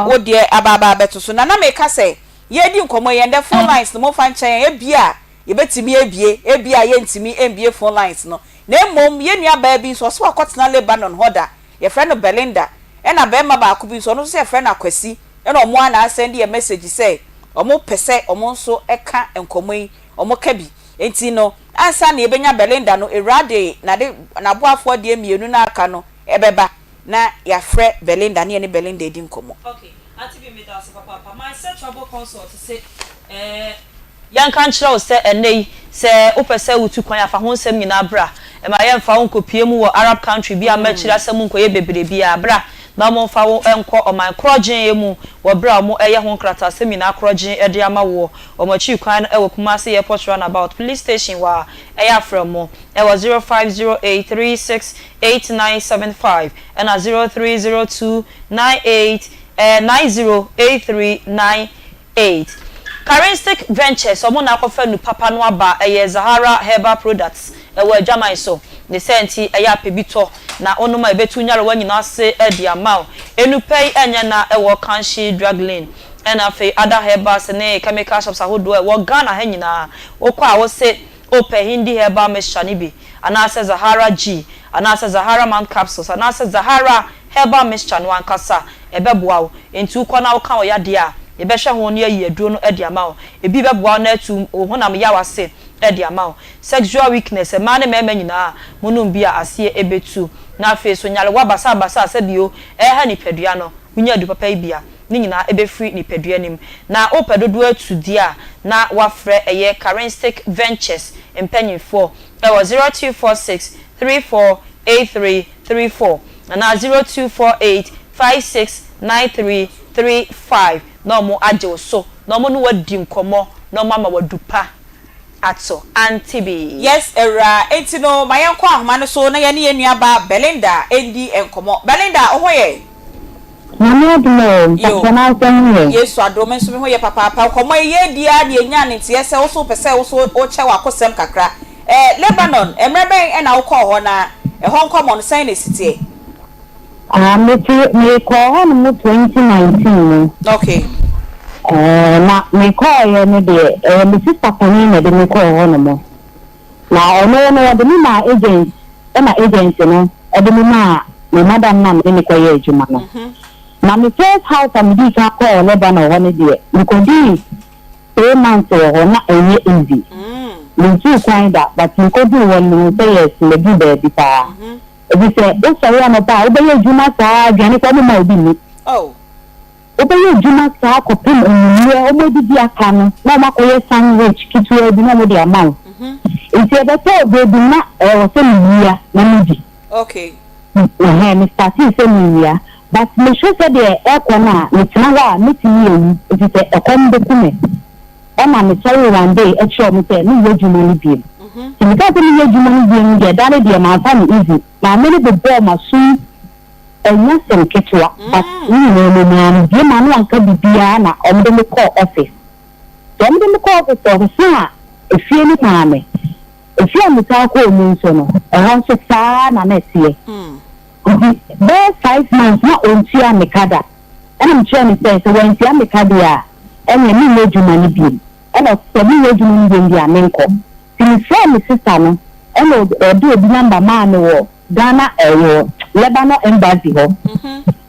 ababa beto so na me ka se ye di nkomo ye nde phone lines no mo fa nchen ye bia ye betimi ebia ye ntimi embie phone lines no na mom ye nua ba bi so so akotena Lebanon hoda ye friend Belinda e na be ma ba ko bi so no so ye friend Akwasi e na omo ana send ye message say omo pese omo nso eka enkomo yi omo ka bi enti no ansa na ebenya Belinda no erade na boafo de mienu na aka no ebeba na ya frɛ Belinda ne Belinda edi nkomo okay Aunty Bea me da so papa my set trouble consult say yan kan kyerɛ sɛ enei sɛ opɛ wutu kwan afa ho nsɛm nyina bra e ma yɛ mfa ho nkopie mu wɔ Arab country bi a ma kyerɛ asɛm nkoyɛ bebre bi a bra na mo mfa wo enko o man krogen mu wo bra mo eye ho nkrata asɛm nyina krogen e de ama wo o ma chi kwan e wo kuma se airport runabout police station wa e ya from mo e was 0508368975 and 030298908398 Charistic Ventures omo na akofa nu papa no aba eye Zahara Herbal Products e wa adwaman so ne senti e ya pebito na onoma ebetu nyare wanyina se e di amount enupei enya na e wo kanshi drug lane and afi other herbals ne chemical shops ahodo e wo Ghana ha nyina wo kwa wo se open hindi herbal mixture ni bi anase Zahara G anase Zahara man capsules anase Zahara herbal mixture no ankasa ebeboa wo enti ukona wo kan o yade a ebehwe ho no ayi aduro no ade ama wo ebi beboa na atu honam ya wase ade ama wo sexual weakness ma ne mema nyina munum bia ase ebetu na fe so nyale wa basa sabio ha ni pedua no munya du papa bia ni nyina ebe free ni pedua nim na opedodo atu dia na wafre eye Currentic Ventures empanyinfo e was 0246348334 na 0248569335 no mo aje so no mo no wadi nkomo no mama wadupa ato Aunty Bea. Yes, era enti no mayenko ahoma no so na ye ne yenuaba Belinda endi enkomo. Belinda ohoye. Mama dum, papa na Yesu adome so me hoye papa komo ye dia de nya ne tie se wo so pese wo so o che wa kosem kakra. Lebanon emreben e na wo ko ho na e ho nkomo no sen na sitie. Me ko ho no 2019. Okay. Na me call you no de me sister poni na de me call ho no mo na ono de me ma agent no e de me ma me madam na me ko ye adwuma no na me first house am di ka call Lebanon ho no de me ko di 3 months ho na enye easy me too kind that but me ko do one me say yes me do baby pa e bi say o so ya no pa o be ye adwuma sa adwane ko me ma obi ni Obaye juma sa ko pem onye omodidi aka no na makoye sandwich kitu ebi na mo de amount nti e be to baby na o se miya na midi okay me start se miya but me show say de e ko na me tena wa me tini ewu nti se e ko mbe kume e ma me sorry one day e show me say me ye juma ni bi nti ka me ye juma ni bi nge dane de ma fa ni easy na me de bo ma su enya sem ketwa but ni no bi ma no anka bibia na omde me call office so omde me call office so a efie ni maame efie mi ta ko mu so no ehon so saa na na tie be 5 months na ontia me kada ena mche me say so ontia me kada ya enya mi mejuma ni bi ena so mi mejuma ni bi ya menko ti say me sister no ena obi number ma no wo Ghana Lebanon embassy ho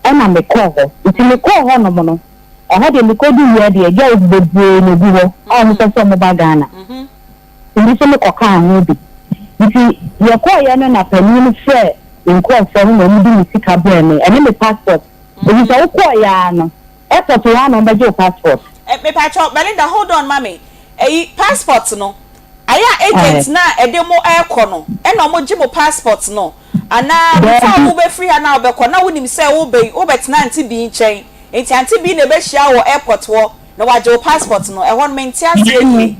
ena me call ho nti me call ho no mo no ho de me ko du ye de girls bebe no bi ho on so mo ba Ghana nti so me ko kan ho bi nti ye call ye no na pani no share in call for no mo di sika bre me ene me passport nti so call ya no airport ya no be passport me patcho Belinda hold on mami passport no aya agent na edemo ekono ena mo gimo passport no ana before wo be free na obekọ na wonim say wo betena Aunty Bea nchen enti Aunty Bea na be hia wo airport wo na waje passport no ehon menti ase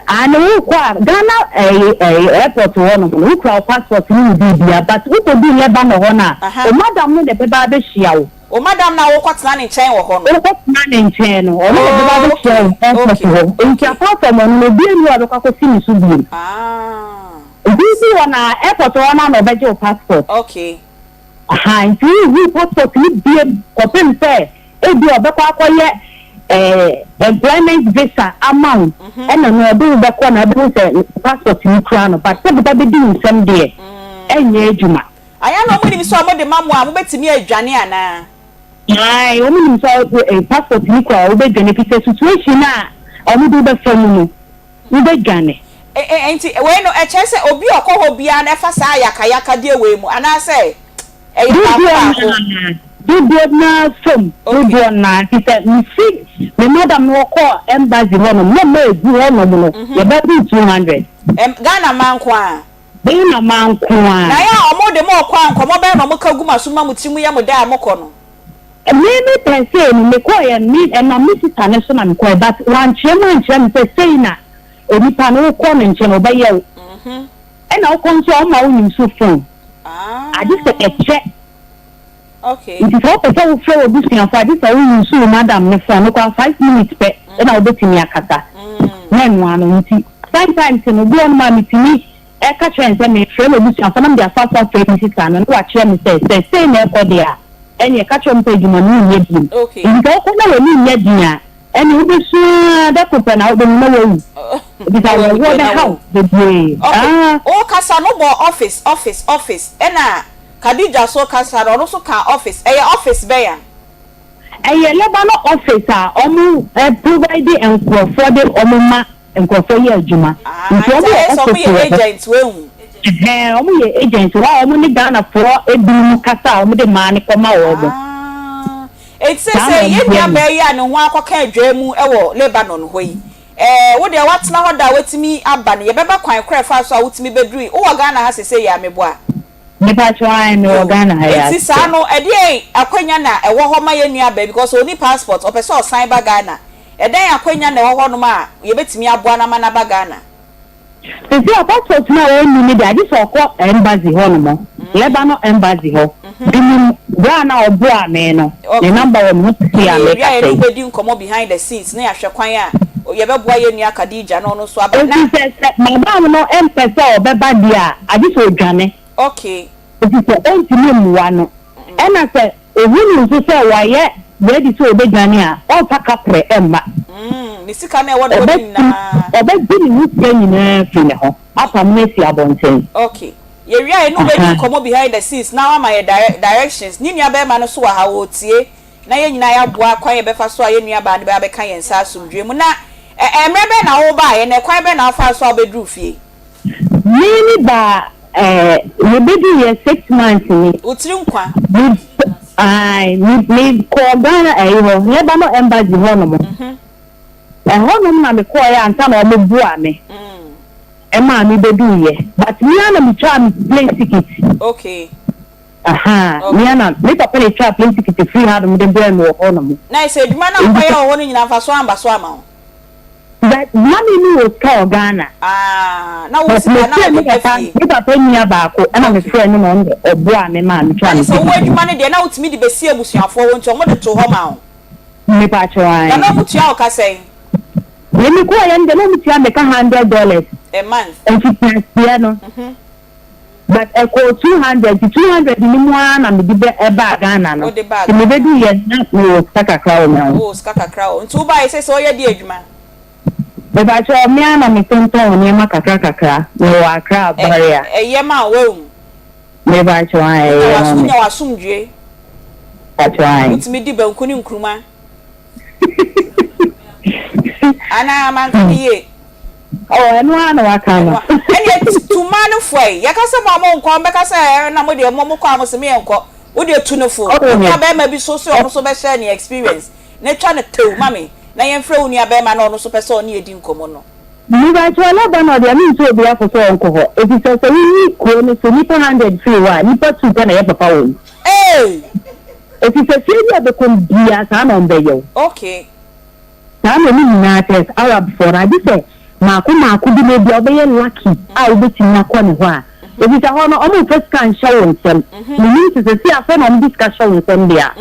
ana wo kwa Ghana airport wo no wo kwa passport ni bibia but wo to bi Lebanon ho na o madam no de be ba be hia wo o madam na wo kwatena ne nchen wo ho no wo kwatena ne nchen no o de be ba be hia wo airport wo enti apart from no bi enu adokwa ko sini su bi This one airport one no beje passport. Okay. Nti we passport ni bi ko pem say e bi obekwa akoye employment visa amount ena no do be ko na do say passport ni kra no but say be di nsem de enye adwuma. Aya no mo ni so mo de mamu a mo betimi adwane ana. Ai o ni so passport ni kra o be dwane pise situation na o mo do be famu no. Ni be dwane. Enti we no e chese obi okoho bia na fa sa yakayaka de we mu ana say e na some do na ti say me see me madam no call embassy ho no me egu ho no no ye be 200 Ghana man kwa Ghana man kwa na ya omo de mo kwa nkomo be no mo kaguma so ma mutimu ya mo da mo ko no me pense me ko ye ni na me sister ne so na me ko but wan chema me say na onipa no ko ne nche no baye wo na o konso o ma unim so phone adi se eche okay it is all person who flow this thing for this unim so madam ne phone ko 5 minutes pe na o betimi akata na nwa no nti sometimes no go on ma mitimi e ka chance me frame obusi afa na dia fast trade sister no wa chere me say na e ko dia enye ka chere me pe djuma no nye bi okay nti o ko na we ni nye dia eni obi su da ko pe na o be no we Because I want the house the way. Oh, kasa no bo office. Ena Khadija so kasa no so ka office. Office be ya. Lebanon office omu provide and for the omuma and for year juma. So be agents we hu. Omu ye agents wa omu ni Ghana for ebi kasa omu de man koma obo. It says ye nya be ya no ho akoka adwemu ewo Lebanon ho yi. Wo de watena ho da wetimi aba ne ye beba kwan kra fa so a wetimi bedui wo Ghana ha sese ya meboa. Never try no Ghana ha. It is ano ede akwanya na ewo ho ma ye nua ba because oni passport o pese o sign ba Ghana. Eden akwanya na ewo ho no ma ye betimi aboa na ma na ba Ghana. Sisi passport na wo ni me dey so ko embassy ho no mo. Lebanon embassy ho. Bini Ghana obo me no. The number one mo see am make. Yeah, you bedi nkomo behind the scenes na ahwe kwan a ye beboa ye nua Khadija no so aba na. Madam no empesa obeba dia adi so dwane. Okay. It is a entity muano. And I said, a woman who said, why, yet, ready to obey Dania, all pack up the Emma. Missy Cane, what about being in a up and messy about saying. Okay. You're right, nobody come behind the scenes. Now, my directions. Nina Beman, so how would see. Now, you know, I walk quiet before so I knew about the Babacan and Sassum dream. Now, I remember now by and a quiet now fast so be droofy. Really, but. We be here 6 months ni. Utrinkwa. Me call Ghana Lebanon embassy ho no mo. Ho no na me call ya anta na o bua me. Ma me be do here. But me ana me try me plane ticket. Okay. Me ana me ta plane try plane ticket free hard me dey bua me ho no mo. Na say duma na kwa ya ho no nyina fa so amba so ama. That money me was call Ghana. Now we see na me papa nia ba ko na me friend no on the obua me ma me try. So we money dey na utimi di besi abusuafo wo nti omo de to ho ma ho. Me pa try. Na mutua o ka say. Me ko ya nde na mutua me ka $100 a month. And fitness no. But I call 200 ni mo na me di be ba Ghana no. Me be do ye na me skaka krawo na. Oh skaka krawo. Nti u ba say so ye di adwuma. But I told me I'm a tonton near Macacra, no, I crab barrier. A yama womb. Never I try. I assume you. I try. It's me, Dibble, couldn't cruma. Anna, man, oh, and one I can't. And yet, to man of way, Yakasa Mamma, come back, I say, and I'm with your Momo Comas and me uncle. Would you tune a fool? I may be so best any experience. Not trying to tell Mammy. Na yen frɛ uni abema na ono so pɛ oni edi nkomo no mi ba twa la ba no de mi nso obi afo so onko ho e fi se ni ko ni so ni 100 free wa ni pa 2 na ye papa wo eh e fi se free be ko bia sa na mbe yo okay sa na ni na test arab for na bi se ma ko bi no bia obe ye lucky a obi tin na ko ni ho a e fi se ho no o mo first can show nsem ni se se afo na mo discussion nsem bia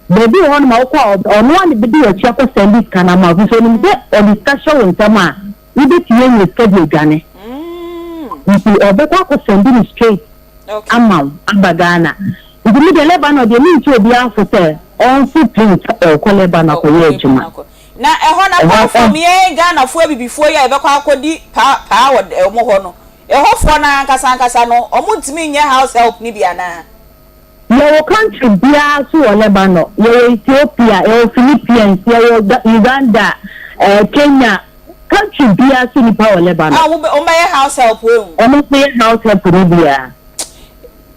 baby one ma kwa on one be do chia ko send this kana ma so ni be o discussion on sama we be tie ni schedule gane we obe kwa ko send ni straight okay ama abagana we be the Lebanon de ni nti obi afo se on footprint ko Lebanon ko ye juma na ho na kwa from ye Ghana fo bibifo ye be kwa akodi pa mo ho no ho fo na nkasa no o mu ntimi nye house help ni bia na your country bia so Lebanon, your Ethiopia, your Philippines, your Uganda, Kenya, country bia so ni pa Lebanon. O my house help we. O my house help we bia.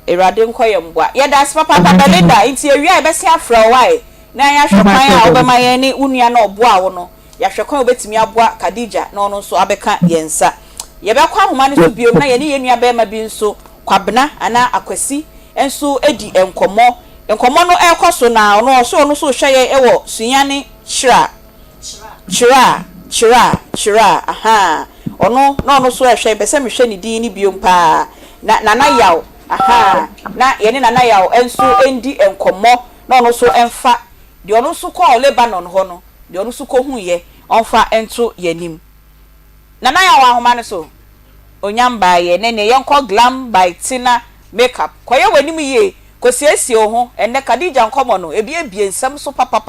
Erade nkoye mbwa. Ye das papa Belinda, nti ewia e be se afra why. Na ya hwepan a obema ye ni unua na oboa wo no. Ya hwekwan obetimi aboa Khadija na ono nso abeka yensa. Ye be kwa homa ne so biom na ye ni ye nua be ma bi nso kwabena ana akwasi enso edi enkomo no ekoso na ono so hweye ewo sunyane chira aha ono na ono so hweye bese mehwe ni din ni biom pa na yaw aha na ye ni na yaw enso endi enkomo na ono so emfa de ono so ko Lebanon ho no de ono so ko huye onfa ento yanim na yaw ahoma ne so onyamba ye ne yenko glam by Tina makeup koye wanim ye ko siesie ho enne Khadija nkomo no ebie nsam so papa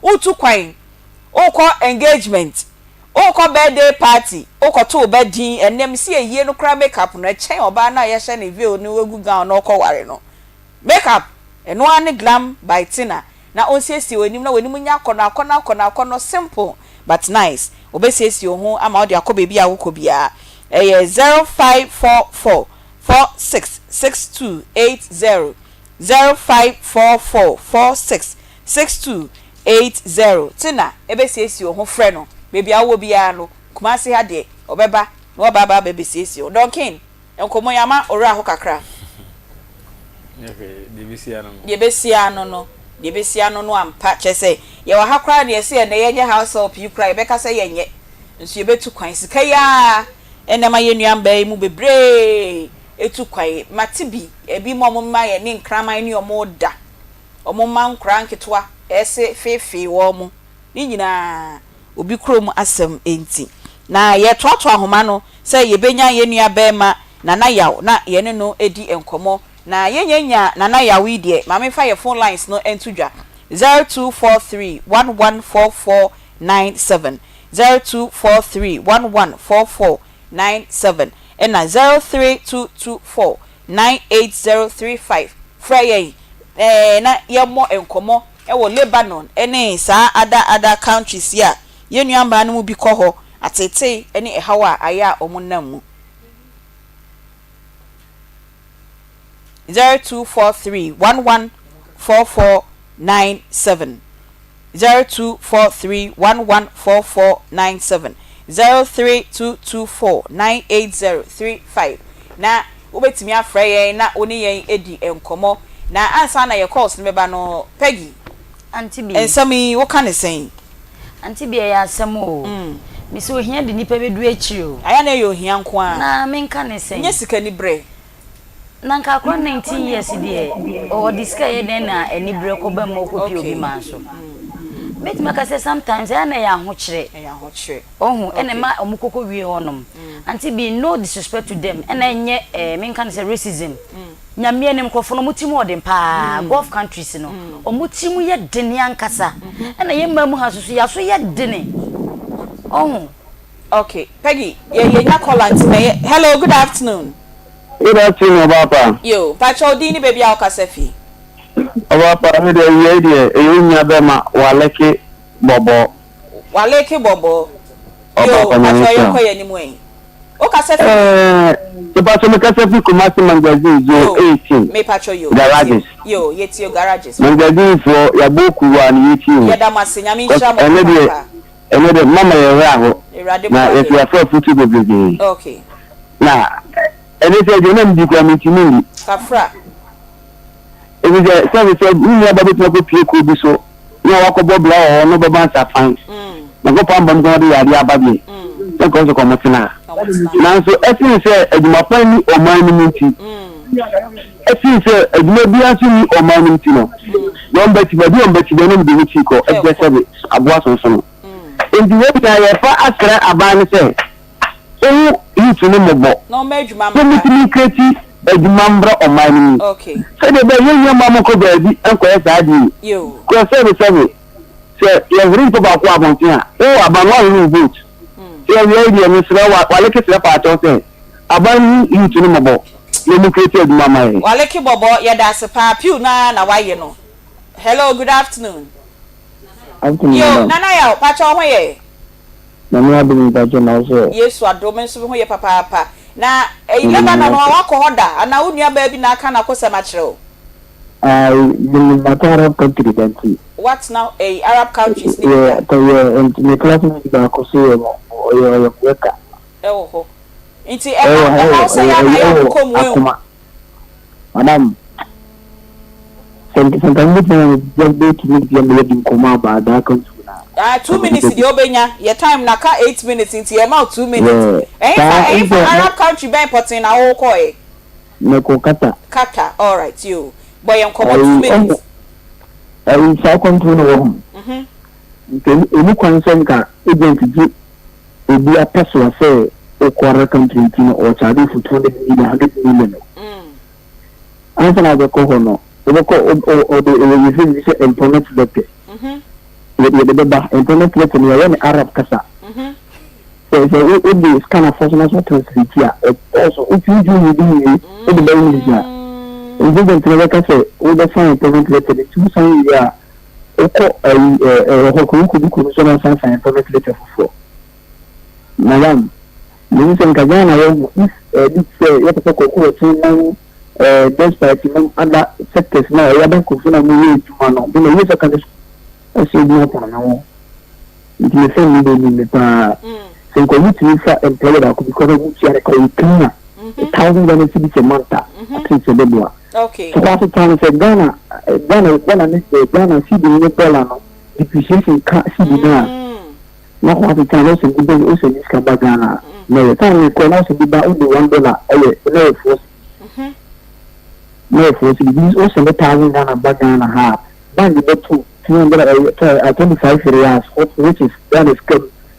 utu kwan ukọ engagement o Oko birthday party. Oko to bedding and nem see a year no cry makeup no chain or banner yashan view no wegu gown no ko ware no. Makeup and one glam by Tina. Na on says you when you know when you kona simple but nice. Obeses you home am out your ko baby a woko bia. 0544 466280 0544 466280 Tina ebeses you home friend no baby awo bia no kumase ha de obeba no baba baby says you donkin enkomo yama ora ho kakra Debesiano no ampa chese ye wa hakra ne se ne yenye house of you cry beka se yenye nso ye betu kwan sika ya enema ye nuamba mu bebre etu kwan matibi ebi momma ye ne nkraman ne omoda omomma nkran ketwa ese fefe wo mu ni nyina obi krom asem enti na ye toto ahoma no se ye benya ye nuaba ma na yaw na ye ne no edi enkomo na yenya nana yawi de mame fa your phone lines no entudwa 0243114497 0243114497 and na 03224980335 Friday na yemo enkomo e wo Lebanon ene sa ada countries ya yenuamba no mu bi kɔ hɔ atete ene ehawa aya omunam 0243114497 0243114497 03224980335 na obetimi afra yen na oni yen edi enkomo na ansa na ye calls ne beba no Peggy Aunty Bea ensami wo kan sen Aunty Bea ya asemo mi so hia de nipa bedu akiri o aya na yo hia nko a na men kan sen nye sika ni bre nanka kwa 19 years die o diska ye den na eni bre ko ba mo ko pi obi ma so bet maka say sometimes na ya ho kire ohun ene ma omukoko wie honom Aunty Bea no disrespect to them ene nye men kan say racism nyame enem krofo no mutimu odem pa Gulf countries no omutimu ye dene ankasa ene ye mamu hasusu ya so ye dene ohun okay Peggy ye nya call Aunty Bea hello good afternoon. Good afternoon, Papa. Yo, Pacho Dini baby ao kasefi. Papa, me de ye nya be ma waleke bobo. Waleke bobo. Yo, Pacho yo koye ni mwen. O kasefi. Pacho me kasefi Kumasi magazine zo 18. Me Pacho yo. Garages. Yo, yeti yo garages. Magazine for ya boku wa ni yeti. Ya damase nyami nsha mo. Ene de mama ye ra ho. Na if you are for futu bebe. Okay. Na ene se je na mdi kwa mitimi kafra ene je se ni ya babu ko pie ko bi so ni wa ko bobla o no baba sa fan na ko pamba ngo de ya ababi e ko so ko motina na so etin se eduma pan ni o man ni minti etin se eduma bi asu ni o man ni minti no no mbeti ba no mbi ni chiko e je se aboa so so endi we ta ya fa akra abani se you no mobo no mejuma ma me kreti edumambra o mani okay se de be ye mama ko ba bi enko e sa di yo ko se ye rin to ba ko abontin a o abanwa ru vote se ye di mi sra wa wale ke sra pa to se aban you no mobo ye mu kreti edumama ye wale ke bobo ye da se pa piu na waye no hello good afternoon yo nana ya Pacho ho ye na me abin da je na so Yesu adome so ho ye papa na Lebanon wa ko hoda ana unua ba bi na aka na ko sema kire the Arab country country what now Arab countries yeah and the classmate ba ko so yo weka ho inti how say ya na ko mu madam sometimes just be to meet them wedding come about that country 2 minutes the obenya your time na ka 8 minutes into your mouth 2 minutes for Arab country be important na wo ko Neko kata all right you boy am come 2 minutes sa country no eni kwansen ka agent ji obi a person say o kwara country tin o charge for 200 million ansa na ko hono o de you employment doctor the internet let me Arab kasa the kind of personal translate here. Also, if you do the very easier. And then the like I say, all the fine employment letter, the 2 sign here. Could sign employment letter for 4. Madam, you think again, despite other sectors now, I don't consider me to man. Then I can say no now. It may say in the so committee for employer because of which I call it cleaner. $1,000 a month. Okay. So that's the time I said Ghana see the dollar depreciation see the now what the time also the also this Ghana. No, the time we call also the $1 force. No force this also the $1,000 Ghana half. Then the 225 areas which is that is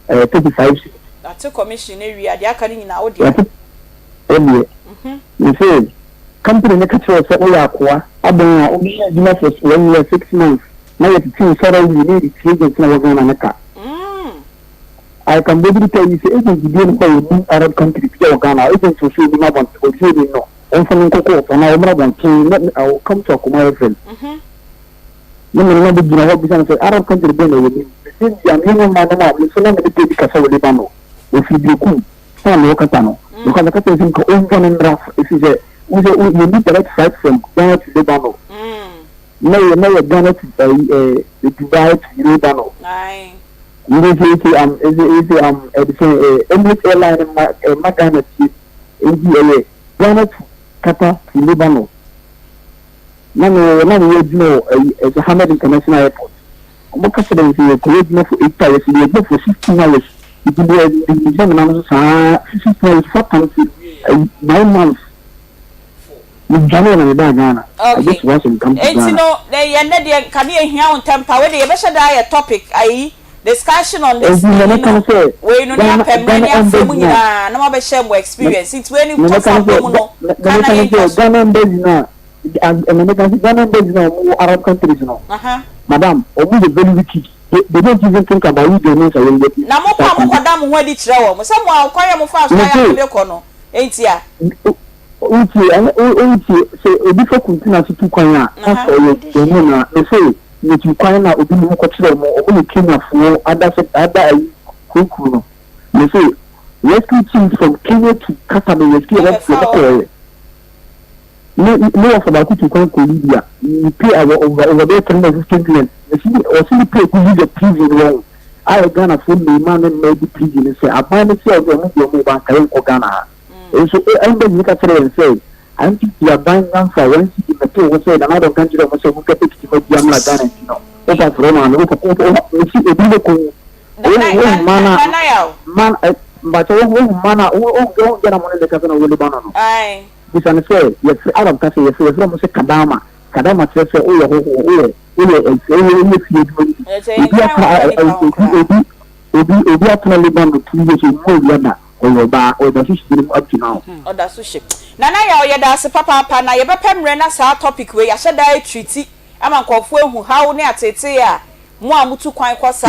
35. That's a commission area. They are carrying out there. You see, company make a choice that we are poor. I've been only for 1 year, 6 months. Now it's 2 sorrow you need to change now going on a car. I can basically tell you, say, agents dealing with Arab countries, Ghana, agents will show them about or show them no. On from Coco, and I will come to Akoma friend. No, no, no, no, no, Arab country, since I'm young man, so long as they take a Libano. If you do cool, stand local tunnel. Because the captain is open and rough. If you say, you need the right side from Ghana to Libano. No, you know, Ghana to Dubai to Libano. Aye. You know, Emirates airline in Magana to Ghana to Qatar to Libano. No, you know, it's a Hamad International Airport. I'm not considering you create for 8 hours, you go for 16 hours. It will be the examiners 4 times 9 months. In January, Ghana. I just watch him come to Ghana. You know, they ended the Canadian here on Tampa where they ever die a topic, i.e., discussion on this. We don't have no more share more experience. It's when you talk about Ghana, Arab countries now. Madam, Obi is very wicked. They don't even think about you. They know so when they. Na mo pa mo kodam ho di kire wo. Some wa kwaya mo fa so ya de kono. Entia. Uti so obi for continue to kwanya. So you know na say you to kwanya obi mo ko kire mo obi Kenya for other kuku no. You say rescue teams from Kenya to Qatar rescue no for about to come to Libya. You pay over there 350 million. Or simply pay to use the prison wrong. I Ghana for the man and made the prison and say, I find the sales of your mobile carrying Ghana. And so I'm going to look at it and say, I think you are buying one for 1 city, but two was said another country of myself who get it to make Yamla Ghana. You know, that's from man, look at a biblical man, but man, oh, get a money the cousin of Lebanon. Aye. This and say, yes, Arab country, yes, from Kadama says, oh, Nana ya oyeda se papa na ye bepem re na sa topic we ya sheda treaty ama nkofo ehu how ne atete a mo amutu kwan kwa sa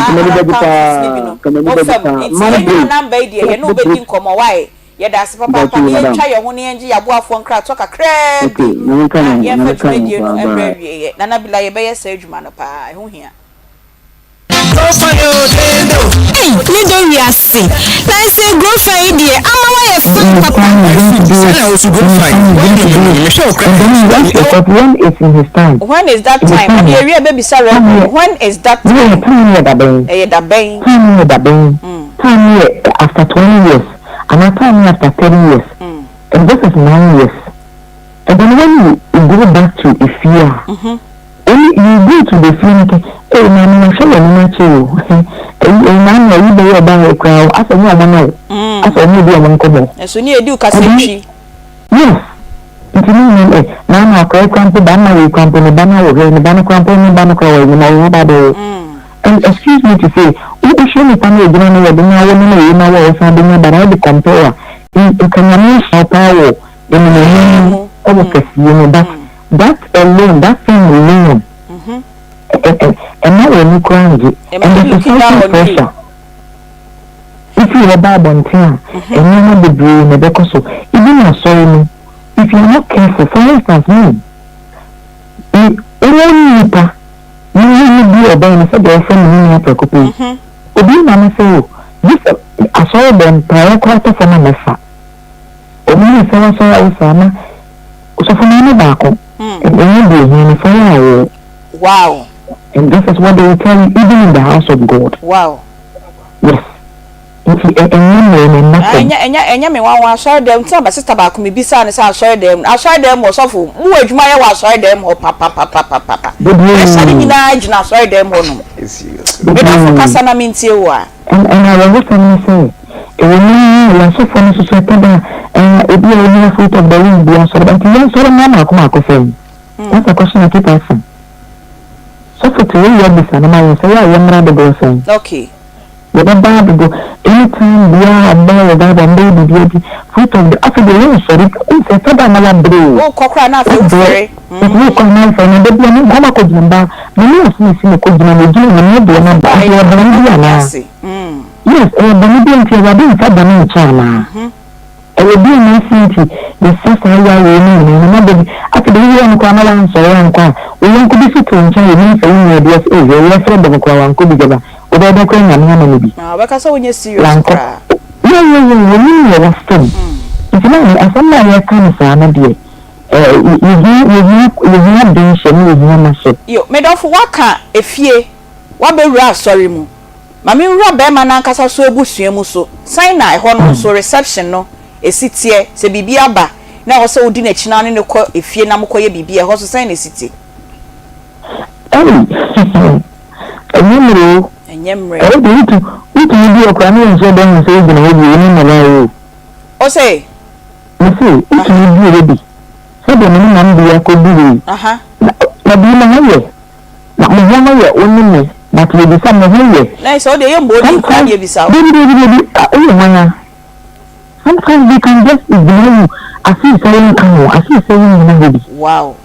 number dey ye no be din komo why ye da se papa ye twa ye ho ne enje ya boafo nkra to kakra bi ye fa dwedie no emre wie nana bila ye be ye sa adwuma no pa ehu hia Hey, don't we see? Let's say go find the Amawa papa. When is in his time? When is that time? Baby, sorry. When is that time? Time after 20 years, and time after 30 years, and this is 9 years. And then when you go back to Ifia, only you go to the film. Hey, I'm sure you're not you. Man, you be about a crowd. As a woman, as a media one couple. As soon as you do, Cassie. Yes. It's me. Now, I cry cramp the banner, company, banner, the banner, company, banner, you know, about it. And excuse me to say, you show me family, you know, you know, something, but I be compare. You can use our power in the name of the that alone, that thing alone. And now when you cry, and the social pressure. It's you about bontina, and you know the brain, the becoso, even your sorry, if you're not careful, for instance, me, you will be a band for their friend, me, a copy. Obi mama say, this I saw them prior quarter for my mesa. Obi say, I saw so for me, back and then you be wow. And this is what they will tell you, even in the house of God. Wow. Yes. And me one sorry them tell my sister back me bisa and say sorry them. I sorry them was awful. Who adwuma ya was sorry them or papa. I said you na sorry them ho no. Me don focus na me ntie wa. And I was going to say, when you so for society and it be a fruit of the womb be so that you so mama come akofem. That's a question I keep asking. So for today you have this and I say I am not the boyfriend. Okay. The Bible go anytime we are about and baby fruit of the after the rain sorry it's a father na bro. Oh kokra na fe ufere. You come now for the baby no mama ko jimba. Me no see ko jimba me jimba no do na ba ya bana na. Yes, bana bi nti wa bi nta bana ncha na. E will be no city the first area we know na baby after the year ko na lan so yan kwa we yan ko bi fit ncha we ni so we dey say we friend dem ko wan ko bi gaba. Oba ko na na na bi. Ah, baka so we serious kra. Yeah, we was still. It's not as I'm not kind of na dey. You have been showing you na so. Yo, me don for waka efie. Wa be wura sorry mu. Mami wura be ma na nkasa so ebusua mu so. Sign na ho no so reception no esitie se bibi aba. Na wo se odi na chi na ne ko efie na mkoye bibi e ho so sign na esitie. Enyemre. I want to be a crime and so don't say the way O say, you see, it will be ready. So the minimum be a could be. Na be na here. Na mo here only me, but we be some here. Nice, so they body can you be so. Sometimes they can just ignore you. I see saying come I see saying wow.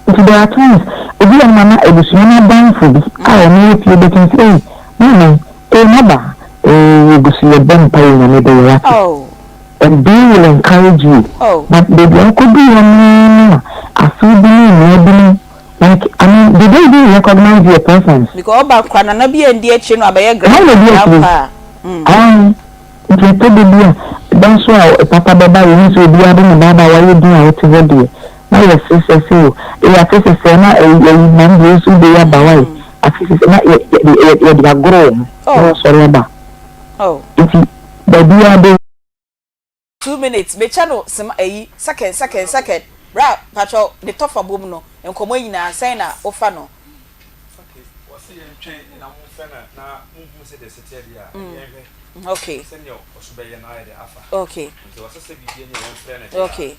If there are times, if you are mama, it is not done for this. I know if you can say, no, mother, you go see a bump paying another. Oh, and they will encourage you. Oh, but they don't could be a few like, I mean, they don't even recognize your presence. Because about Kwananabi and dear chin or by a grandpa. If you told the don't swear, Papa Baba, you need to be having Baba while you doing it together. My sister say, "You are sister say na man dey so dey abawai." Afisi na e dey grow. Oh, sorry ba. Oh. If the dia 2 minutes. Me channel some second. Bra, patrol the top of boom no. Enkomo nyina say na ofa no. Okay. What's the train na mo fe na mo say the city dia. Okay. Senior osubeya na ide afa. Okay. So what's the big ni mo fe na. Okay.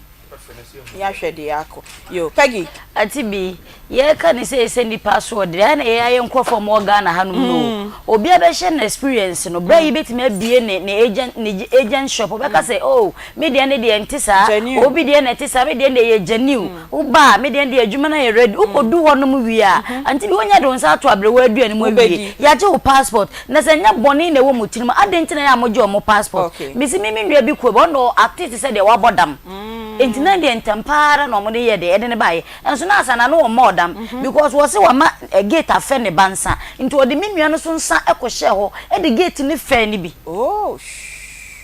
Ya hwede yako yo Peggy Aunty Bea ye ka ni say ni password ya na ya ye nkofo mo Ghana hanum no obi abehye na experience no bra yi betime abie ne agent shop obeka say oh me de ne de ntisa obi de na ntisa me de ye genuine uba me de adwuma na ye ready ukodu ho no mu wi a Aunty Bea onya de nsa to abrewa aduane mu wi ya je wo passport na se nya boni na wo mutinum adentina ya moje wo passport misi mimi ndua bi ko bo no activity say de wa bodam entina de entampara no mo de ye de ede ne bae enso na asana no mo dam because wo se wa ma gate afa ne bansa nti odi menua no so nsa ekohye ho e de gate ne fa ni bi oh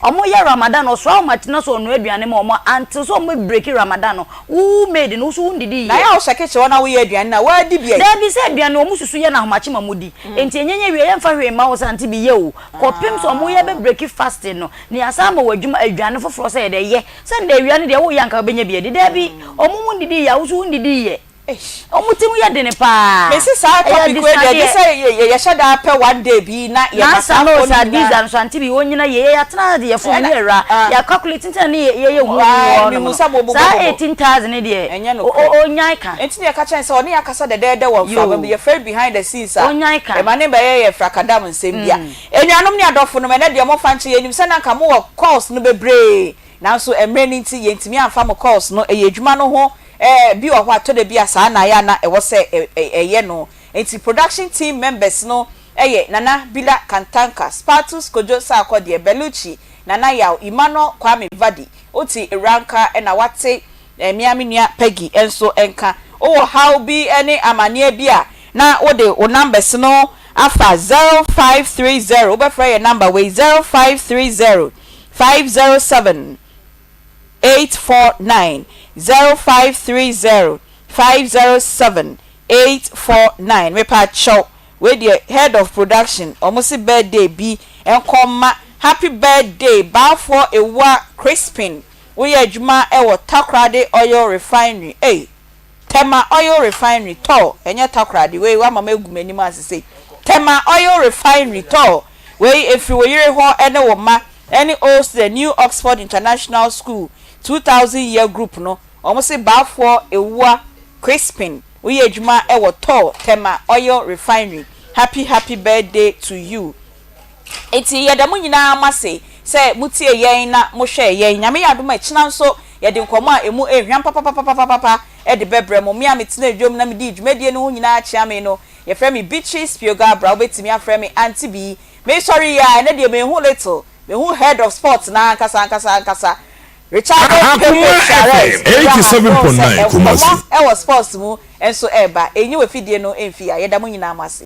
omo ya Ramadan so o matina so no aduane mo until so mo break Ramadan no wo made no so ndidi na ya o sheke che wona wo ye aduane na wa di bia da bi se aduane o mususu ye na homache mamudi enti enyenye wie ye mfa hwe ma wo Aunty Bea ye o kopim so mo ye be break fasting no ni asama wadwuma aduane foforo se ye de ye se de aduane de wo yanka benya bia de da bi omo ndidi ya wo so ndidi ye omutim ya de ne pa me se sa topic we de say ye shada pe one day bi na ye na no sa diza so Aunty Bea wonyina ye ya tena de ye fo ye ra ya calculate ntan ye hu no sa 18000 de onyai ka enti ye ka chen say oni akasa de wo from ye fair behind the scenes onyai ka e ma ne be ye frakadam nsem bia enuanom ne adofo no me ne de mo fa nche yenim se na nka mo course no bebre na so emre ni nti ye ntimi amfa mo course no ye adwuma no ho bi o ho atode bi asa na ya na e wo se ye no enti production team members no Nana Bila Kantanka Spartus Kojo Sako de Beluchi Nana Yao Imano Kwame Vadi Oti Iranka and Awate Miaminia Peggy Enso Enka how be any amania bia na what the numbers no after 0530 over your number way 0530 507 849 0530 507 849 me pa chow with the head of production almost birthday be and happy birthday ba for a wa crispin we adwuma e wo takrade oil refinery Tema oil refinery to enya takrade we wa mama egu manim asese Tema oil refinery to we if we yire ho ene wo ma any host the new Oxford International School 2000 year group no almost ba for a wa crispin we adwuma e wo to Tema oil refinery happy birthday to you eti yadamu nyina amase se mutie yen na mo hwe yen nyame yadoma china nso yede nkomo a emu ehwan papa e de bebre mo me ametina dwom na me di dwumedie no nyina chia me no ye frɛ me Beatrice Pioga bra obetimi afrɛ me Aunty Bea me sorry ya na de me hu little me hu head of sports na nkasa Richard 87.9 Kumasi e was sports mu enso eba enyi we fidie no emfi ya yeda mo nyina amase